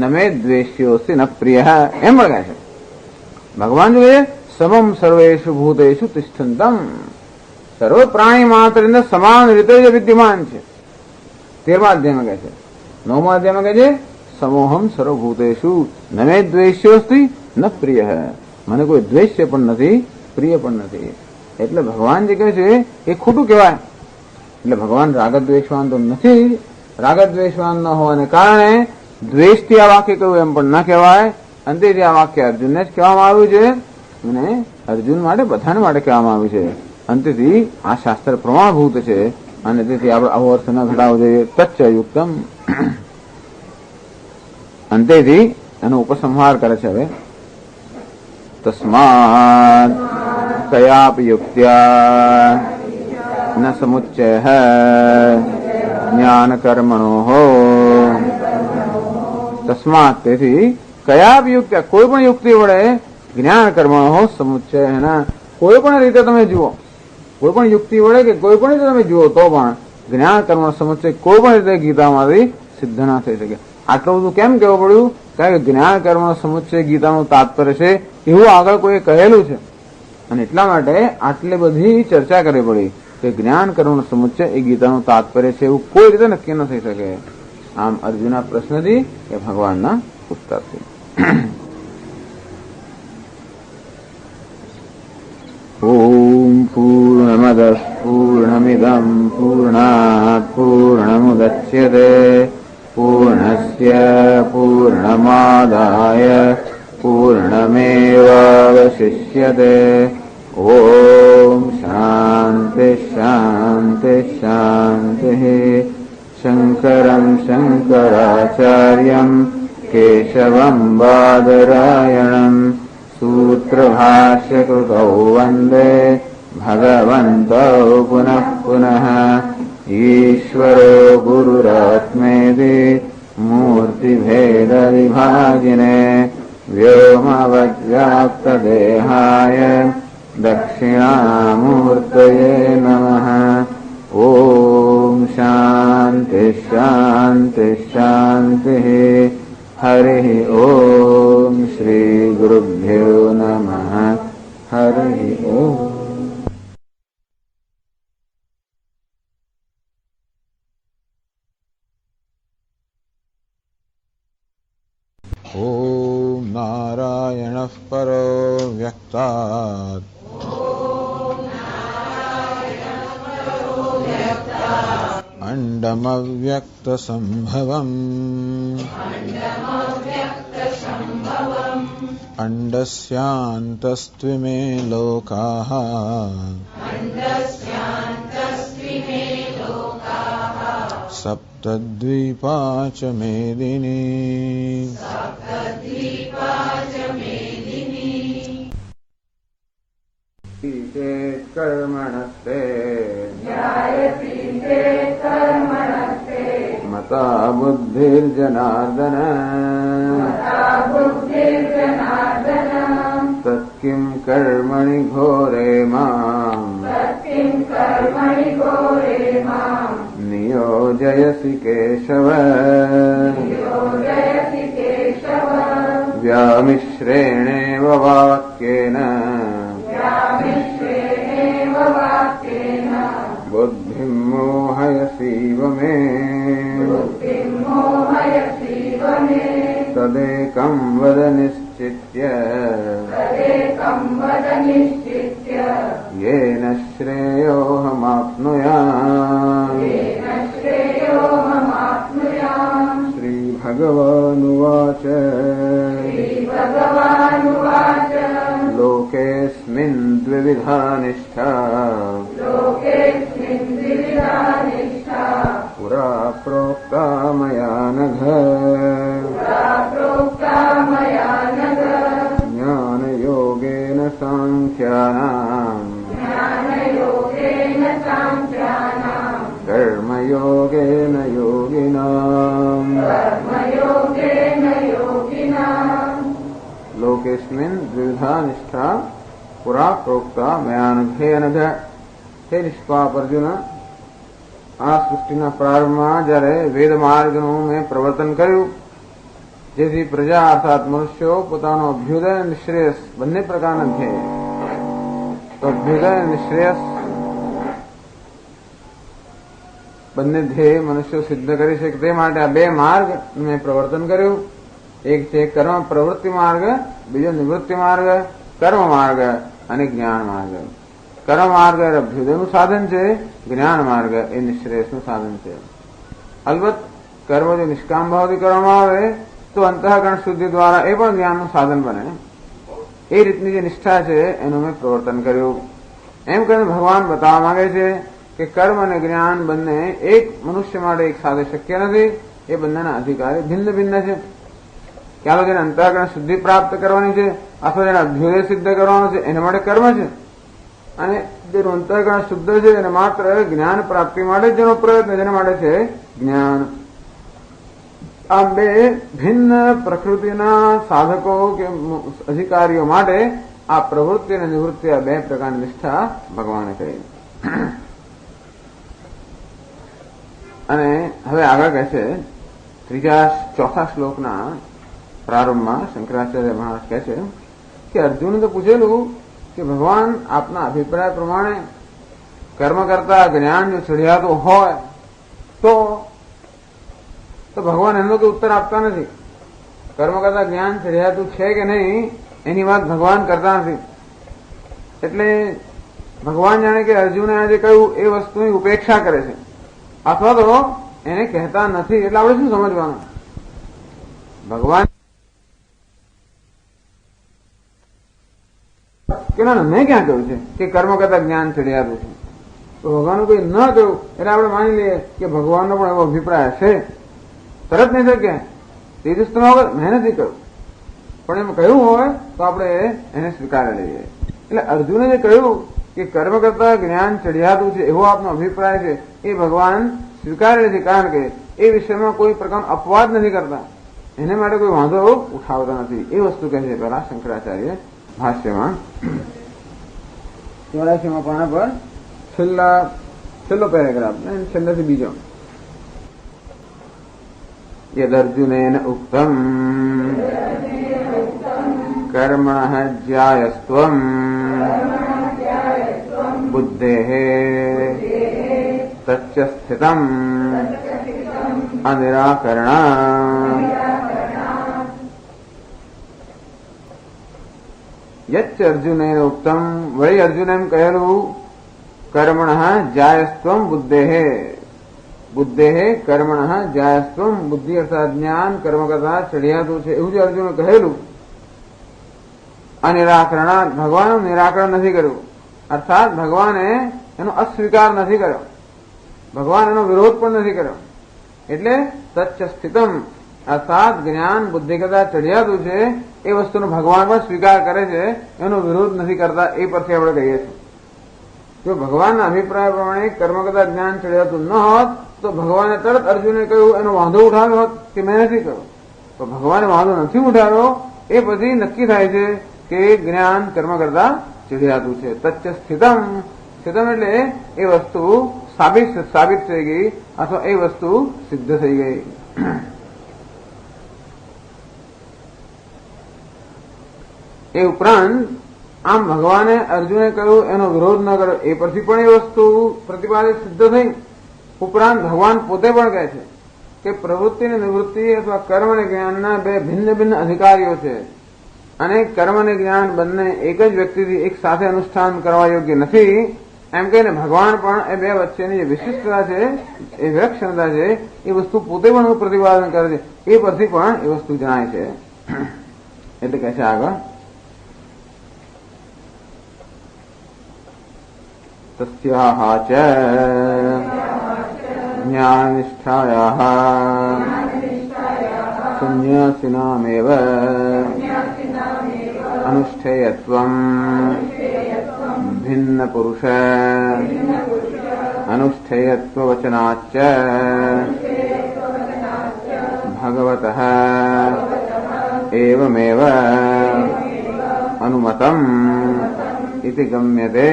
નમે દ્વેષ્યોસ્તિ ન પ્રિય. એમ પણ કહે છે ભગવાન શું કહે છે? સમમ સર્વેષુ ભૂતેષુ તિષ્ઠંતમ. સર્વ પ્રાણી માત્ર સમાન રીતે જ વિદ્યમાન છે. 13મા અધ્યાયમાં કહે છે. 9મા અધ્યાયમાં કહે છે સમોહમ સર્વભૂતેષુ નમે દ્વેષ્યોસ્તિ ન પ્રિય. મને કોઈ દ્વેષ્ય પણ નથી, પ્રિય પણ નથી. એટલે ભગવાન જે કહે છે એ ખોટું કહેવાય. એટલે ભગવાન રાગદ્વેષવાન તો નથી. રાગદ્વેષવાન ન હોવાને કારણે દ્વેષથી આ વાક્ય કહ્યું એમ પણ ન કહેવાય. અંતેથી આ વાક્ય અર્જુનને જ કહેવામાં આવ્યું છે અને અર્જુન માટે બધાને માટે કહેવામાં આવ્યું છે. અંતેથી આ શાસ્ત્ર પ્રમાણભૂત છે અને તેથી આપણે આવો અર્થ ન ઘટાડવો જોઈએ. તચ્ચ યુક્તમ. અંતેથી એનો ઉપસંહાર કરે છે. હવે તસ્માત કયાપી યુક્ત્યા ન સમુચ્ચય જ્ઞાન કર્મણો. તસ્માત તેથી કયાપી યુક્ત્યા કોઈ પણ યુક્તિ વડે જ્ઞાન કર્મણો સમુચ્ચય. કોઈ પણ રીતે તમે જુઓ, કોઈ પણ યુક્તિ વડે કે કોઈ પણ રીતે તમે જુઓ તો પણ જ્ઞાન કર્મ સમુચ્ચય કોઈ પણ રીતે ગીતામાંથી સિદ્ધ ના થઈ શકે. આટલું બધું કેમ કહેવું પડ્યું? કારણ કે જ્ઞાન કર્મ સમુચ્ચય ગીતાનું તાત્પર્ય છે એવું આગળ કોઈ કહેલું છે અને એટલા માટે આટલી બધી ચર્ચા કરવી પડી કે જ્ઞાન કર્મ સમુચ્ચય એ ગીતાનું તાત્પર્ય છે એવું કોઈ રીતે નક્કી ન થઈ શકે. આમ અર્જુનના પ્રશ્નથી એ ભગવાનના ઉત્તરથી. ઓમ પૂર્ણમદ પૂર્ણમિદં પૂર્ણાત પૂર્ણમુદચ્યતે પૂર્ણસ્ય પૂર્ણમાદાય પૂર્ણમેવાવશિષ્યતે. ઓમ શાંતિ શાંતિ શાંતિ. શંકરં શંકરાચાર્યં કેશવં બાદરાયણં સૂત્રભાષ્યકૃતૌ વંદે ભગવन्तૌ પુનઃ પુનઃ. ઈશ્વરો ગુરુરાત્મેતિ મૂર્તિભેદવિભાજિને વ્યોમવદ્વ્યાપ્તદેહાય દક્ષિણામૂર્તયે નમઃ. ઓમ શાંતિ શાંતિ શાંતિ. હરિ ઓમ શ્રી ગુરુભ્યો નમઃ. હરિ ઓમ. ઓમ નારાયણઃ પરો વ્યક્તાત અંડમવ્યક્તસંભવમ અંડસ્યાन्तस्त्विमे લોકાઃ સપ્તદ્વીપા ચ મેદિની. કર્મણસ્તે મતા બુદ્ધિર્જનાર્દન તત્કિં કર્મણિ ઘોરે મામ નિયોજયસि કેશવ. વ્યામિશ્રેણેવ વાક્યેન બુદ્ધિં મોહયસીવ મે. તદેકં વદ નિશ્ચિત્ય येन श्रेयोऽहमाप्नुयाम्. पुरा प्रोक्ता मया नघ ज्ञानयोगेन सांख्यानाम् कर्मयोगेन योगिनाम् लोकेस्मिन् द्विधा निष्ठा पुरा प्रोक्ता मया नघे अनघ. હે નિષ્પાપ અર્જુન, આ સૃષ્ટિના પ્રારંભમાં જયારે વેદ માર્ગનું મેં પ્રવર્તન કર્યું, જેથી પ્રજા અર્થાત મનુષ્યો પોતાનો અભ્યુદય અને નિશ્રેયસ બંને પ્રકારના ધ્યેય, તો અભ્યુદય અને નિશ્રેયસ બંને ધ્યેય મનુષ્યો સિદ્ધ કરી શકે તે માટે આ બે માર્ગ મેં પ્રવર્તન કર્યું. એક છે કર્મ પ્રવૃત્તિ માર્ગ, બીજો નિવૃત્તિ માર્ગ, કર્મ માર્ગ અને જ્ઞાન માર્ગ. કર્મ માર્ગ એ અભ્યુદયનું સાધન છે, જ્ઞાન માર્ગ એ નિશ્રેયસનું સાધન છે. અલબત્ત કર્મ જો નિષ્કામ ભાવથી કરવામાં આવે તો અંતઃકરણ શુદ્ધિ દ્વારા એ પણ જ્ઞાનનું સાધન બને. એ રીતની જે નિષ્ઠા છે એનું મેં પ્રવર્તન કર્યું. એમ કરીને ભગવાન બતાવવા માંગે છે કે કર્મ અને જ્ઞાન બંને એક મનુષ્ય માટે એક સાથે શક્ય નથી. એ બંનેના અધિકારી ભિન્ન ભિન્ન છે. ક્યાં તો જેને અંતઃકરણ શુદ્ધિ પ્રાપ્ત કરવાની છે અથવા જેને અભ્યુદય સિદ્ધ કરવાનો છે એના માટે કર્મ છે, અને જેનું અંતઃકરણ શુદ્ધ છે એને માત્ર જ્ઞાન પ્રાપ્તિ માટે જેનો પ્રયત્ન જેના માટે છે જ્ઞાન. આ બે ભિન્ન પ્રકૃતિના સાધકો કે અધિકારીઓ માટે આ પ્રવૃત્તિ અને નિવૃત્તિ આ બે પ્રકારની નિષ્ઠા ભગવાને કરી. અને હવે આગળ કહે છે ચોથા શ્લોકના પ્રારંભમાં શંકરાચાર્ય મહારાજ કહે છે કે અર્જુને તો પૂછેલું કે ભગવાન આપના અભિપ્રાય પ્રમાણે કર્મ કરતા જ્ઞાન જો ચઢિયાતું હોય તો ભગવાન એનો કોઈ ઉત્તર આપતા નથી. કર્મ કરતા જ્ઞાન ચઢિયાતું છે કે નહીં એની વાત ભગવાન કરતા નથી. એટલે ભગવાન જાણે કે અર્જુને આજે કહ્યું એ વસ્તુની ઉપેક્ષા કરે છે અથવા તો એને કહેતા નથી. એટલે આપણે શું સમજવાનું? ભગવાન કે ના મેં ક્યાં કહ્યું છે કે કર્મ કરતા જ્ઞાન ચઢિયાતું છે, તો ભગવાનનું કોઈ ન કહ્યું એટલે આપણે માની લઈએ કે ભગવાનનો પણ એવો અભિપ્રાય છે. તરત નહીં શકે તેજસ્તમાં વગર મેં નથી કહ્યું, પણ એમ કહ્યું હોય તો આપણે એને સ્વીકારી લઈએ. એટલે અર્જુને જે કહ્યું કે કર્મ કરતા જ્ઞાન ચઢિયાતું છે એવો આપનો અભિપ્રાય છે એ ભગવાન સ્વીકારે છે, કારણ કે એ વિષયમાં કોઈ પ્રકારનો અપવાદ નથી કરતા, એને માટે કોઈ વાંધો ઉઠાવતા નથી. એ વસ્તુ કહે છે પેલા શંકરાચાર્ય ભાષ્યમાં 84 પાના પર છેલ્લો પેરેગ્રાફ ને છેલ્લેથી બીજો. યદર્જુનેન ઉક્તમ કર્મણઃ જ્યાયસ્ત્વમ બુદ્ધેઃ તચ્ચ સ્થિતમ અનિરાકરણાત્. યચ્ચ અર્જુનેન ઉક્તમ, વળી અર્જુને એમ કહેલું કર્મણઃ જાયસ્ત્વમ બુદ્ધેઃ કર્મણઃ જાયસ્ત્વમ, બુદ્ધિ અર્થાત જ્ઞાન કર્મ કરતા ચઢિયાતું છે એવું જે અર્જુને કહેલું. અનિરાકરણાત્, ભગવાનનું નિરાકરણ નથી કર્યું, અર્થાત ભગવાને એનો અસ્વીકાર નથી કર્યો, ભગવાન એનો વિરોધ પણ નથી કર્યો. એટલે તચ્ચ સ્થિતમ અર્થાત જ્ઞાન બુદ્ધિ કરતા ચઢિયાતું છે એ વસ્તુનો ભગવાન પણ સ્વીકાર કરે છે, એનો વિરોધ નથી કરતા. એ પરથી આપણે કહીએ છીએ જો ભગવાનના અભિપ્રાય પ્રમાણે કર્મ કરતા જ્ઞાન ચઢિયાતું ન હોત તો ભગવાને તરત અર્જુને કહ્યું એનો વાંધો ઉઠાવ્યો હોત કે મેં નથી કહ્યું. તો ભગવાને વાંધો નથી ઉઠાવ્યો એ પછી નક્કી થાય છે કે જ્ઞાન કર્મ કરતા ચઢિયાતું છે. તચ્ચ સ્થિતમ, સ્થિતમ એટલે એ વસ્તુ સાબિત થઈ ગઈ અથવા એ વસ્તુ સિદ્ધ થઈ ગઈ. એ ઉપરાંત આમ ભગવાને અર્જુને કહ્યું એનો વિરોધ ન કર્યો એ પરથી પણ એ વસ્તુ પ્રતિપાદિત સિદ્ધ થઈ. ઉપરાંત ભગવાન પોતે પણ કહે છે કે પ્રવૃત્તિ અને નિવૃત્તિ અથવા કર્મ અને જ્ઞાનના બે ભિન્ન ભિન્ન અધિકારીઓ છે અને કર્મ અને જ્ઞાન બંને એક જ વ્યક્તિથી એક સાથે અનુષ્ઠાન કરવા યોગ્ય નથી. એમ કહીને ભગવાન પણ એ બે વચ્ચેની જે વિશિષ્ટતા છે એ વિલક્ષણતા છે એ વસ્તુ પોતે પણ પ્રતિપાદન કરે છે. એ પરથી પણ એ વસ્તુ જણાય છે. એટલે કહે છે આગળ तस्याः च ज्ञाननिष्ठायाः सन्न्यासिनामेव अनुष्ठेयत्वम् भिन्नपुरुष अनुष्ठेयत्ववचनाच्च भगवतः एवमेव अनुमतम् इति गम्यते।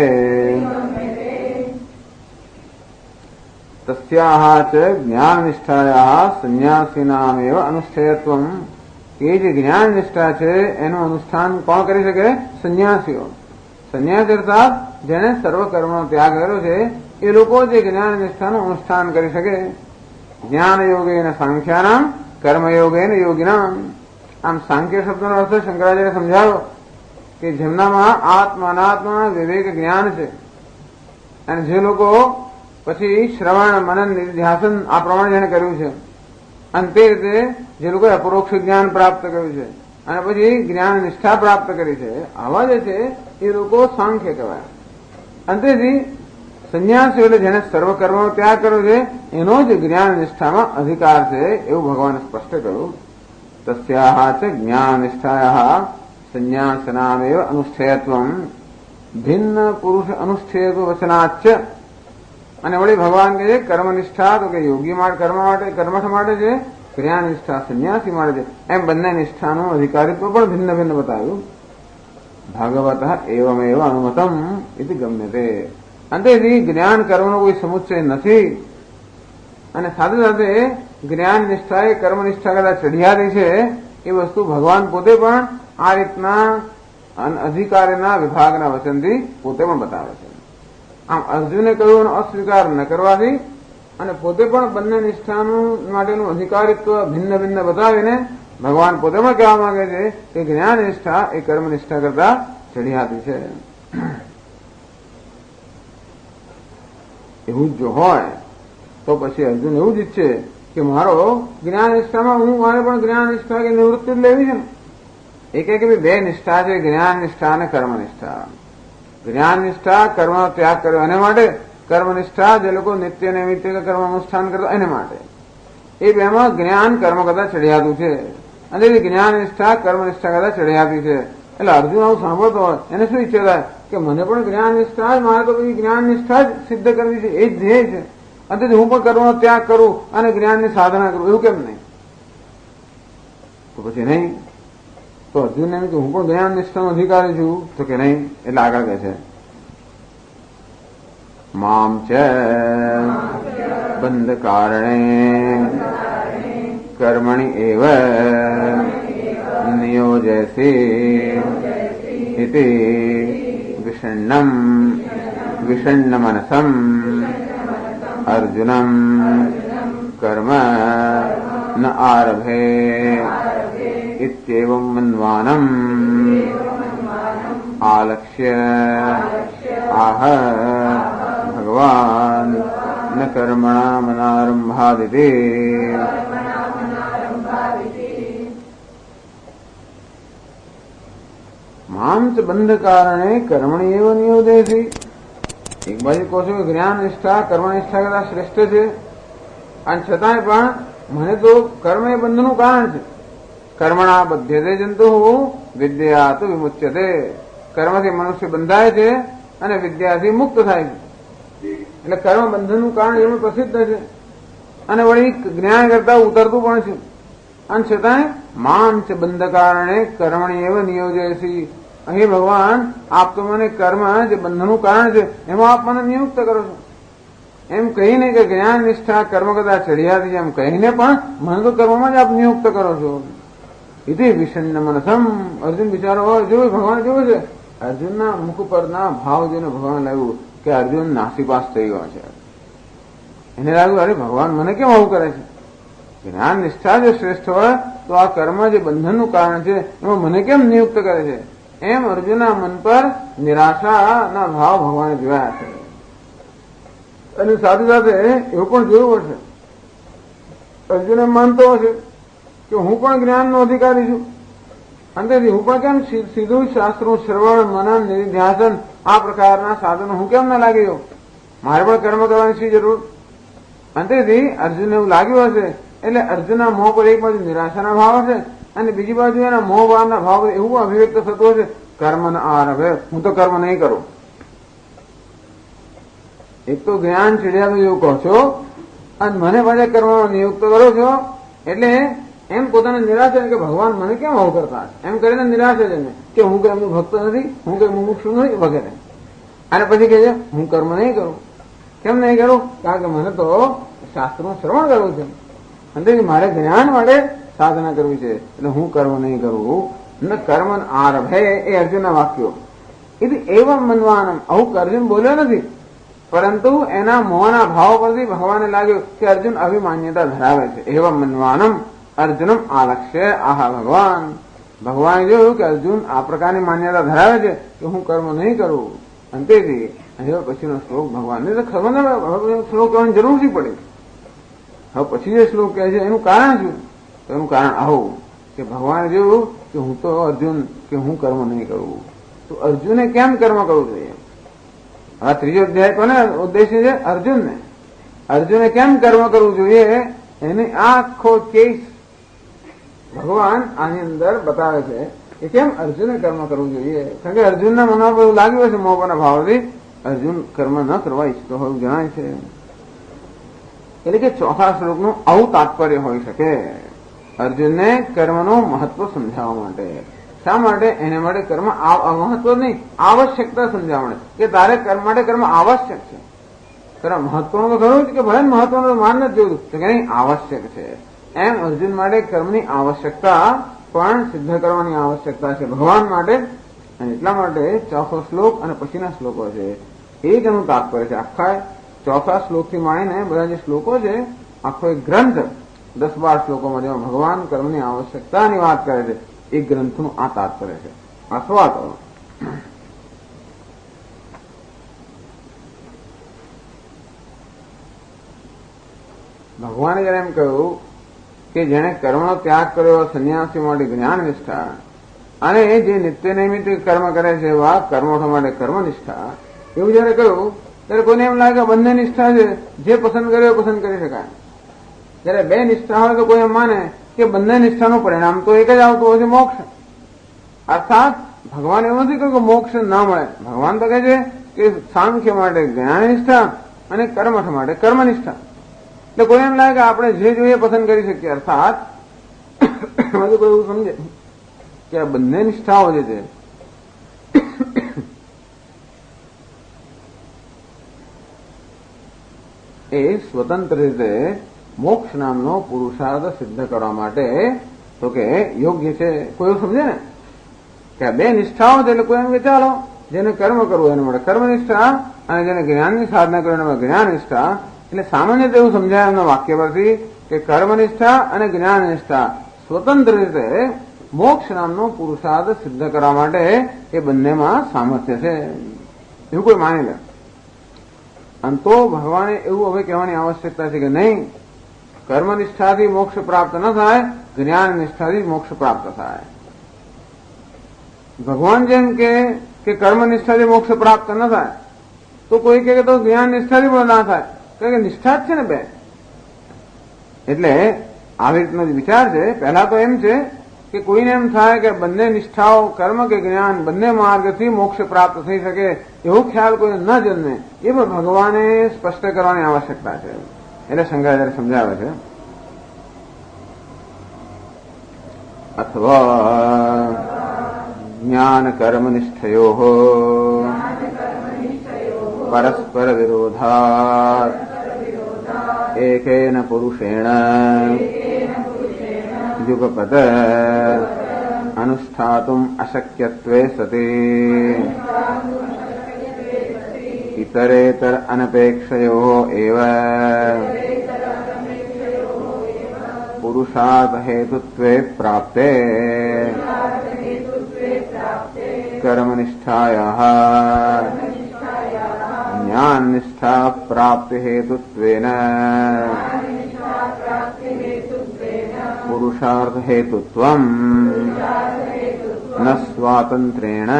तस्याः च ज्ञाननिष्ठायाः सन्यासीनामेव अनुष्ठेयत्वम्। ये जे જ્ઞાન નિષ્ઠા છે એનું અનુષ્ઠાન કોણ કરી શકે? સંન્યાસીઓ. સંન્યાસી અર્થાત જેને સર્વ કર્મનો ત્યાગ કર્યો છે એ લોકો જે જ્ઞાન નિષ્ઠાનું અનુષ્ઠાન કરી શકે. જ્ઞાન યોગેન સાંખ્યાનામ કર્મયોગેન યોગિનામ. આમ સાંખ્ય શબ્દનો અર્થ શંકરાચાર્ય સમજાવ્યો કે જેમનામાં આત્મા અનાત્મા વિવેક જ્ઞાન છે અને જે લોકો પછી શ્રવણ મનન નિધ્યાસન આ પ્રમાણે જેને કર્યું છે અને તે રીતે જે લોકોએ અપરોક્ષ જ્ઞાન પ્રાપ્ત કર્યું છે અને પછી જ્ઞાન નિષ્ઠા પ્રાપ્ત કરી છે આવા જે છે એ લોકો સાંખ્ય કહેવાય. અંતેથી સંન્યાસી એટલે જેને સર્વ કર્મનો ત્યાગ કર્યો છે એનો જ જ્ઞાન નિષ્ઠામાં અધિકાર છે એવું ભગવાને સ્પષ્ટ કર્યું. તસ્યાહ ચ જ્ઞાન નિષ્ઠાયાહ સંન્યાસનામેવ અનુષ્ઠેયત્વમ ભિન્ન પુરુષ અનુષ્ઠેય વચનાચ્ચ. અને વળી ભગવાન કહે છે કર્મનિષ્ઠા તો કે યોગી કર્મઠ માટે છે, ક્રિયાનિષ્ઠા સંન્યાસી માટે છે. એમ બંને નિષ્ઠાનું અધિકારીત્વ પણ ભિન્ન ભિન્ન બતાવ્યું. ભાગવત એવમેવ અનુમતમ ઇતિ ગમ્યતે. અંતેથી જ્ઞાન કર્મનો કોઈ સમુચ્ચય નથી અને સાથે સાથે જ્ઞાન નિષ્ઠા એ કર્મનિષ્ઠા કરતા ચઢિયાતી છે એ વસ્તુ ભગવાન પોતે પણ આ રીતના અધિકારીના વિભાગના વચનથી પોતે પણ બતાવે છે. આમ અર્જુને કહ્યું અસ્વીકાર ન કરવાથી અને પોતે પણ બંને નિષ્ઠાનું માટેનું અધિકારીત્વ ભિન્ન ભિન્ન બતાવીને ભગવાન પોતે પણ કહેવા માંગે છે કે જ્ઞાન નિષ્ઠા એ કર્મનિષ્ઠા કરતા ચઢિયાતી છે. એવું જો હોય તો પછી અર્જુન એવું જ ઈચ્છે કે મારો જ્ઞાન નિષ્ઠામાં મારે પણ જ્ઞાન નિષ્ઠા કે નિવૃત્તિ લેવી છે ને. એ કહે કે બે નિષ્ઠા છે, જ્ઞાન નિષ્ઠા અને કર્મનિષ્ઠા. જ્ઞાન નિષ્ઠા કર્મનો ત્યાગ કર્યો એને માટે, કર્મનિષ્ઠા જે લોકો નિત્ય નૈમિત્તિક કર્મ અનુષ્ઠાન કરતા એને માટે. એ બેમાં જ્ઞાન કર્મ કરતા ચઢિયાતું છે અને જ્ઞાન નિષ્ઠા કર્મનિષ્ઠા કરતા ચઢિયાતી છે. એટલે અર્જુન આવું સાંભળતો હોય એને શું ઈચ્છે થાય કે મને પણ જ્ઞાન નિષ્ઠા જ, મારે તો પછી જ્ઞાન નિષ્ઠા જ સિદ્ધ કરવી છે, એ જ ધ્યેય છે. અને હું પણ કર્મનો ત્યાગ કરું અને જ્ઞાનની સાધના કરું એવું કેમ નહીં? તો પછી નહીં. તો અર્જુન એમ કે હું પણ જ્ઞાન નિષ્ઠાનો અધિકારી છું તો કે નહીં. એટલે આગળ કહે છે મામ ચ બંધ કારણે કર્મણિ એવ નિયોજયસી ઇતિ વિષण्ण मनसम् अर्जुनम् कर्म न आरभे इत्येवं मन्वानम् आलक्ष्य आह भगवान् न कर्मणा मनारम्भादिति. मां च बंध कारणे कर्मणि एव नियोजयसि. એક બાજુ કહો છો કે જ્ઞાન નિષ્ઠા કર્મનિષ્ઠા કરતા શ્રેષ્ઠ છે અને છતાંય પણ મને તો કર્મ એ બંધનું કારણ છે. કર્મણા બધ્યતે જંતુ વિદ્યા તો વિમુચ્યતે. કર્મથી મનુષ્ય બંધાય છે અને વિદ્યાથી મુક્ત થાય છે. એટલે કર્મ બંધનનું કારણ એવું પ્રસિદ્ધ છે અને વળી જ્ઞાન કરતા ઉતરતું પણ છે. અને છતાંય મામ ચ બંધ કારણે કર્મણી એવ નિયોજયસી. અહીં ભગવાન આપ તો મને કર્મ જે બંધનનું કારણ છે એમાં આપ મને નિયુક્ત કરો છો એમ કહીને કે જ્ઞાન નિષ્ઠા કર્મ કરતા ચઢિયાતી એમ કહીને પણ મને તો કર્મમાં જ આપ નિયુક્ત કરો છો. ઇતિ વિષण्ण मनसम. અર્જુન બિચારો જોયું ભગવાન જોયું છે અર્જુનના મુખ પરના ભાવ જોઈને ભગવાન લાગ્યું કે અર્જુન નાસીપાસ થઈ ગયો છે. એને લાગ્યું અરે ભગવાન મને કેમ આવું કરે છે? જ્ઞાન નિષ્ઠા જો શ્રેષ્ઠ હોય તો આ કર્મ જે બંધનનું કારણ છે એમાં મને કેમ નિયુક્ત કરે છે? એમ અર્જુનના મન પર નિરાશાના ભાવ ભગવાને જોયા છે. અને સાથે સાથે એવું પણ જોયું હશે અર્જુન એમ માનતો હશે કે હું પણ જ્ઞાનનો અધિકારી છું. અંતેથી હું પણ કેમ સીધું શાસ્ત્રનું શ્રવણ મનન નિધ્યાસન આ પ્રકારના સાધનો હું કેમ ના લાગી જાઉં? મારે પણ કર્મ કરવાની શી જરૂર? અંતેથી અર્જુનને એવું લાગ્યું હશે, એટલે અર્જુનના મોહ પર એક બાજુ નિરાશાના ભાવ હશે અને બીજી બાજુ એના મોહ ભાવના ભાવ એવું અભિવ્યક્ત થતું હશે, કર્મ આરભે, હું તો કર્મ નહીં કરું. એક તો જ્ઞાન ચીડિયાનું એવું કહો છો અને મને પાછા કર્મમાં નિયુક્ત કરો છો, એટલે એમ પોતાને નિરાશા કે ભગવાન મને કેમ આવું કરતા, એમ કરીને નિરાશા છે કે હું કઈ એમનું ભક્ત નથી, હું કઈ મુમુક્ષુ નથી વગેરે. અને પછી કહે છે હું કર્મ નહીં કરું. કેમ નહીં કરું? કારણ કે મને તો શાસ્ત્રનું શ્રવણ કરવું છે અને મારે જ્ઞાન માટે સાધના કરવી છે, એટલે હું કર્મ નહીં કરું. ન કર્મ આરભે એ અર્જુનના વાક્યો. એટલે એવમ મનવાનમ, આવું અર્જુન બોલ્યો નથી, પરંતુ એના મોહના ભાવ પરથી ભગવાનને લાગ્યું કે અર્જુન આવી માન્યતા ધરાવે છે. એવમ મનવાનમ અર્જુનમ આલક્ષ્ય આહા ભગવાન. ભગવાને જોયું કે અર્જુન આ પ્રકારની માન્યતા ધરાવે છે કે હું કર્મ નહીં કરું. અંતેથી હવે પછીનો શ્લોક ભગવાનને તો ખબર ને શ્લોક કહેવાની જરૂર શી પડી. હવે પછી જે શ્લોક કહે છે એનું કારણ શું? તો એનું કારણ આવું કે ભગવાને જોયું કે હું તો અર્જુન કે હું કર્મ નહીં કરું, તો અર્જુને કેમ કર્મ કરવું જોઈએ? આ ત્રીજો અધ્યાય કોને ઉદ્દેશ્ય છે? અર્જુનને. અર્જુને કેમ કર્મ કરવું જોઈએ એને આખો કેસ ભગવાન આની અંદર બતાવે છે કે કેમ અર્જુને કર્મ કરવું જોઈએ. કારણ કે અર્જુનના મનમાં એવું લાગ્યું હશે મોહના ભાવથી અર્જુન કર્મ ન કરવા ઈચ્છતો હોય જણાય છે. એટલે કે ચોથા શ્લોકનું આવું તાત્પર્ય હોઈ શકે અર્જુનને કર્મનું મહત્વ સમજાવવા માટે. શા માટે? એને માટે કર્મ મહત્વ નહીં, આવશ્યકતા સમજાવવા માટે કે તારે કર્મ માટે કર્મ આવશ્યક છે. કર્મ મહત્વનું તો ખરું જ કે ભલે મહત્વનું તો માન નથી જોયું તો કે નહીં આવશ્યક છે. એમ અર્જુન માટે કર્મની આવશ્યકતા પણ સિદ્ધ કરવાની આવશ્યકતા છે ભગવાન માટે. અને એટલા માટે ચોથો શ્લોક અને પછીના શ્લોકો છે એ જ એનું તાત્પર્ય છે. આખા ચોથા શ્લોકથી માંડીને બધા જે શ્લોકો છે આખો એક ગ્રંથ 10-12 શ્લોકોમાં જેમાં ભગવાન કર્મની આવશ્યકતાની વાત કરે છે એ ગ્રંથનું આ તાત્પર્ય છે. આ સ્વાત ભગવાને જયારે એમ કહ્યું કે જેને કર્મનો ત્યાગ કર્યો સંન્યાસી માટે જ્ઞાન નિષ્ઠા અને જે નિત્ય નૈમિત કર્મ કરે છે એવા કર્મઠો માટે કર્મનિષ્ઠા, એવું જયારે કહ્યું ત્યારે કોઈને એમ લાગે બંને નિષ્ઠા છે, જે પસંદ કર્યો પસંદ કરી શકાય. જયારે બે નિષ્ઠા હોય તો કોઈ એમ માને કે બંને નિષ્ઠાનું પરિણામ તો એક જ આવતું હોય છે મોક્ષ. અર્થાત ભગવાન એવું નથી કહ્યું કે મોક્ષ ના મળે. ભગવાન તો કહે છે કે સાંખ્ય માટે જ્ઞાન નિષ્ઠા અને કર્મઠ માટે કર્મનિષ્ઠા. એટલે કોઈ એમ લાગે કે આપણે જે જોઈએ પસંદ કરી શકીએ. અર્થાત કોઈ એવું સમજે કે આ બંને નિષ્ઠાઓ જે છે એ સ્વતંત્ર રીતે મોક્ષ નામનો પુરુષાર્થ સિદ્ધ કરવા માટે તો કે યોગ્ય છે. કોઈ એવું સમજે ને કે આ બે નિષ્ઠાઓ છે એટલે કોઈ એમ કે ચાલો જેને કર્મ કરવું એના માટે કર્મનિષ્ઠા અને જેને જ્ઞાનની સાધના કરવી એના માટે જ્ઞાન નિષ્ઠા. એટલે સામાન્ય રીતે એવું સમજાય એમના વાક્ય પરથી કે કર્મનિષ્ઠા અને જ્ઞાનનિષ્ઠા સ્વતંત્ર રીતે મોક્ષ નામનો પુરુષાર્થ સિદ્ધ કરવા માટે એ બંનેમાં સામર્થ્ય છે એવું કોઈ માની લે. અને તો ભગવાને એવું હવે કહેવાની આવશ્યકતા છે કે નહીં, કર્મનિષ્ઠાથી મોક્ષ પ્રાપ્ત ન થાય, જ્ઞાન નિષ્ઠાથી મોક્ષ પ્રાપ્ત થાય. ભગવાન જેમ કે કર્મનિષ્ઠાથી મોક્ષ પ્રાપ્ત ન થાય તો કોઈ કહે તો જ્ઞાન નિષ્ઠાથી પણ ના થાય, કારણ કે નિષ્ઠા જ છે ને બે. એટલે આવી રીતનો જ વિચાર છે. પહેલા તો એમ છે કે કોઈને એમ થાય કે બંને નિષ્ઠાઓ કર્મ કે જ્ઞાન બંને માર્ગથી મોક્ષ પ્રાપ્ત થઈ શકે એવો ખ્યાલ કોઈ ન જન્મે એ પણ ભગવાને સ્પષ્ટ કરવાની આવશ્યકતા છે. એટલે શંકરાચાર્ય સમજાવે છે અથવા જ્ઞાન કર્મનિષ્ઠયો પરસ્પર વિરોધાત એકેન પુરુષેણ યુગપત અનુષ્ઠાતુમ અશક્યત્વે સતી ઇતરેતર અનપેક્ષયો એવ પુરુષાર્થ હેતુત્વે પ્રાપ્તે કર્મનિષ્ઠાયાઃ જ્ઞાનનિષ્ઠા પ્રાપ્તિ હેતુત્વેન પુરુષાર્થ હેતુત્વમ ન સ્વાતંત્ર્યેણ.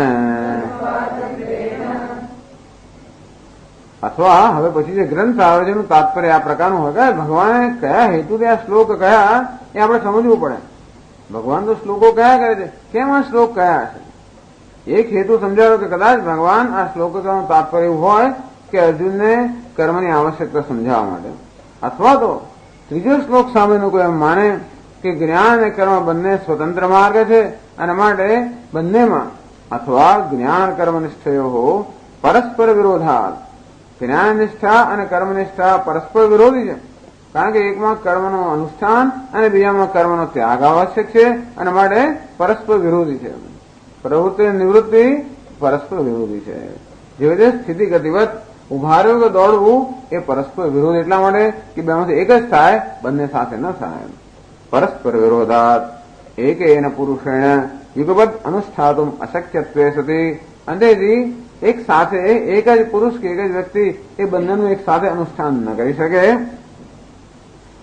અથવા હવે પછી જે ગ્રંથ આવે છે એનું તાત્પર્ય આ પ્રકારનું હોય કે ભગવાને કયા હેતુથી આ શ્લોક કયા એ આપણે સમજવું પડે. ભગવાન તો શ્લોકો કયા કરે છે, કેમ આ શ્લોક કયા છે? એક હેતુ સમજાવ્યો કે કદાચ ભગવાન આ શ્લોકનું તાત્પર્ય એવું હોય કે અર્જુનને કર્મની આવશ્યકતા સમજાવવા માટે, અથવા તો ત્રીજો શ્લોક સામેનું કોઈ એમ માને કે જ્ઞાન અને કર્મ બંને સ્વતંત્ર માર્ગ છે અને માટે બંનેમાં અથવા જ્ઞાન કર્મનિષ્ઠયો પરસ્પર વિરોધાત, જ્ઞાન નિષ્ઠા અને કર્મનિષ્ઠા પરસ્પર વિરોધી છે. કારણ કે એકમાં કર્મનું અનુષ્ઠાન અને બીજામાં કર્મનો ત્યાગ આવશ્યક છે અને માટે પરસ્પર વિરોધી છે. પ્રવૃત્તિ નિવૃત્તિ પરસ્પર વિરોધી છે. જેવી રીતે સ્થિતિ ગતિવત ઉભા રહ્યું કે દોડવું એ પરસ્પર વિરોધ એટલા માટે કે બેમાંથી એક જ થાય, બંને સાથે ન થાય. પરસ્પર વિરોધાત એકેન પુરુષેણ યુગબદ્ધ અનુષ્ઠાતુમ અશક્યત્વે સતી. અંતેથી એક સાથે એક જ પુરુષ કે એક જ વ્યક્તિ એ બંનેનું એક સાથે અનુષ્ઠાન ન કરી શકે.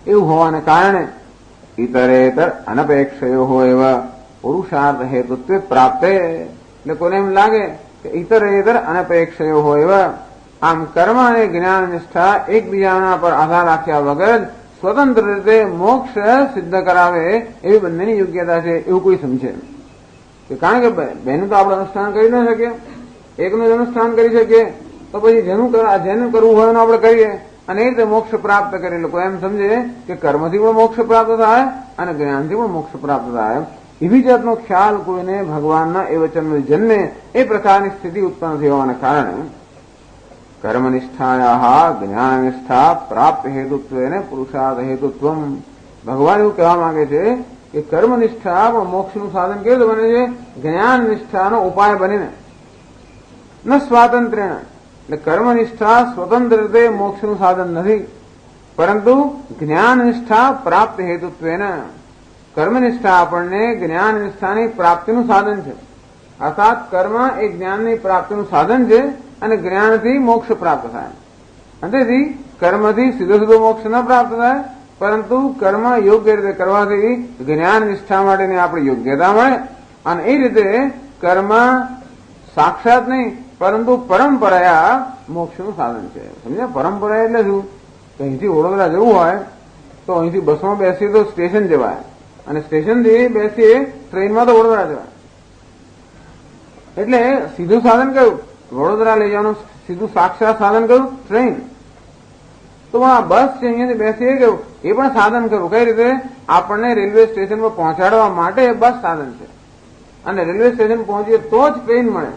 એવું હોવાને કારણે ઇતરેતર અનપેક્ષયો હોય એવા પુરુષાર્થ હેતુત્વ પ્રાપ્તે. એટલે કોને એમ લાગે કે ઇતરેતર અનપેક્ષયો હોય એવા આમ કર્મ અને જ્ઞાન નિષ્ઠા એકબીજાના પર આધાર રાખ્યા વગર સ્વતંત્ર રીતે મોક્ષ સિદ્ધ કરાવે એવી બંનેની યોગ્યતા છે એવું કોઈ સમજે. કારણ કે બેનું તો આપણે અનુષ્ઠાન કરી ન શકીએ, એકનું જ અનુષ્ઠાન કરી શકીએ, તો પછી જેનું કરવું હોય એનું આપણે કરીએ અને એ રીતે મોક્ષ પ્રાપ્ત કરી. લોકો એમ સમજે કે કર્મથી પણ મોક્ષ પ્રાપ્ત થાય અને જ્ઞાનથી પણ મોક્ષ પ્રાપ્ત થાય. એવી જાતનો ખ્યાલ કોઈને ભગવાનના એ વચનમાં જન્મે એ પ્રકારની સ્થિતિ ઉત્પન્ન થઈ હોવાના કારણે કર્મનિષ્ઠાયા જ્ઞાનનિષ્ઠા પ્રાપ્ત હેતુત્વેને પુરુષાર્થ હેતુત્વમ. ભગવાન એવું કહેવા માંગે છે કે કર્મનિષ્ઠા પણ મોક્ષનું સાધન કેવી રીતે બને છે? જ્ઞાન નિષ્ઠાનો ઉપાય બનીને, ન સ્વાતંત્ર્ય. એટલે કર્મનિષ્ઠા સ્વતંત્ર રીતે મોક્ષનું સાધન નથી, પરંતુ જ્ઞાન નિષ્ઠા પ્રાપ્ત હેતુત્વેને. કર્મનિષ્ઠા આપણને જ્ઞાન નિષ્ઠાની પ્રાપ્તિનું સાધન છે. અર્થાત કર્મ એ જ્ઞાનની પ્રાપ્તિનું સાધન છે અને જ્ઞાનથી મોક્ષ પ્રાપ્ત થાય. તેથી કર્મથી સીધો મોક્ષ ન પ્રાપ્ત થાય, પરંતુ કર્મ યોગ્ય રીતે કરવાથી જ્ઞાન નિષ્ઠા માટેની આપણી યોગ્યતા મળે અને એ રીતે કર્મ સાક્ષાત નહીં પરંતુ પરંપરાયા મોક્ષનું સાધન છે. સમજ્યા? પરંપરા એટલે શું? કે અહીંથી વડોદરા જવું હોય તો અહીંથી બસમાં બેસીએ તો સ્ટેશન જવાય અને સ્ટેશનથી બેસીએ ટ્રેનમાં તો વડોદરા જવાય. એટલે સીધું સાધન કયું? વડોદરા લઈ જવાનું સીધું સાક્ષાત સાધન કયું? ટ્રેન. તો આ બસ છે અહીંયાથી બેસીએ કેવું? એ પણ સાધન કરું. કઈ રીતે? આપણને રેલવે સ્ટેશન પર પહોંચાડવા માટે બસ સાધન છે અને રેલવે સ્ટેશન પહોંચીએ તો જ ટ્રેન મળે.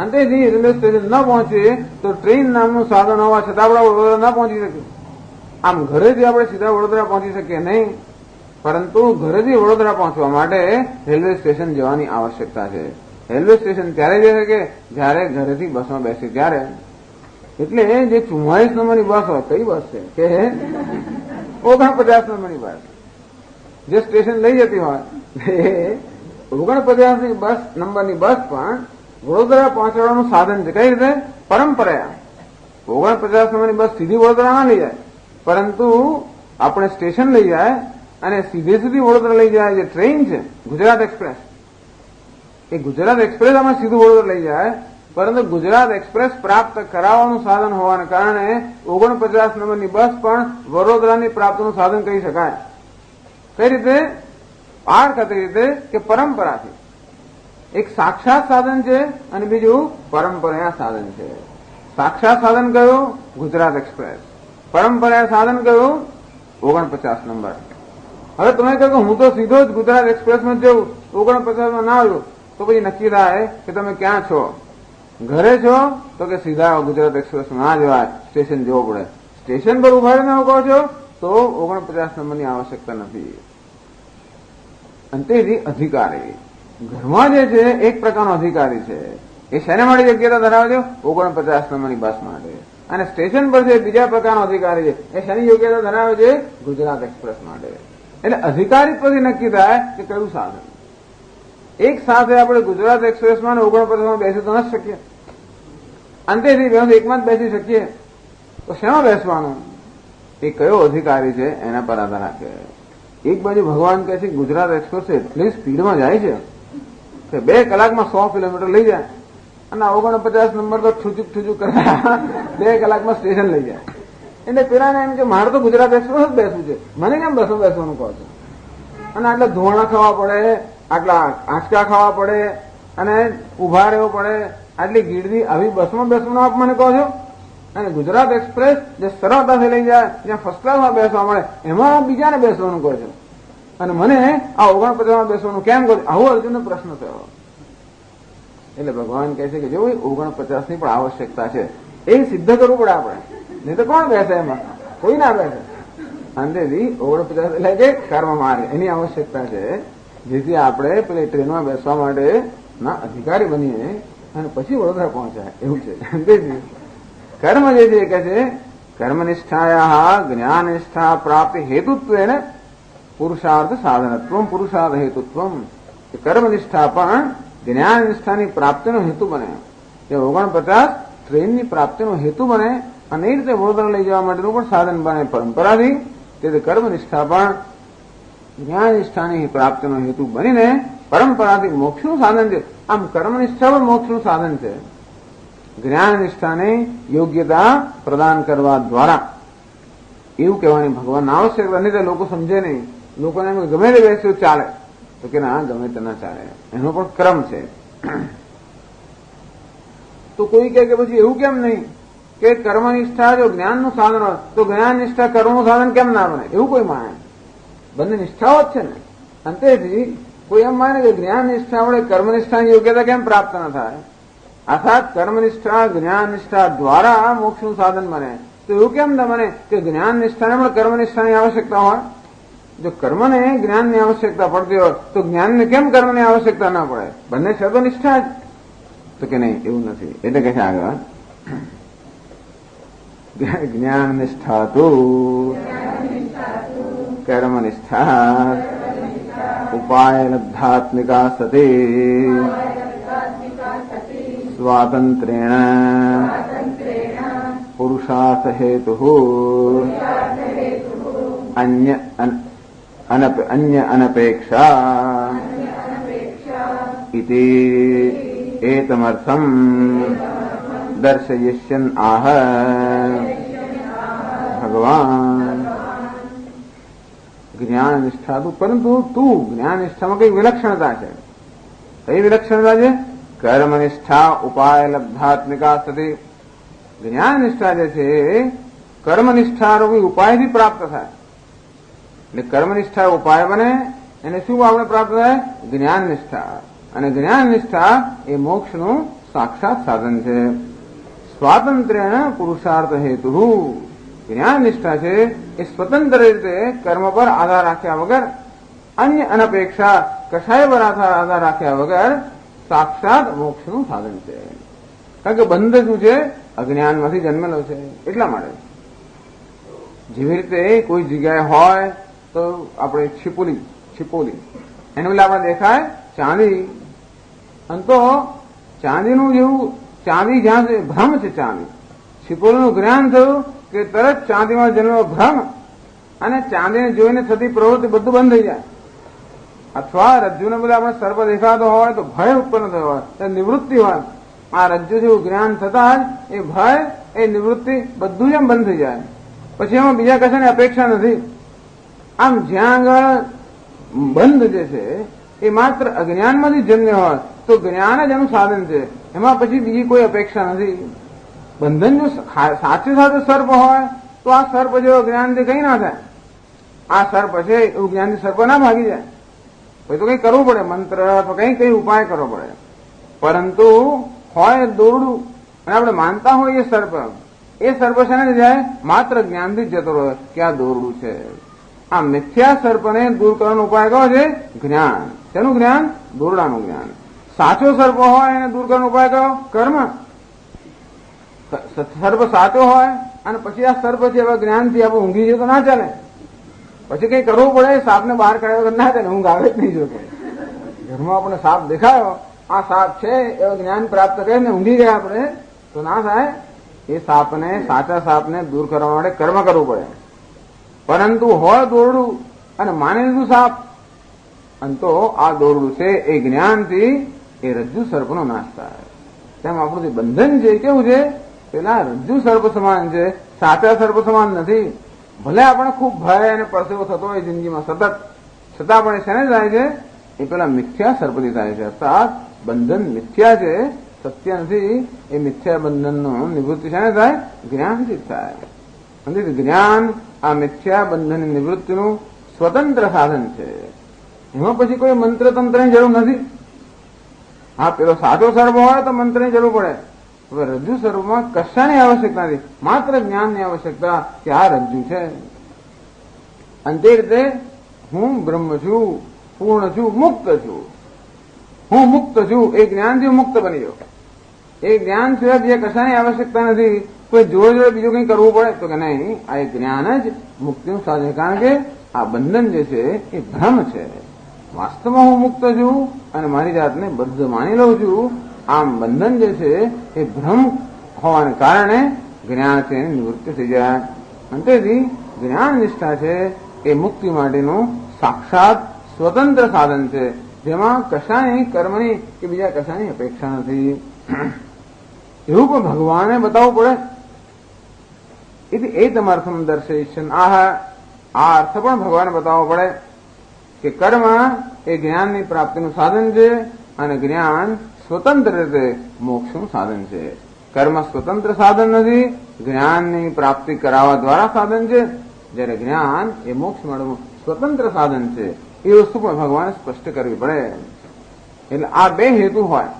અંતેથી રેલવે સ્ટેશન ન પહોંચીએ તો ટ્રેન નામનું સાધન હોવા છતાં આપણે વડોદરા ન પહોંચી શકીએ. આમ ઘરેથી આપણે સીધા વડોદરા પહોંચી શકીએ નહીં, પરંતુ ઘરેથી વડોદરા પહોંચવા માટે રેલવે સ્ટેશન જવાની આવશ્યકતા છે. રેલવે સ્ટેશન ત્યારે જઈ શકે જયારે ઘરેથી બસમાં બેસી ત્યારે. એટલે જે 44 નંબરની બસ હોય, કઈ બસ છે કે 49 નંબરની બસ જે સ્ટેશન લઈ જતી હોય, 49 નંબરની બસ પણ વડોદરા પહોંચાડવાનું સાધન છે. કઈ રીતે? પરંપરા. 49 નંબરની બસ સીધી વડોદરા ના લઈ જાય, પરંતુ આપણે સ્ટેશન લઈ જાય અને સીધે સીધી વડોદરા લઈ જાય. જે ટ્રેન છે ગુજરાત એક્સપ્રેસ, એ ગુજરાત એક્સપ્રેસ અમે સીધું વડોદરા લઈ જાય, પરંતુ ગુજરાત એક્સપ્રેસ પ્રાપ્ત કરાવવાનું સાધન હોવાને કારણે 49 નંબરની બસ પણ વડોદરાની પ્રાપ્તિનું સાધન કહી શકાય. કઈ રીતે? આડકતરી રીતે કે પરંપરાથી. એક સાક્ષાત સાધન છે અને બીજું પરંપરાયા સાધન છે. સાક્ષાત સાધન કયું? ગુજરાત એક્સપ્રેસ. પરંપરાયા સાધન કયું? 49 નંબર. હવે તમે કહો હું તો સીધો જ ગુજરાત એક્સપ્રેસમાં જ જઉં, 49માં ના આવ્યું, તો પછી નક્કી થાય કે તમે ક્યાં છો? ઘરે છો તો કે સીધા ગુજરાત એક્સપ્રેસમાં ના જવાય, સ્ટેશન જવું પડે. સ્ટેશન પર ઉભા રહીને કહો છો તો 49 નંબરની આવશ્યકતા નથી. અંતેથી અધિકારી ઘરમાં જે છે એક પ્રકારનો અધિકારી છે. એ શેના માટે યોગ્યતા ધરાવે છે? 49 નંબરની બસ માટે. અને સ્ટેશન પર છે બીજા પ્રકારનો અધિકારી છે. એ શેની યોગ્યતા ધરાવે છે? ગુજરાત એક્સપ્રેસ માટે. એટલે અધિકારીત્વથી નક્કી થાય કે કયું સાધન. એક સાથે આપણે ગુજરાત એક્સપ્રેસમાં 49માં બેસી તો નથી શકીએ. અંતેથી એકમાં જ બેસી શકીએ, તો શેમાં બેસવાનું? એ કયો અધિકારી છે એના પર આધાર રાખે. એક બાજુ ભગવાન કહે છે ગુજરાત એક્સપ્રેસ એટલી સ્પીડમાં જાય છે કે 2 કલાકમાં 100 કિલોમીટર લઈ જાય અને 49 નંબર તો ઠુચુક ઠુચુક કરે 2 કલાકમાં સ્ટેશન લઈ જાય. એટલે પેલાને એમ કે મારે તો ગુજરાત એક્સપ્રેસ જ બેસવું છે, મને કેમ બસો બેસવાનું કહો છો? અને આટલા ધોણા ખાવા પડે, આટલા આંચકા ખાવા પડે અને ઉભા રહેવું પડે, આટલી ગીરદી આવી બસમાં બેસવાનું આપ મને કહો છો? અને ગુજરાત એક્સપ્રેસ જે સરળતાથી લઈ જાય, જ્યાં ફર્સ્ટ ક્લાસમાં બેસવા મળે, એમાં બીજાને બેસવાનું કહો છો અને મને આ 49માં બેસવાનું કેમ કહો છો? આવો અર્જુનનો પ્રશ્ન થયો. એટલે ભગવાન કહે છે કે જો 49ની પણ આવશ્યકતા છે, એ સિદ્ધ કરવું પડે આપણે, નહીં તો કોણ બેસે એમાં? કોઈ ના બેસે. અંતેથી 49 એટલે કે કર્મ માર્ગ, એની આવશ્યકતા છે, જેથી આપણે પેલી ટ્રેનમાં બેસવા માટે ના અધિકારી બનીએ અને પછી વડોદરા પહોંચાય, એવું છે. અંતેથી કર્મ જે છે કે છે કર્મનિષ્ઠાયા જ્ઞાનનિષ્ઠા પ્રાપ્તિ હેતુત્વેન પુરુષાર્થ સાધનત્વ પુરુષાર્થ હેતુત્વ. કર્મનિષ્ઠા પણ જ્ઞાન નિષ્ઠાની પ્રાપ્તિનો હેતુ બને. એ 49 ટ્રેનની પ્રાપ્તિનો હેતુ બને અને એ રીતે વડોદરા લઈ જવા માટેનું પણ સાધન બને પરંપરાથી. તેથી કર્મનિષ્ઠા પણ જ્ઞાન નિષ્ઠાની પ્રાપ્તિનો હેતુ બનીને પરંપરાથી મોક્ષનું સાધન છે. આમ કર્મનિષ્ઠા પણ મોક્ષનું સાધન છે. જ્ઞાન નિષ્ઠાને યોગ્યતા પ્રદાન કરવા દ્વારા એવું કહેવાની ભગવાન આવશ્યકતા. નહીં તો લોકો સમજે નહીં, લોકોને એમ ગમે તે બેસ્યું ચાલે, તો કે ના ગમે તે ના ચાલે, એનો પણ ક્રમ છે. તો કોઈ કહે કે પછી એવું કેમ નહીં કે કર્મનિષ્ઠા જો જ્ઞાનનું સાધન હોય તો જ્ઞાન નિષ્ઠા કર્મનું સાધન કેમ ના બને? એવું કોઈ માને? બંને નિષ્ઠાઓ જ છે ને. અંતેથી કોઈ એમ માને કે જ્ઞાન નિષ્ઠા વડે કર્મનિષ્ઠાની યોગ્યતા કેમ પ્રાપ્ત ન થાય? અર્થાત કર્મનિષ્ઠા જ્ઞાન નિષ્ઠા દ્વારા મોક્ષનું સાધન બને. તો એવું કેમ ન બને કે જ્ઞાન નિષ્ઠાને પણ કર્મનિષ્ઠાની આવશ્યકતા હોય? જો કર્મને જ્ઞાનની આવશ્યકતા પડતી હોય તો જ્ઞાનને કેમ કર્મની આવશ્યકતા ના પડે? બંને સર્વનિષ્ઠા જ. તો કે નહીં, એવું નથી. એટલે કે છે આગળ જ્ઞાન નિષ્ઠા તો કર્મનિષ્ઠા ઉપાય લબ્ધાત્મિકા સતે સ્વાતંત્ર્યેણ પુરુષાર્થ હેતુ અન્ય અનપેક્ષા ઇતિ એતમર્થમ દર્શયિષ્યન આહ ભગવાન. જ્ઞાન નિષ્ઠા તું, પરંતુ તું જ્ઞાન નિષ્ઠામાં કઈ વિલક્ષણતા છે? કઈ વિલક્ષણતા છે? કર્મનિષ્ઠા ઉપાય લબ્ધાત્મિકા સતી. જ્ઞાન નિષ્ઠા જે છે કર્મનિષ્ઠા રૂપી ઉપાયથી પ્રાપ્ત થાય. એટલે કર્મનિષ્ઠા ઉપાય બને, એને શું આપણે પ્રાપ્ત થાય? જ્ઞાન નિષ્ઠા. અને જ્ઞાન નિષ્ઠા એ મોક્ષનું સાક્ષાત સાધન છે. સ્વાતંત્ર્ય પુરુષાર્થ હેતુ. જ્ઞાન નિષ્ઠા છે એ સ્વતંત્ર રીતે કર્મ પર આધાર રાખ્યા વગર, અન્ય અનપેક્ષા કશાય પર આધાર રાખ્યા વગર સાક્ષાત મોક્ષનું સાધન છે. કારણ કે બંધ શું છે? અજ્ઞાનમાંથી જન્મેલો છે. એટલા માટે જેવી રીતે કોઈ જગ્યાએ હોય તો આપણે છિપોલી એને એટલે આપણે દેખાય ચાંદી, અને તો ચાંદીનું જેવું ચાંદી જ્યાં ભ્રમ છે, ચાંદી છિપોલીનું જ્ઞાન થયું કે તરત ચાંદીમાં જન્મેલો ભ્રમ અને ચાંદીને જોઈને થતી પ્રવૃત્તિ બધું બંધ થઈ જાય. અથવા રજ્જુને બધા આપણે સર્પ દેખાતો હોય તો ભય ઉત્પન્ન થયો હોય તો નિવૃત્તિ હોય. આ રજ્જુ જેવું જ્ઞાન થતા જ એ ભય, એ નિવૃત્તિ બધું જ એમ બંધ થઈ જાય. પછી એમાં બીજા કશાની અપેક્ષા નથી. આમ જ્યાં આગળ બંધ જે છે એ માત્ર અજ્ઞાનમાંથી જન્મ્યો હોય તો જ્ઞાન જ એનું સાધન છે. એમાં પછી બીજી કોઈ અપેક્ષા નથી. બંધન જો સાચે સાથે સર્પ હોય તો આ સર્પ જેવો જ્ઞાનથી કઈ ના થાય. આ સર્પ છે એવું જ્ઞાનથી સર્પ ના ભાગી જાય. પછી તો કઈ કરવું પડે, મંત્ર અથવા કઈ ઉપાય કરવો પડે. પરંતુ હોય દોરડું અને આપણે માનતા હોય એ સર્પ શાને જાય? માત્ર જ્ઞાનથી જ જતો રહે કે આ દોરડું છે. આ મિથ્યા સર્પને દૂર કરવાનો ઉપાય કયો છે? જ્ઞાન. શેનું જ્ઞાન? દોરડાનું જ્ઞાન. સાચો સર્પ હોય એને દૂર કરવાનો ઉપાય કયો? કર્મ. સર્પ સાચો હોય અને પછી આ સર્પ છે હવે જ્ઞાનથી આપણે ઊંઘી જઈએ તો ના ચાલે. પછી કઈ કરવું પડે, સાપને બહાર કાઢ્યા વગર ના ચાલે. ઊંઘ આવે જ નહીં જોતો. ઘરમાં આપણે સાપ દેખાયો, આ સાપ છે એવું જ્ઞાન પ્રાપ્ત કરીને ઊંઘી ગયા આપણે તો ના થાય. એ સાપને, સાચા સાપને દૂર કરવા માટે કર્મ કરવું પડે. પરંતુ હોય દોરડું અને માની લીધું સાપ, અને તો આ દોરડું છે એ જ્ઞાનથી એ રજ્જુ સર્પનો નાશ થાય. તેમ આપણું જે બંધન છે કેવું છે? પેલા રજ્જુ સર્પ સમાન છે, સાચા સર્પ સમાન નથી. ભલે આપણે ખૂબ ભય અને પરસેવો થતો હોય જિંદગીમાં સતત, છતાં પણ એ શેને થાય છે? એ પેલા મિથ્યા સર્પથી થાય છે. અર્થાત બંધન મિથ્યા છે, સત્ય નથી. એ મિથ્યા બંધનનું નિવૃત્તિ શાને થાય? જ્ઞાનથી થાય. અને જ્ઞાન આ મિથ્યા બંધનની નિવૃત્તિનું સ્વતંત્ર સાધન છે. એમાં પછી કોઈ મંત્ર તંત્રની જરૂર નથી. હા, પેલો સાચો સર્પ હોય તો મંત્રની જરૂર પડે. હવે રજ્જુ સ્વરૂપમાં કશાની આવશ્યકતા નથી, માત્ર જ્ઞાનની આવશ્યકતા કે આ રજ્જુ છે. અને તે રીતે હું બ્રહ્મ છું, પૂર્ણ છું, મુક્ત છું. હું મુક્ત છું એ જ્ઞાનથી મુક્ત બની જાઉં. એ જ્ઞાન સિવાય બીજા કશાની આવશ્યકતા નથી. કોઈ જોડે જોડે બીજું કંઈ કરવું પડે તો કે નહીં, આ એક જ્ઞાન જ મુક્તિનું સાધન. કારણ કે આ બંધન જે છે એ ભ્રમ છે. વાસ્તવમાં હું મુક્ત છું અને મારી જાતને બદ્ધ માની લઉં છું. આમ બંધન જે છે એ ભ્રમ હોવાને કારણે જ્ઞાન છે એની નિવૃત્તિ થઈ જાય. અને તેથી જ્ઞાન નિષ્ઠા છે એ મુક્તિ માટેનું સાક્ષાત સ્વતંત્ર સાધન છે, જેમાં કશાની કર્મની કે બીજા કશાની અપેક્ષા નથી. એવું પણ ભગવાને બતાવવું પડે. એ તમાર્થમ દર્શયિષ્યન આ અર્થ પણ ભગવાને બતાવવો પડે કે કર્મ એ જ્ઞાનની પ્રાપ્તિનું સાધન છે અને જ્ઞાન સ્વતંત્ર રીતે મોક્ષનું સાધન છે. કર્મ સ્વતંત્ર સાધન નથી, જ્ઞાનની પ્રાપ્તિ કરાવવા દ્વારા સાધન છે. જ્યારે જ્ઞાન એ મોક્ષ માટેનું સ્વતંત્ર સાધન છે. એ વસ્તુ પણ ભગવાને સ્પષ્ટ કરવી પડે. એટલે આ બે હેતુ હોય.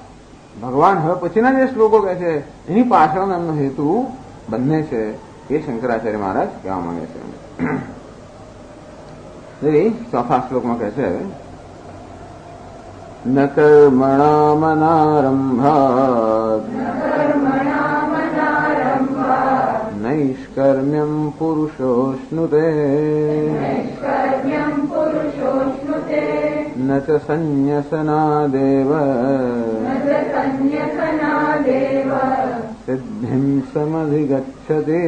ભગવાન હવે પછીના જે શ્લોકો કહે છે એની પાછળનો એમનો હેતુ બંને છે, એ શંકરાચાર્ય મહારાજ કહેવા માંગે છે. ચોથા શ્લોકમાં કહે છે ન કર્મણામનારંભાત નૈષ્કર્મ્યમ પુરુષોશ્નુતે ન ચ સંન્યસનાદેવ સિદ્ધિમ સમધિગચ્છતિ.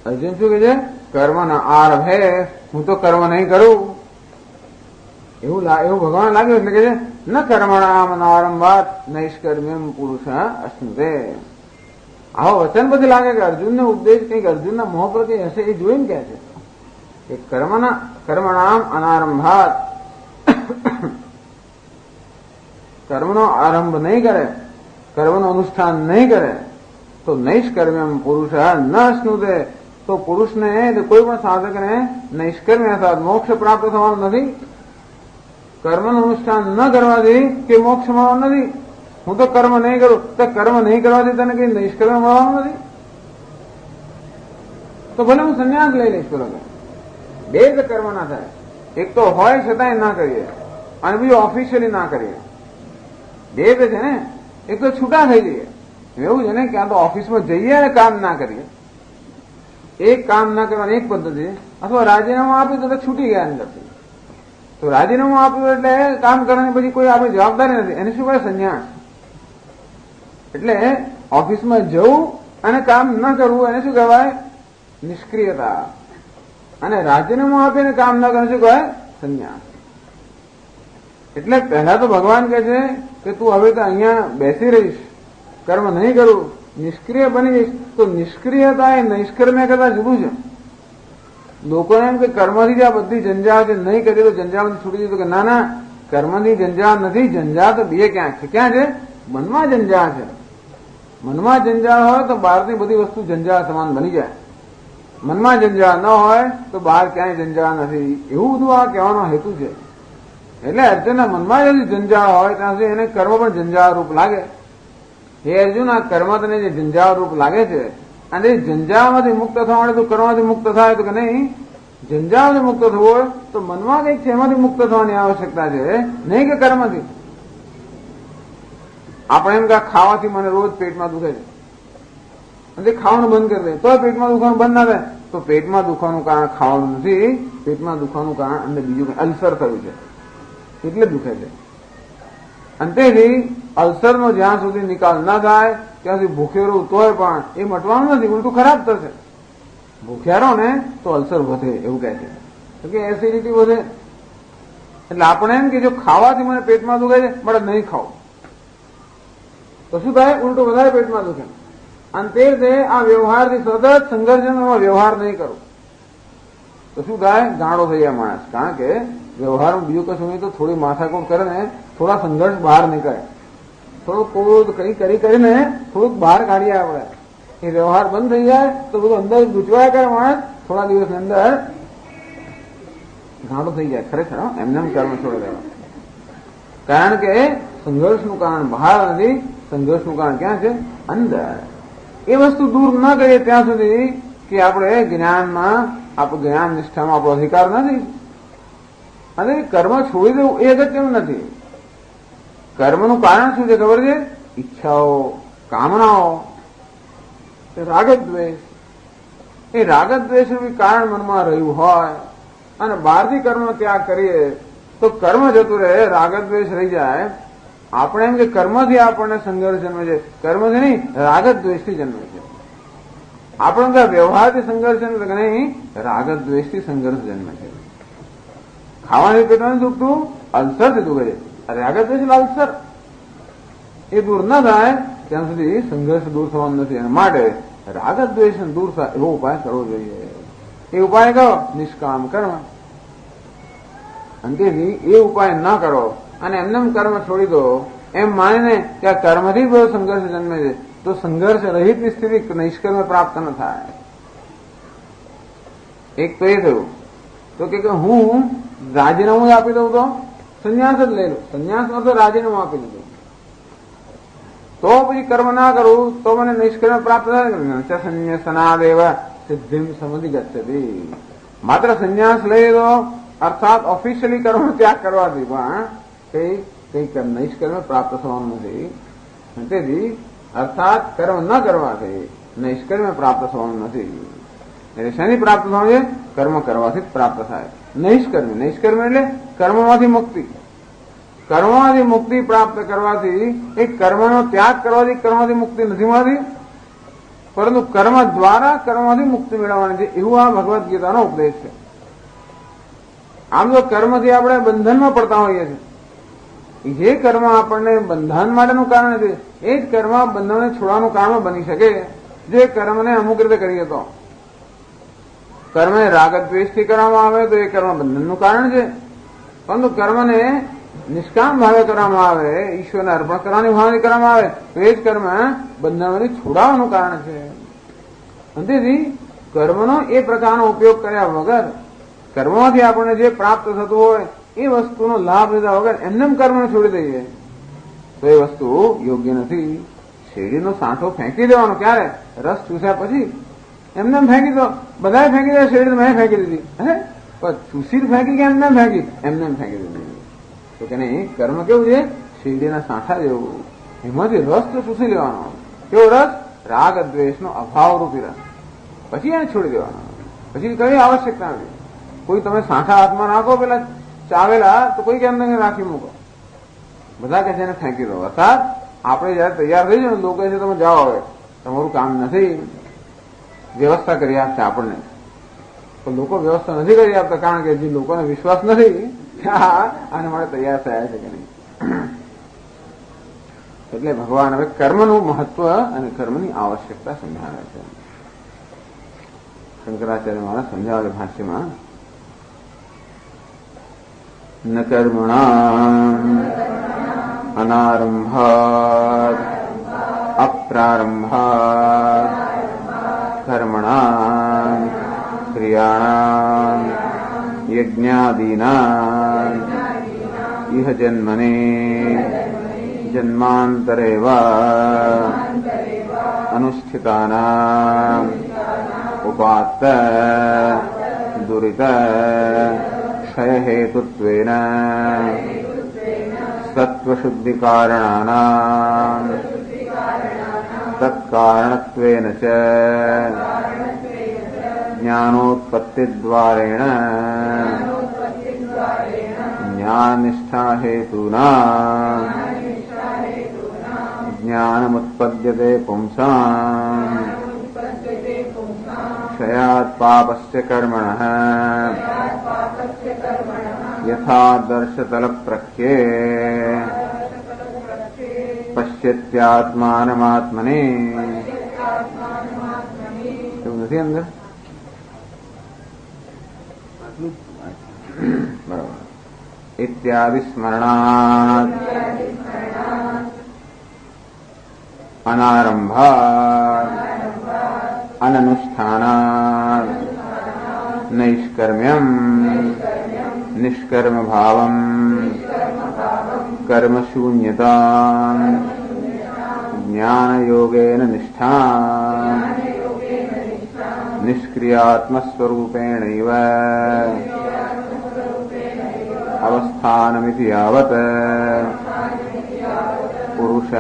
અર્જુન શું કહે છે? કર્મના આરભે હું તો કર્મ નહીં કરું એવું ભગવાન લાગ્યું. એટલે કે છે ન કર્મણામ આરંભાત નૈષ્કર્મ્યમ પુરુષ અશ્નુતે. આવો વચન પછી લાગે કે અર્જુનને ઉપદેશ કંઈક અર્જુનના મોહ પર કઈ હશે એ જોઈને કહે છે કે કર્મણામ અનારંભાત, કર્મનો આરંભ નહીં કરે, કર્મનું અનુષ્ઠાન નહીં કરે તો નૈષ્કર્મ્યમ પુરુષ ન અશ્નુતે. તો પુરુષને કોઈ પણ સાધકને નૈષ્કર્મ્ય અર્થાત મોક્ષ પ્રાપ્ત થવાનું નથી. કર્મનું અનુષ્ઠાન ન કરવાથી કે મોક્ષ મળવાનું નથી. હું તો કર્મ નહીં કરું તો કર્મ નહીં કરવાથી તને કઈ નૈષ્કર્મ્ય મળવાનું નથી. તો ભલે હું સંન્યાસ લઈ લઈશ. બરોબર, બે જ કર્મ ના થાય. એક તો હોય છતાંય ના કરીએ અને બીજું ઓફિશિયલી ના કરીએ. બે છે ને, એક તો છૂટા થઈ જઈએ. એવું છે ને, ક્યાં તો ઓફિસમાં જઈએ અને કામ ના કરીએ. એક કામ ના કરવાની એક પદ્ધતિ, અથવા રાજીનામું આપ્યું તો છૂટી ગયા અંદરથી. તો રાજીનામું આપ્યું એટલે કામ કરવાની પછી કોઈ આપણી જવાબદારી નથી. એને શું કહે? સંન્યાસ. એટલે ઓફિસમાં જવું અને કામ ન કરવું એને શું કહેવાય? નિષ્ક્રિયતા. અને રાજીનામું આપીને કામ ન કરવું શું કહેવાય? સંન્યાસ. એટલે પહેલા તો ભગવાન કહે છે કે તું હવે તો અહીંયા બેસી રહીશ, કર્મ નહીં કરું, નિષ્ક્રિય બની જઈશ. તો નિષ્ક્રિયતા એ નૈષ્કર્મ્ય કરતા જુદું છે. લોકોને એમ કે કર્મથી જ આ બધી જંજાળ છે, નહીં કરી તો જંજાળથી છૂટી જતું. કે ના ના, કર્મથી જંજાળ નથી. જંજાળ તો બે ક્યાં છે? ક્યાં છે? મનમાં જંજાળ છે. મનમાં જંજાળ હોય તો બહારની બધી વસ્તુ જંજાળ સમાન બની જાય. મનમાં જંજાળ ન હોય તો બહાર ક્યાંય જંજાળ નથી. એવું બધું આ કહેવાનો હેતુ છે. એટલે અર્જુનના મનમાં যদি જંજાળ હોય ત્યાં સુધી એને કર્મ પણ જંજાળ રૂપ લાગે. હે અર્જુન, આ કર્મ તને જે જંજાળ રૂપ લાગે છે અને જંજાળમાંથી મુક્ત થવા માટે તું કર્મમાંથી મુક્ત થાય તો કે નહીં, જંજાળથી મુક્ત થવું હોય તો મનમાં કંઈક છે એમાંથી મુક્ત થવાની આવશ્યકતા છે, નહીં કે કર્મથી. આપણે એમ કે ખાવાથી મને રોજ પેટમાં દુખે છે અને ખાવાનું બંધ કરી દે તો પેટમાં દુખવાનું બંધ ના થાય. તો પેટમાં દુખવાનું કારણ ખાવાનું નથી, પેટમાં દુખવાનું કારણ અંદર બીજું અલ્સર થયું છે એટલે દુખે છે. અને તેથી અલ્સરનો જ્યાં સુધી નિકાલ ન થાય ત્યાં સુધી ભૂખ્યો રહું તોય પણ એ મટવાનું નથી, ઉલટું ખરાબ થશે. ભૂખ્યા રહો ને તો અલ્સર વધે એવું કહે છે કે એસિડિટી વધે. એટલે આપણે એમ કે જો ખાવાથી મને પેટમાં દુખે છે મારે નહીં ખાવું, તો શું થાય? ઉલટું વધારે પેટમાં દુખે. અને તે રીતે આ વ્યવહારથી સતત સંઘર્ષમાં વ્યવહાર નહીં કરો તો શું થાય? ગાંડો થઈ જાય માણસ. કારણ કે વ્યવહારમાં બીજું કશું નહીં તો થોડી માથાકૂટ કરે ને, થોડા સંઘર્ષ બહાર નીકળે, થોડુંક કોઈ કઈ કરીને થોડુંક બહાર કાઢીએ આપણે. એ વ્યવહાર બંધ થઈ જાય તો બધું અંદર ગૂંચવાયા કરે માણસ, થોડા દિવસની અંદર ગાંડો થઈ જાય. ખરેખર એમને કર્મ છોડી દેવા. કારણ કે સંઘર્ષનું કારણ બહાર નથી, સંઘર્ષનું કારણ ક્યાં છે? અંદર. એ વસ્તુ દૂર ન કરીએ ત્યાં સુધી કે આપણે જ્ઞાનમાં, આપણું જ્ઞાન નિષ્ઠામાં આપણો અધિકાર નથી. અને કર્મ છોડી દેવું એ અગત્યનું નથી. કર્મનું કારણ શું છે ખબર છે? ઈચ્છાઓ, કામનાઓ, રાગદ્વેષ. એ રાગદ્વેષ રૂપી કારણ મનમાં રહ્યું હોય અને બહારથી કર્મ ત્યાગ કરીએ તો કર્મ જતું રહે, રાગદ્વેષ રહી જાય. આપણે એમ કે કર્મથી આપણને સંઘર્ષ જન્મે છે, કર્મથી નહીં, રાગદ્વેષથી જન્મે છે. આપણે વ્યવહારથી સંઘર્ષ જન્મે કે નહીં, રાગદ્વેષથી સંઘર્ષ જન્મે છે. ખાવાની પેટમાં દુખતું, અલ્સરથી દુખે છે. રાગદ્વેષ અલ્સર એ દૂર ન થાય ત્યાં સુધી સંઘર્ષ દૂર થવાનો નથી. અને માટે રાગદ્વેષ દૂર થાય એવો ઉપાય કરવો જોઈએ. એ ઉપાય કયો? નિષ્કામ કર્મ. અને તેથી એ ઉપાય ન કરો અને એમને કર્મ છોડી દો એમ માનીને કે આ કર્મથી બધો સંઘર્ષ જન્મે છે, તો સંઘર્ષ રહિતની સ્થિતિ નિષ્કર્મ પ્રાપ્ત ન થાય. એક તો એ થયું. તો કે હું રાજીનામું આપી દઉં તો સંન્યાસ જ લઈ લઉં. સંન્યાસમાં તો રાજીનામું આપી દીધું તો પછી કર્મ ના કરું તો મને નિષ્કર્મ પ્રાપ્ત થાય. સંન્યાસનાદેવ સિદ્ધિમ સમધિ ગચ્છતિ. માત્ર સંન્યાસ લઈ દો અર્થાત ઓફિશિયલી કર્મ ત્યાગ કરવાથી પણ કઈ નિષ્કર્મ પ્રાપ્ત થવાનું નથી. તેથી અર્થાત કર્મ ન કરવાથી નિષ્કર્મ પ્રાપ્ત થવાનું નથી. એટલે શેની પ્રાપ્ત થવાનું છે? કર્મ કરવાથી જ પ્રાપ્ત થાય. નિષ્કર્મ એટલે કર્મમાંથી મુક્તિ. કર્મમાંથી મુક્તિ પ્રાપ્ત કરવાથી એ કર્મનો ત્યાગ કરવાથી કર્મમાંથી મુક્તિ નથી મળતી, પરંતુ કર્મ દ્વારા કર્મમાંથી મુક્તિ મેળવવાની છે. એવું આ ભગવદ્ ગીતાનો ઉપદેશ છે. આમ તો કર્મથી આપણે બંધનમાં પડતા હોઈએ છીએ. જે કર્મ આપણને બંધન માટેનું કારણ છે એ જ કર્મ બંધનને છોડવાનું કારણ બની શકે જે કર્મને અમુક રીતે કરીએ તો. કર્મને રાગદ્વેષથી કરવામાં આવે તો એ કર્મ બંધનનું કારણ છે, પરંતુ કર્મને નિષ્કામ ભાવે કરવામાં આવે, ઈશ્વરને અર્પણ કરવાની ભાવનાથી કરવામાં આવે તો એ જ કર્મ બંધનમાંથી છોડાવવાનું કારણ છે. તેથી કર્મનો એ પ્રકારનો ઉપયોગ કર્યા વગર કર્મમાંથી આપણને જે પ્રાપ્ત થતું હોય એ વસ્તુનો લાભ લીધા વગર એમને કર્મને છોડી દઈએ તો એ વસ્તુ યોગ્ય નથી. શેરડીનો સાંઠો ફેંકી દેવાનો ક્યારે? રસ ચૂસ્યા પછી. એમને ફેંકી દો, બધાએ ફેંકી દે, શેરડી મેં ફેંકી દીધી. હે પણ ચૂસી ફેંકી કે એમને ફેંકી? એમને ફેંકી દીધી. તો કે નહીં, કર્મ કેવું છે? શેરડીના સાંઠા જેવું. એમાંથી રસ તો ચૂસી લેવાનો. કેવો રસ? રાગ દ્વેષનો અભાવ રૂપી રસ. પછી એને છોડી દેવાનો. પછી કઈ આવશ્યકતા નથી. કોઈ તમે સાંઠા હાથમાં નાખો પેલા ચાવેલા તો કોઈ કેમ નહીં રાખી મૂકો, બધા કે છે એને ફેંકી દો. અર્થાત આપણે જયારે તૈયાર થઈ જાય ને લોકો છે તમે જાઓ, હવે તમારું કામ નથી, વ્યવસ્થા કરી આપશે આપણને. તો લોકો વ્યવસ્થા નથી કરી આપતા કારણ કે જે લોકોને વિશ્વાસ નથી આને માટે તૈયાર થયા છે કે નહીં. એટલે ભગવાન હવે કર્મનું મહત્વ અને કર્મની આવશ્યકતા સમજાવે છે. શંકરાચાર્ય મહારાજ સમજાવે ભાષ્યમાં, ન કર્મણાં અનારંભાત અપ્રારંભાત કર્મણાં ક્રિયાણાં યજ્ઞાદીનાં ઇહ જન્મને જન્માંતરે વા અનુષ્ઠિતાનાં ઉપાત્ત દુરિત ક્ષયહેતુત્વેન સત્વશુદ્ધિકારણાનાં તત્કારણત્વેન ચ જ્ઞાનોત્પત્તિદ્વારેણ જ્ઞાનનિષ્ઠાહેતુના જ્ઞાનमुत्पद्यते पुंसाम् क्षयात् पापस्य कर्मणः યથાદર્શતલ પ્રખ્યે પશ્યત્યાત્માનમાત્મને. એવું નથી અંદર? બરાબર. ઇત્યાદિ સ્મરણાત અનારંભાત અનનુષ્ઠાનાત નૈષ્કર્મ્યમ નિષ્કર્મ ભાવમ કર્મશૂન્યતા જ્ઞાનયોગેન નિષ્ઠા નિષ્ક્રિયાત્મસ્વરૂપેણૈવ અવસ્થાનમિતિ યાવત પુરુષઃ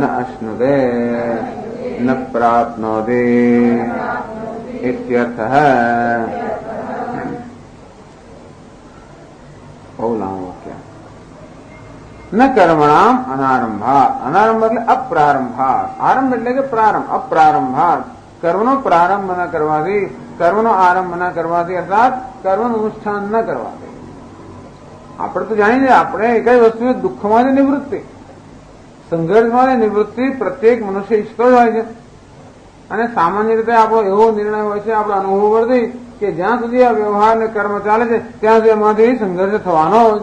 ન અશ્નુતે ન પ્રાપ્નોતિ ઇત્યર્થઃ. બહુ લાંબુ વાક્ય. ન કર્મણામ અનારંભા. અનારંભ એટલે અપ્રારંભા. આરંભ એટલે કે પ્રારંભ. અપ્રારંભા કર્મનો પ્રારંભ ન કરવાથી, કર્મનો આરંભ ન કરવાથી, અર્થાત કર્મનું અનુષ્ઠાન ન કરવાથી. આપણે તો જાણીએ આપણે એક જ વસ્તુ દુઃખમાંથી નિવૃત્તિ, સંઘર્ષમાંથી નિવૃત્તિ પ્રત્યેક મનુષ્ય ઈચ્છતો જ હોય છે. અને સામાન્ય રીતે આપણો એવો નિર્ણય હોય છે આપણા અનુભવ પરથી કે જ્યાં સુધી આ વ્યવહાર ને કર્મ ચાલે છે ત્યાં સુધી એમાંથી સંઘર્ષ થવાનો જ.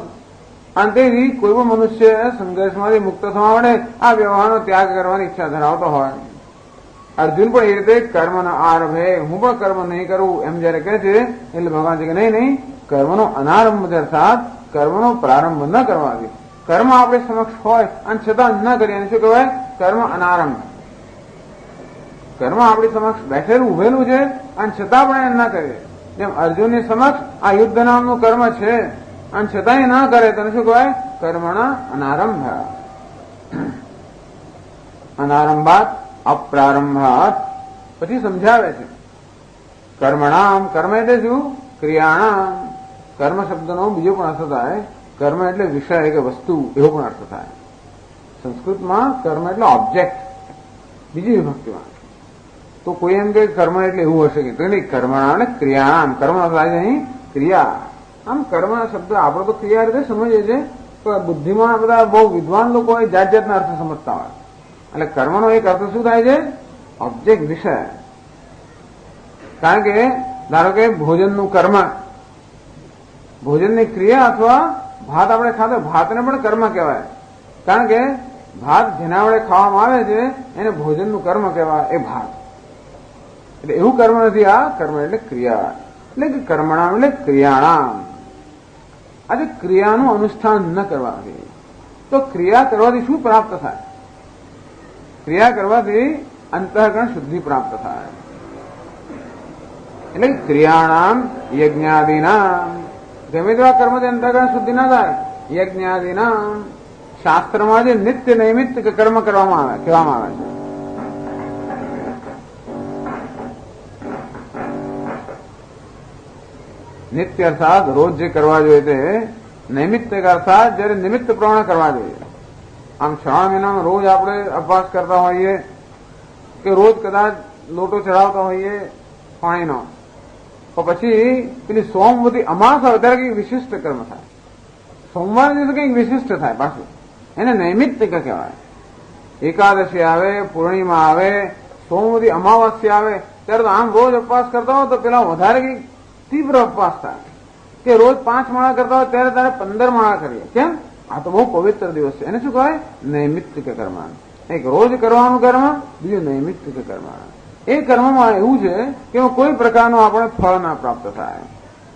અને તેથી કોઈ પણ મનુષ્ય સંઘર્ષમાંથી મુક્ત થવા માટે આ વ્યવહારનો ત્યાગ કરવાની ઈચ્છા ધરાવતો હોય. અર્જુન પણ એ રીતે કર્મનો આરંભે, હું પણ કર્મ નહીં કરું એમ જયારે કહે છે એટલે ભગવાન છે કે નહીં, કર્મનો અનારંભ અર્થાત કર્મનો પ્રારંભ ન કરવાથી. કર્મ આપણે સમક્ષ હોય અને છતાં ન કરીએ અને શું કહેવાય? કર્મ અનારંભ. કર્મ આપણી સમક્ષ બેઠેલું ઉભેલું છે અને છતાં પણ એ ન કરીએ. જેમ અર્જુનની સમક્ષ આ યુદ્ધ નામનું કર્મ છે અને છતાંય ના કરે તેને શું કહેવાય? કર્મના અનારંભ. અનારંભાત અપ્રારંભાત. પછી સમજાવે છે કર્મણામ. કર્મ એટલે શું? ક્રિયાણામ. કર્મ શબ્દનો બીજો પણ અર્થ થાય. કર્મ એટલે વિષય કે વસ્તુ એવો પણ અર્થ થાય. સંસ્કૃતમાં કર્મ એટલે ઓબ્જેક્ટ બીજી વિભક્તિમાં. તો કોઈ એમ કે કર્મ એટલે એવું હશે કે નહીં, કર્મણા એટલે ક્રિયાણામ. કર્મ થાય અહીં ક્રિયા. આમ કર્મ શબ્દ આપણે તો ક્રિયા રીતે સમજીએ છીએ, પણ બુદ્ધિમાં બધા બહુ વિદ્વાન લોકો જાત જાતના અર્થ સમજતા હોય. એટલે કર્મનો એક અર્થ શું થાય છે? ઓબ્જેક્ટ, વિષય. કારણ કે ધારો કે ભોજનનું કર્મ, ભોજનની ક્રિયા અથવા ભાત આપણે ખાતો ભાતને પણ કર્મ કહેવાય. કારણ કે ભાત જેના વડે ખાવામાં આવે છે એને ભોજનનું કર્મ કહેવાય, એ ભાત. એટલે એવું કર્મ નથી આ. કર્મ એટલે ક્રિયા. એટલે કે કર્મણામ એટલે ક્રિયાણામ. આજે ક્રિયાનું અનુષ્ઠાન ન કરવાથી તો ક્રિયા કરવાથી શું પ્રાપ્ત થાય? ક્રિયા કરવાથી અંતઃકરણ શુદ્ધિ પ્રાપ્ત થાય. એટલે ક્રિયાણામ યજ્ઞાદિનામ. ગમે તેવા કર્મથી અંતઃકરણ શુદ્ધિ ના થાય. યજ્ઞાદિનામ શાસ્ત્રમાં જે નિત્ય નૈમિત્ત કર્મ કરવામાં આવે, કહેવામાં આવે છે. નિત્ય અર્થાત રોજ જે કરવા જોઈએ તે નૈમિત્ત અર્થાત જયારે નિમિત્ત પ્રમાણે કરવા જોઈએ. આમ શ્રાવણ મહિનામાં રોજ આપણે અપવાસ કરતા હોઈએ કે રોજ કદાચ લોટો ચડાવતા હોઈએ પાણીનો, તો પછી પેલી સોમવતી અમાસ આવે ત્યારે કંઈક વિશિષ્ટ કર્મ થાય. સોમવાર દિવસે કંઈક વિશિષ્ટ થાય પાછું, એને નૈમિત્તિક કહેવાય. એકાદશી આવે, પૂર્ણિમા આવે, સોમવતી અમાવાસ્યા આવે ત્યારે તો આમ રોજ ઉપવાસ કરતા હોય તો પેલા વધારે કંઈક તીવ્ર ઉપવાસ થાય. કે રોજ 5 માળા કરતા હોય ત્યારે તારે 15 માળા કરીએ. કેમ? આ તો બહુ પવિત્ર દિવસ છે. એને શું કહેવાય? નૈમિત્તિક કર્મ. એક રોજ કરવાનું કર્મ, બીજું નૈમિત્તિક કર્મ. એ કર્મમાં એવું છે કે કોઈ પ્રકારનું આપણે ફળ ના પ્રાપ્ત થાય.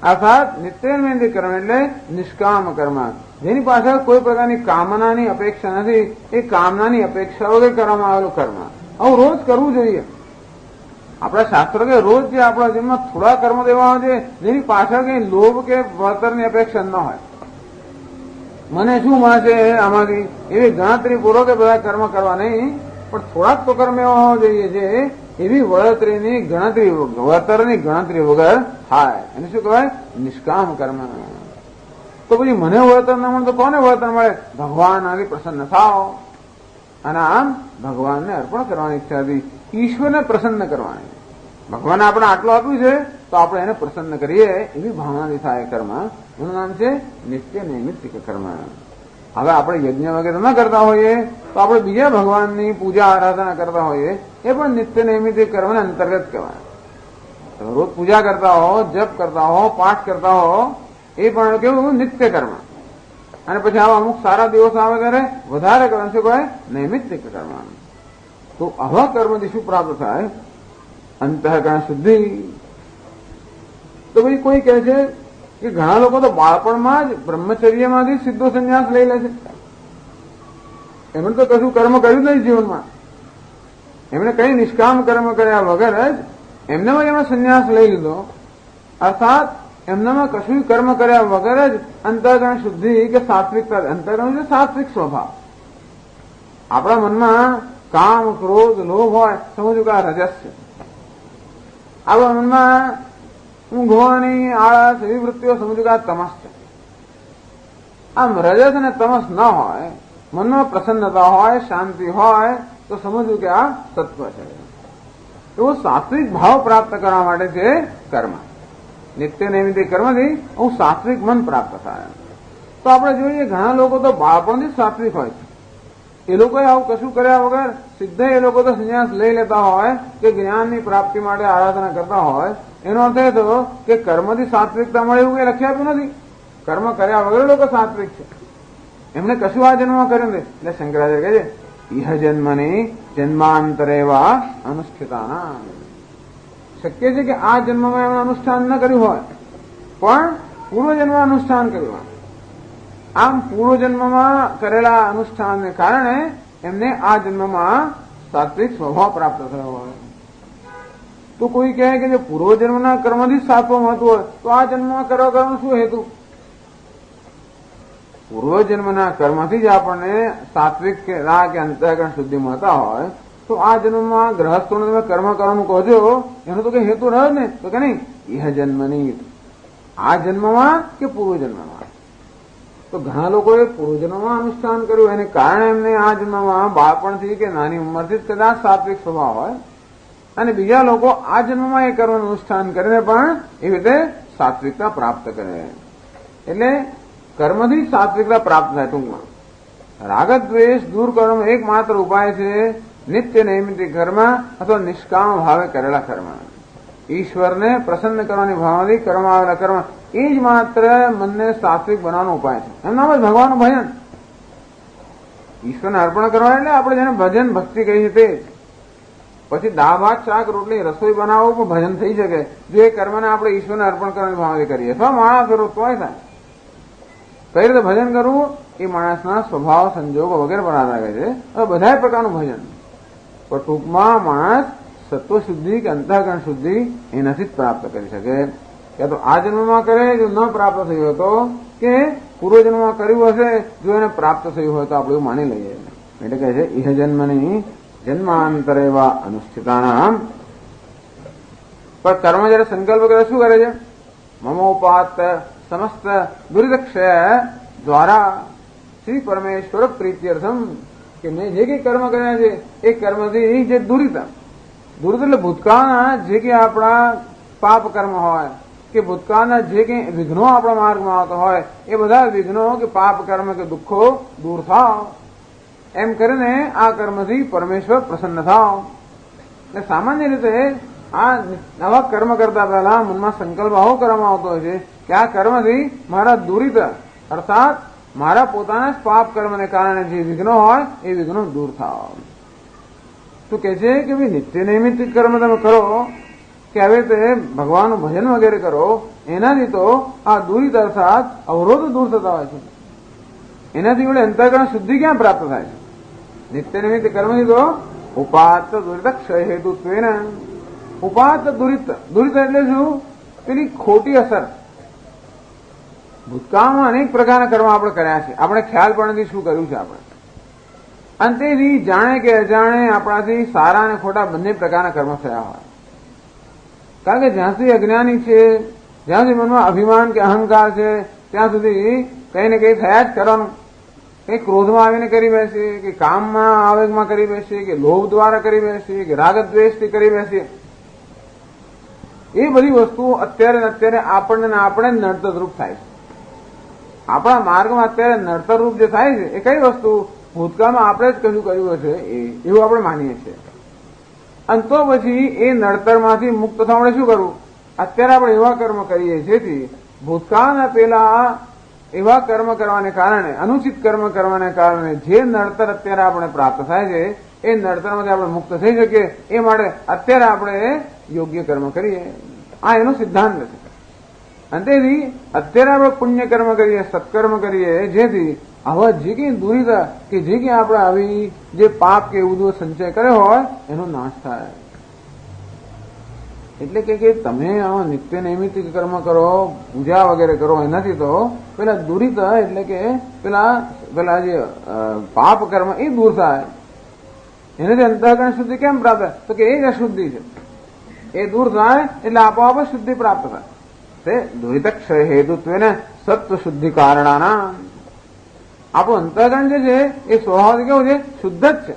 અર્થાત નિત્યનૈમિત્તિક કર્મ એટલે નિષ્કામ કર્મ, જેની પાછળ કોઈ પ્રકારની કામનાની અપેક્ષા નથી. એ કામનાની અપેક્ષા વગર કરવામાં આવેલું કર્મ. આવું રોજ કરવું જોઈએ. આપણા શાસ્ત્રો કે રોજ જે આપણા જીવનમાં થોડા કર્મ દેવા છે જેની પાછળ કઈ લોભ કે વળતરની અપેક્ષા ન હોય. મને શું મળશે આમાંથી એવી ગણતરી પૂર્વક બધા કર્મ કરવા નહીં, પણ થોડાક તો કર્મ એવા હોવા જોઈએ જે એવી વળતરની ગણતરી, વળતરની ગણતરી વગર થાય. એને શું કહેવાય? નિષ્કામ કર્મ. તો પછી મને વળતર ન મળે તો કોને વળતર મળે? ભગવાન આથી પ્રસન્ન થાવ અને આમ ભગવાનને અર્પણ કરવાની ઈચ્છા હતી, ઈશ્વરને પ્રસન્ન કરવાની. ભગવાને આપણે આટલું આપ્યું છે તો આપણે એને પ્રસન્ન કરીએ એવી ભાવનાથી થાય કર્મ. એનું નામ છે નિત્ય નૈમિત્તિક કર્મ. હવે આપણે યજ્ઞ વગેરે ન કરતા હોઈએ તો આપણે બીજા ભગવાનની પૂજા આરાધના કરતા હોઈએ એ પણ નિત્ય નૈમિત્તિક કર્મને અંતર્ગત કહેવાય. રોજ પૂજા કરતા હો, જપ કરતા હો, પાઠ કરતા હો, એ પણ કેવું નિત્ય કર્મ. અને પછી આવા અમુક સારા દિવસ આવે ત્યારે વધારે કર્મ છે કોઈ નૈમિત્તિક કર્મ. તો આવા કર્મથી શું પ્રાપ્ત થાય? અંતઃકરણ શુદ્ધિ. તો ભાઈ કોઈ કહે છે કે ઘણા લોકો તો બાળપણમાં જ બ્રહ્મચર્યમાંથી સીધો સંન્યાસ લઈ લે છે. એમણે તો કશું કર્મ કર્યું નહીં જીવનમાં, એમણે કઈ નિષ્કામ કર્મ કર્યા વગર જ એમનામાં એમણે સંન્યાસ લઈ લીધો. અર્થાત એમનામાં કશું કર્મ કર્યા વગર જ અંતઃકરણ શુદ્ધિ કે સાત્વિકતા. અંતઃકરણ એટલે સાત્વિક સ્વભાવ. આપણા મનમાં કામ, ક્રોધ, લોભ હોય, સમજવું કે આ રજસ છે. આપણા મનમાં ઊંઘવાની, આળસ એવી વૃત્તિઓ, સમજવું કે આ તમસ છે. આમ રજસ અને તમસ ન હોય, મનમાં પ્રસન્નતા હોય, શાંતિ હોય, તો સમજવું કે આ સત્વ છે. એવો સાત્વિક ભાવ પ્રાપ્ત કરવા માટે છે કર્મ. નિત્ય નૈમિત્તિક કર્મથી હું સાત્વિક મન પ્રાપ્ત થાય. તો આપણે જોઈએ ઘણા લોકો તો બાળપણથી જ સાત્વિક હોય છે. એ લોકોએ આવું કશું કર્યા વગર સીધા એ લોકો તો સંન્યાસ લઈ લેતા હોય કે જ્ઞાનની પ્રાપ્તિ માટે આરાધના કરતા હોય. એનો અર્થ એ થયો કે કર્મથી સાત્વિકતા મળે એવું કઈ લખી આપ્યું નથી. કર્મ કર્યા વગર લોકો સાત્વિક છે. એમણે કશું આ જન્મમાં કર્યું નથી. એટલે શંકરાચાર્ય કહે છે ઇહ જન્મની જન્માંતરેવા અનુષ્ઠિતાના. શક્ય છે કે આ જન્મમાં એમણે અનુષ્ઠાન ન કર્યું હોય પણ પૂર્વજન્મ અનુષ્ઠાન કર્યું હોય. આમ પૂર્વજન્મમાં કરેલા અનુષ્ઠાનને કારણે એમને આ જન્મમાં સાત્વિક સ્વભાવ પ્રાપ્ત થયો હોય. તો કોઈ કહે કે જો પૂર્વજન્મના કર્મથી જ સાત્વ મળતું હોય તો આ જન્મમાં કરવા કરવાનો શું હેતુ? પૂર્વજન્મના કર્મથી જ આપણને સાત્વિક કે અંતઃકરણ શુદ્ધિ મળતા હોય તો આ જન્મમાં ગ્રહસ્થોને તમે કર્મ કરવાનું કહો છો એનો તો કઈ હેતુ રહ્યો ને? તો કે નહીં, ઇહ જન્મની. આ જન્મમાં કે પૂર્વજન્મમાં. તો ઘણા લોકોએ પૂર્વજન્મમાં અનુષ્ઠાન કર્યું એને કારણે એમને આ જન્મમાં બાળપણથી કે નાની ઉંમરથી જ કદાચ સાત્વિક સ્વભાવ હોય, અને બીજા લોકો આ જન્મમાં એ કર્મનું અનુષ્ઠાન કરીને પણ એવી રીતે સાત્વિકતા પ્રાપ્ત કરે. એટલે કર્મથી સાત્વિકતા પ્રાપ્ત થાય. ટૂંકમાં રાગદ્વેષ દૂર કરવાનો એકમાત્ર ઉપાય છે નિત્ય નૈમિત્તિક કર્મ અથવા નિષ્કામ ભાવે કરેલા કર્મ. ઈશ્વરને પ્રસન્ન કરવાની ભાવનાથી કર્મ આવેલા કર્મ એ જ માત્ર મનને સાત્વિક બનાવવાનો ઉપાય છે. એમ નામ જ ભગવાનનું ભજન. ઈશ્વરને અર્પણ કરવા એટલે આપણે જેને ભજન ભક્તિ કહીએ તે. પછી દાળ ભાત શાક રોટલી રસોઈ બનાવવું પણ ભજન થઈ શકે જો એ કર્મને આપણે ઈશ્વરને અર્પણ કરવાની ભાવનાથી કરીએ. અથવા માણસ કરો તોય થાય. કઈ રીતે ભજન કરવું એ માણસના સ્વભાવ સંજોગો વગેરે પર આધાર કરે છે. બધા પ્રકારનું ભજન. પણ ટૂંકમાં માણસ સત્વ શુદ્ધિ કે અંતઃકરણ શુદ્ધિ એનાથી જ પ્રાપ્ત કરી શકે. યા તો આ જન્મમાં કરે જો ન પ્રાપ્ત થયું હતો કે પૂર્વજન્મમાં કર્યું હશે જો એને પ્રાપ્ત થયું હોય તો આપણે એવું માની લઈએ. એટલે કહે છે ઇહ જન્મની જન્માંતરેવા અનુષ્ઠિતાનામ. પણ કર્મ જયારે સંકલ્પ કરે શું કરે છે? મમોપાત સમસ્ત દુરિતક્ષય દ્વારા શ્રી પરમેશ્વર પ્રીત્યર્થમ. કે મેં જે કઈ કર્મ કર્યા છે એ કર્મથી જે દુરિત એટલે ભૂતકાળના જે કઈ આપણા પાપ કર્મ હોય કે ભૂતકાળના જે કઈ વિઘ્નો આપણા માર્ગમાં આવતા હોય એ બધા વિઘ્નો કે પાપ કર્મ કે દુઃખો દૂર થાવ એમ કરીને આ કર્મથી પરમેશ્વર પ્રસન્ન થાવ. એટલે સામાન્ય રીતે આ નવા કર્મ કરતા પહેલા મનમાં સંકલ્પ આવો કરવામાં આવતો હોય છે કે આ કર્મથી મારા દુરિત અર્થાત મારા પોતાના જ પાપ કર્મને કારણે જે વિઘ્નો હોય એ વિઘ્નો દૂર થાવ. તો કે છે કે ભાઈ નિત્ય નૈમિત્તિક કર્મ તમે કરો કે આવી રીતે ભગવાનનું ભજન વગેરે કરો એનાથી તો આ દુરિત અર્થાત અવરોધ દૂર થતા હોય છે. એનાથી વડે અંતઃકરણ શુદ્ધિ ક્યાં પ્રાપ્ત થાય છે? નિત્ય નૈમિત્તિક કર્મથી તો ઉપાત દુરિત ક્ષય હેતુત્વેન. ઉપાત દુરિત એટલે શું? પેલી ખોટી અસર. ભૂતકાળમાં અનેક પ્રકારના કર્મ આપણે કર્યા છે, આપણે ખ્યાલ પણ નથી શું કર્યું છે આપણે. અંતેથી જાણે કે અજાણે આપણાથી સારા અને ખોટા બંને પ્રકારના કર્મ થયા હોય. કારણ કે જ્યાં સુધી અજ્ઞાની છે, જ્યાં સુધી મનમાં અભિમાન કે અહંકાર છે ત્યાં સુધી કઈ ને કઈ થયા જ કરવાનું. કઈ ક્રોધમાં આવીને કરી બેસીએ કે કામમાં આવેગમાં કરી બેસીએ કે લોભ દ્વારા કરી બેસીએ કે રાગદ્વેષથી કરી બેસીએ. એ બધી વસ્તુઓ અત્યારે ને અત્યારે આપણે નડતરરૂપ થાય છે. આપણા માર્ગમાં અત્યારે નડતરરૂપ જે થાય છે એ કઈ વસ્તુ? ભૂતકાળમાં આપણે જ કશું કર્યું હશે એવું આપણે માનીએ છીએ. અને તો પછી એ નડતરમાંથી મુક્ત થવા માટે શું કરવું? અત્યારે આપણે એવા કર્મ કરીએ જેથી ભૂતકાળના પેલા એવા કર્મ કરવાને કારણે, અનુચિત કર્મ કરવાને કારણે જે નડતર અત્યારે આપણે પ્રાપ્ત થાય છે એ નડતરમાંથી આપણે મુક્ત થઈ શકીએ એ માટે અત્યારે આપણે યોગ્ય કર્મ કરીએ. આ એનો સિદ્ધાંત છે. અને તેથી અત્યારે આપણે પુણ્ય કર્મ કરીએ, સત્કર્મ કરીએ, જેથી આવા જે કંઈ દુરિતા કે જે કંઈ આપણે આવી જે પાપ કે એવું સંચય કર્યો હોય એનો નાશ થાય. એટલે કે તમે આવા નિત્ય નૈમિતિક કર્મ કરો, પૂજા વગેરે કરો, એનાથી તો પેલા દુરિતા એટલે કે પેલા જે પાપ કર્મ એ દૂર થાય. એનાથી અંતઃકરણ શુદ્ધિ કેમ પ્રાપ્ત થાય? તો કે એ જ અશુદ્ધિ છે, એ દૂર થાય એટલે આપોઆપ શુદ્ધિ પ્રાપ્ત થાય. તે દુરિતક્ષય હેતુત્વેને સત્વ શુદ્ધિ કારણાના. આપણું અંતઃકરણ જે છે એ સ્વભાવ કેવું છે? શુદ્ધ જ છે.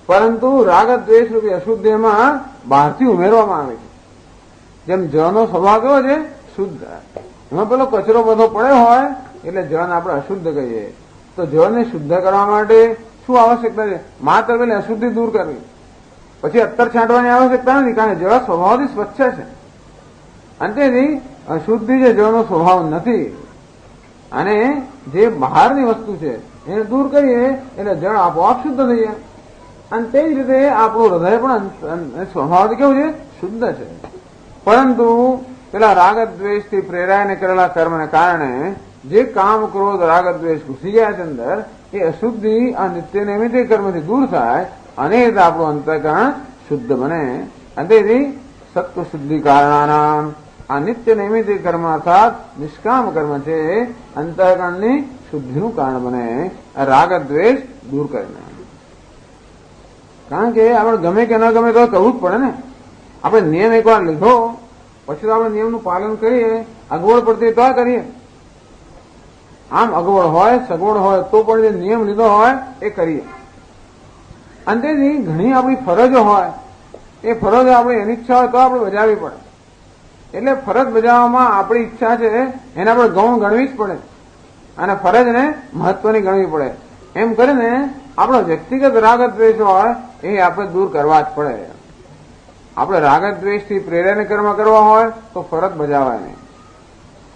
પરંતુ રાગ દ્વેષ રૂપી અશુદ્ધ એમાં બહારથી ઉમેરવામાં આવે છે. જેમ જળનો સ્વભાવ કેવો છે? શુદ્ધ. એમાં પેલો કચરો બધો પડ્યો હોય એટલે જળને આપણે અશુદ્ધ કહીએ. તો જળને શુદ્ધ કરવા માટે શું આવશ્યકતા છે? માત્ર પેલી અશુદ્ધિ દૂર કરવી, પછી અત્તર છાંટવાની આવશ્યકતા નથી, કારણ કે જળ સ્વભાવથી સ્વચ્છ છે. અને તેથી અશુદ્ધિ જે જળનો સ્વભાવ નથી અને જે બહારની વસ્તુ છે એને દૂર કરીએ એટલે જળ આપોઆપ શુદ્ધ થઈ જાય. અને તે જ રીતે આપણું હૃદય પણ સ્વભાવથી કેવું છે? શુદ્ધ છે. પરંતુ પેલા રાગ દ્વેષથી પ્રેરાઈને કરેલા કર્મને કારણે જે કામ, ક્રોધ, રાગ દ્વેષ ઘૂસી ગયા છે અંદર, એ અશુદ્ધિ આ નિત્ય નૈમિતિક કર્મથી દૂર થાય અને આપણું અંતઃકરણ શુદ્ધ બને. અને તેથી સત્વ શુદ્ધિ કારણાના આ નિત્ય નૈમિતિક કર્મ અર્થાત નિષ્કામ કર્મ છે અંતઃકરણની શુદ્ધિનું કારણ બને, રાગ દ્વેષ દૂર કરીને. કારણ કે આપણે ગમે કે ન ગમે તો કરવું જ પડે ને. આપણે નિયમ એકવાર લીધો પછી તો આપણે નિયમનું પાલન કરીએ, અગવડ પડતી તો કરીએ. આમ અગવડ હોય, સગવડ હોય તો પણ જે નિયમ લીધો હોય એ કરીએ. અને તેથી ઘણી આપણી ફરજો હોય એ ફરજ આપણી એની ઈચ્છા હોય તો આપણે બજાવવી પડે. એટલે ફરજ બજાવવામાં આપણી ઈચ્છા છે એને આપણે ગૌણ ગણવી જ પડે અને ફરજને મહત્વની ગણવી પડે. એમ કરીને આપણો વ્યક્તિગત રાગ દ્વેષ હોય એ આપણે દૂર કરવા જ પડે. આપણે રાગ દ્વેષથી પ્રેરાઈને કર્મ કરવા હોય તો ફરજ બજાવાય નહીં.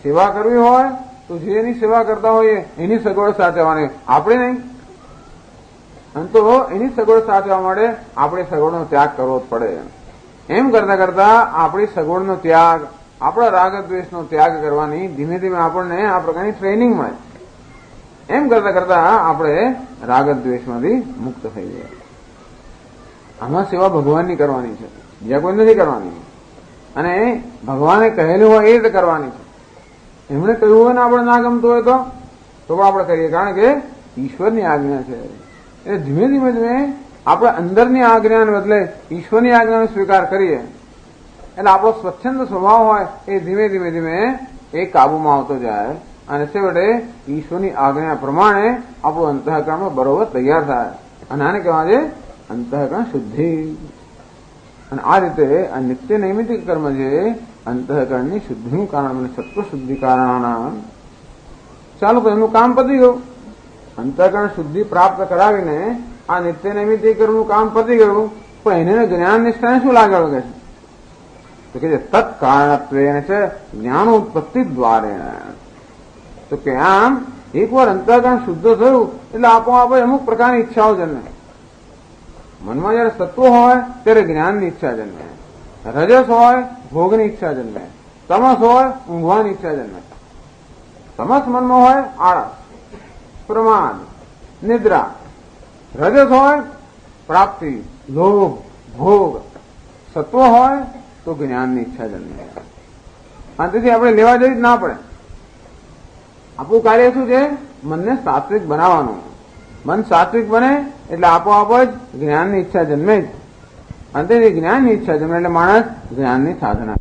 સેવા કરવી હોય તો જેની સેવા કરતા હોઈએ એની સગવડ સાચવવાની, આપણે નહીં. અને તો એની સગવડ સાચવવા માટે આપણે સગવડનો ત્યાગ કરવો જ પડે. એમ કરતા કરતા આપણી સગવડનો ત્યાગ, આપણા રાગ દ્વેષનો ત્યાગ કરવાની ધીમે ધીમે આપણને આ પ્રકારની ટ્રેનિંગ મળે. એમ કરતા કરતા આપણે રાગ દ્વેષમાંથી મુક્ત થઈ જાય. આમાં સેવા ભગવાનની કરવાની છે, બીજા કોઈ નથી કરવાની. અને ભગવાને કહેલું હોય એ રીતે કરવાની છે. એમણે કહ્યું હોય ને આપણે ના ગમતું હોય તો પણ આપણે કરીએ, કારણ કે ઈશ્વરની આજ્ઞા છે. એટલે ધીમે ધીમે ધીમે આપણે અંદરની આજ્ઞાને બદલે ઈશ્વરની આજ્ઞાનો સ્વીકાર કરીએ એટલે આપણો સ્વચ્છંદ સ્વભાવ હોય એ ધીમે ધીમે ધીમે એ કાબુમાં આવતો જાય અને છેવટે ઈશ્વરની આજ્ઞા પ્રમાણે આપણું અંતઃકરણ બરોબર તૈયાર થાય. અને આને કહેવાય છે અંતઃકરણ શુદ્ધિ. અને આ રીતે આ નિત્ય નૈમિતિક કર્મ છે અંતઃકરણની શુદ્ધિનું કારણ બને, સત્વ શુદ્ધિ કારણના. ચાલો તો એમનું કામ પતી ગયું. અંતઃકરણ શુદ્ધિ પ્રાપ્ત કરાવીને આ નિત્ય નૈમિતિક કર્મનું કામ પતી ગયું. પણ એને જ્ઞાન નિષ્ઠાને શું લાગે છે? તો કે તત્કારણત્વે છે જ્ઞાનોત્પત્તિ દ્વારે. તો કે આમ એકવાર અંતઃકરણ શુદ્ધ થયું એટલે આપોઆપ અમુક પ્રકારની ઈચ્છાઓ જન્મે. મનમાં જયારે સત્વ હોય ત્યારે જ્ઞાનની ઈચ્છા જન્મે, રજસ હોય ભોગની ઈચ્છા જન્મે, તમસ હોય ઊંઘવાની ઈચ્છા જન્મે. તમસ મનમાં હોય આળસ, પ્રમાદ, નિદ્રા. રજસ હોય પ્રાપ્તિ, લોભ, ભોગ. સત્વ હોય તો જ્ઞાનની ઈચ્છા જન્મે. અને તેથી આપણે લેવા જઈ જ ના પડે. આપણું કાર્ય શું છે? મનને સાત્વિક બનાવવાનું. મન સાત્વિક બને એટલે આપોઆપ જ જ્ઞાનની ઈચ્છા જન્મે જ. અને તેથી જ્ઞાનની ઈચ્છા જન્મે એટલે માણસ જ્ઞાનની સાધના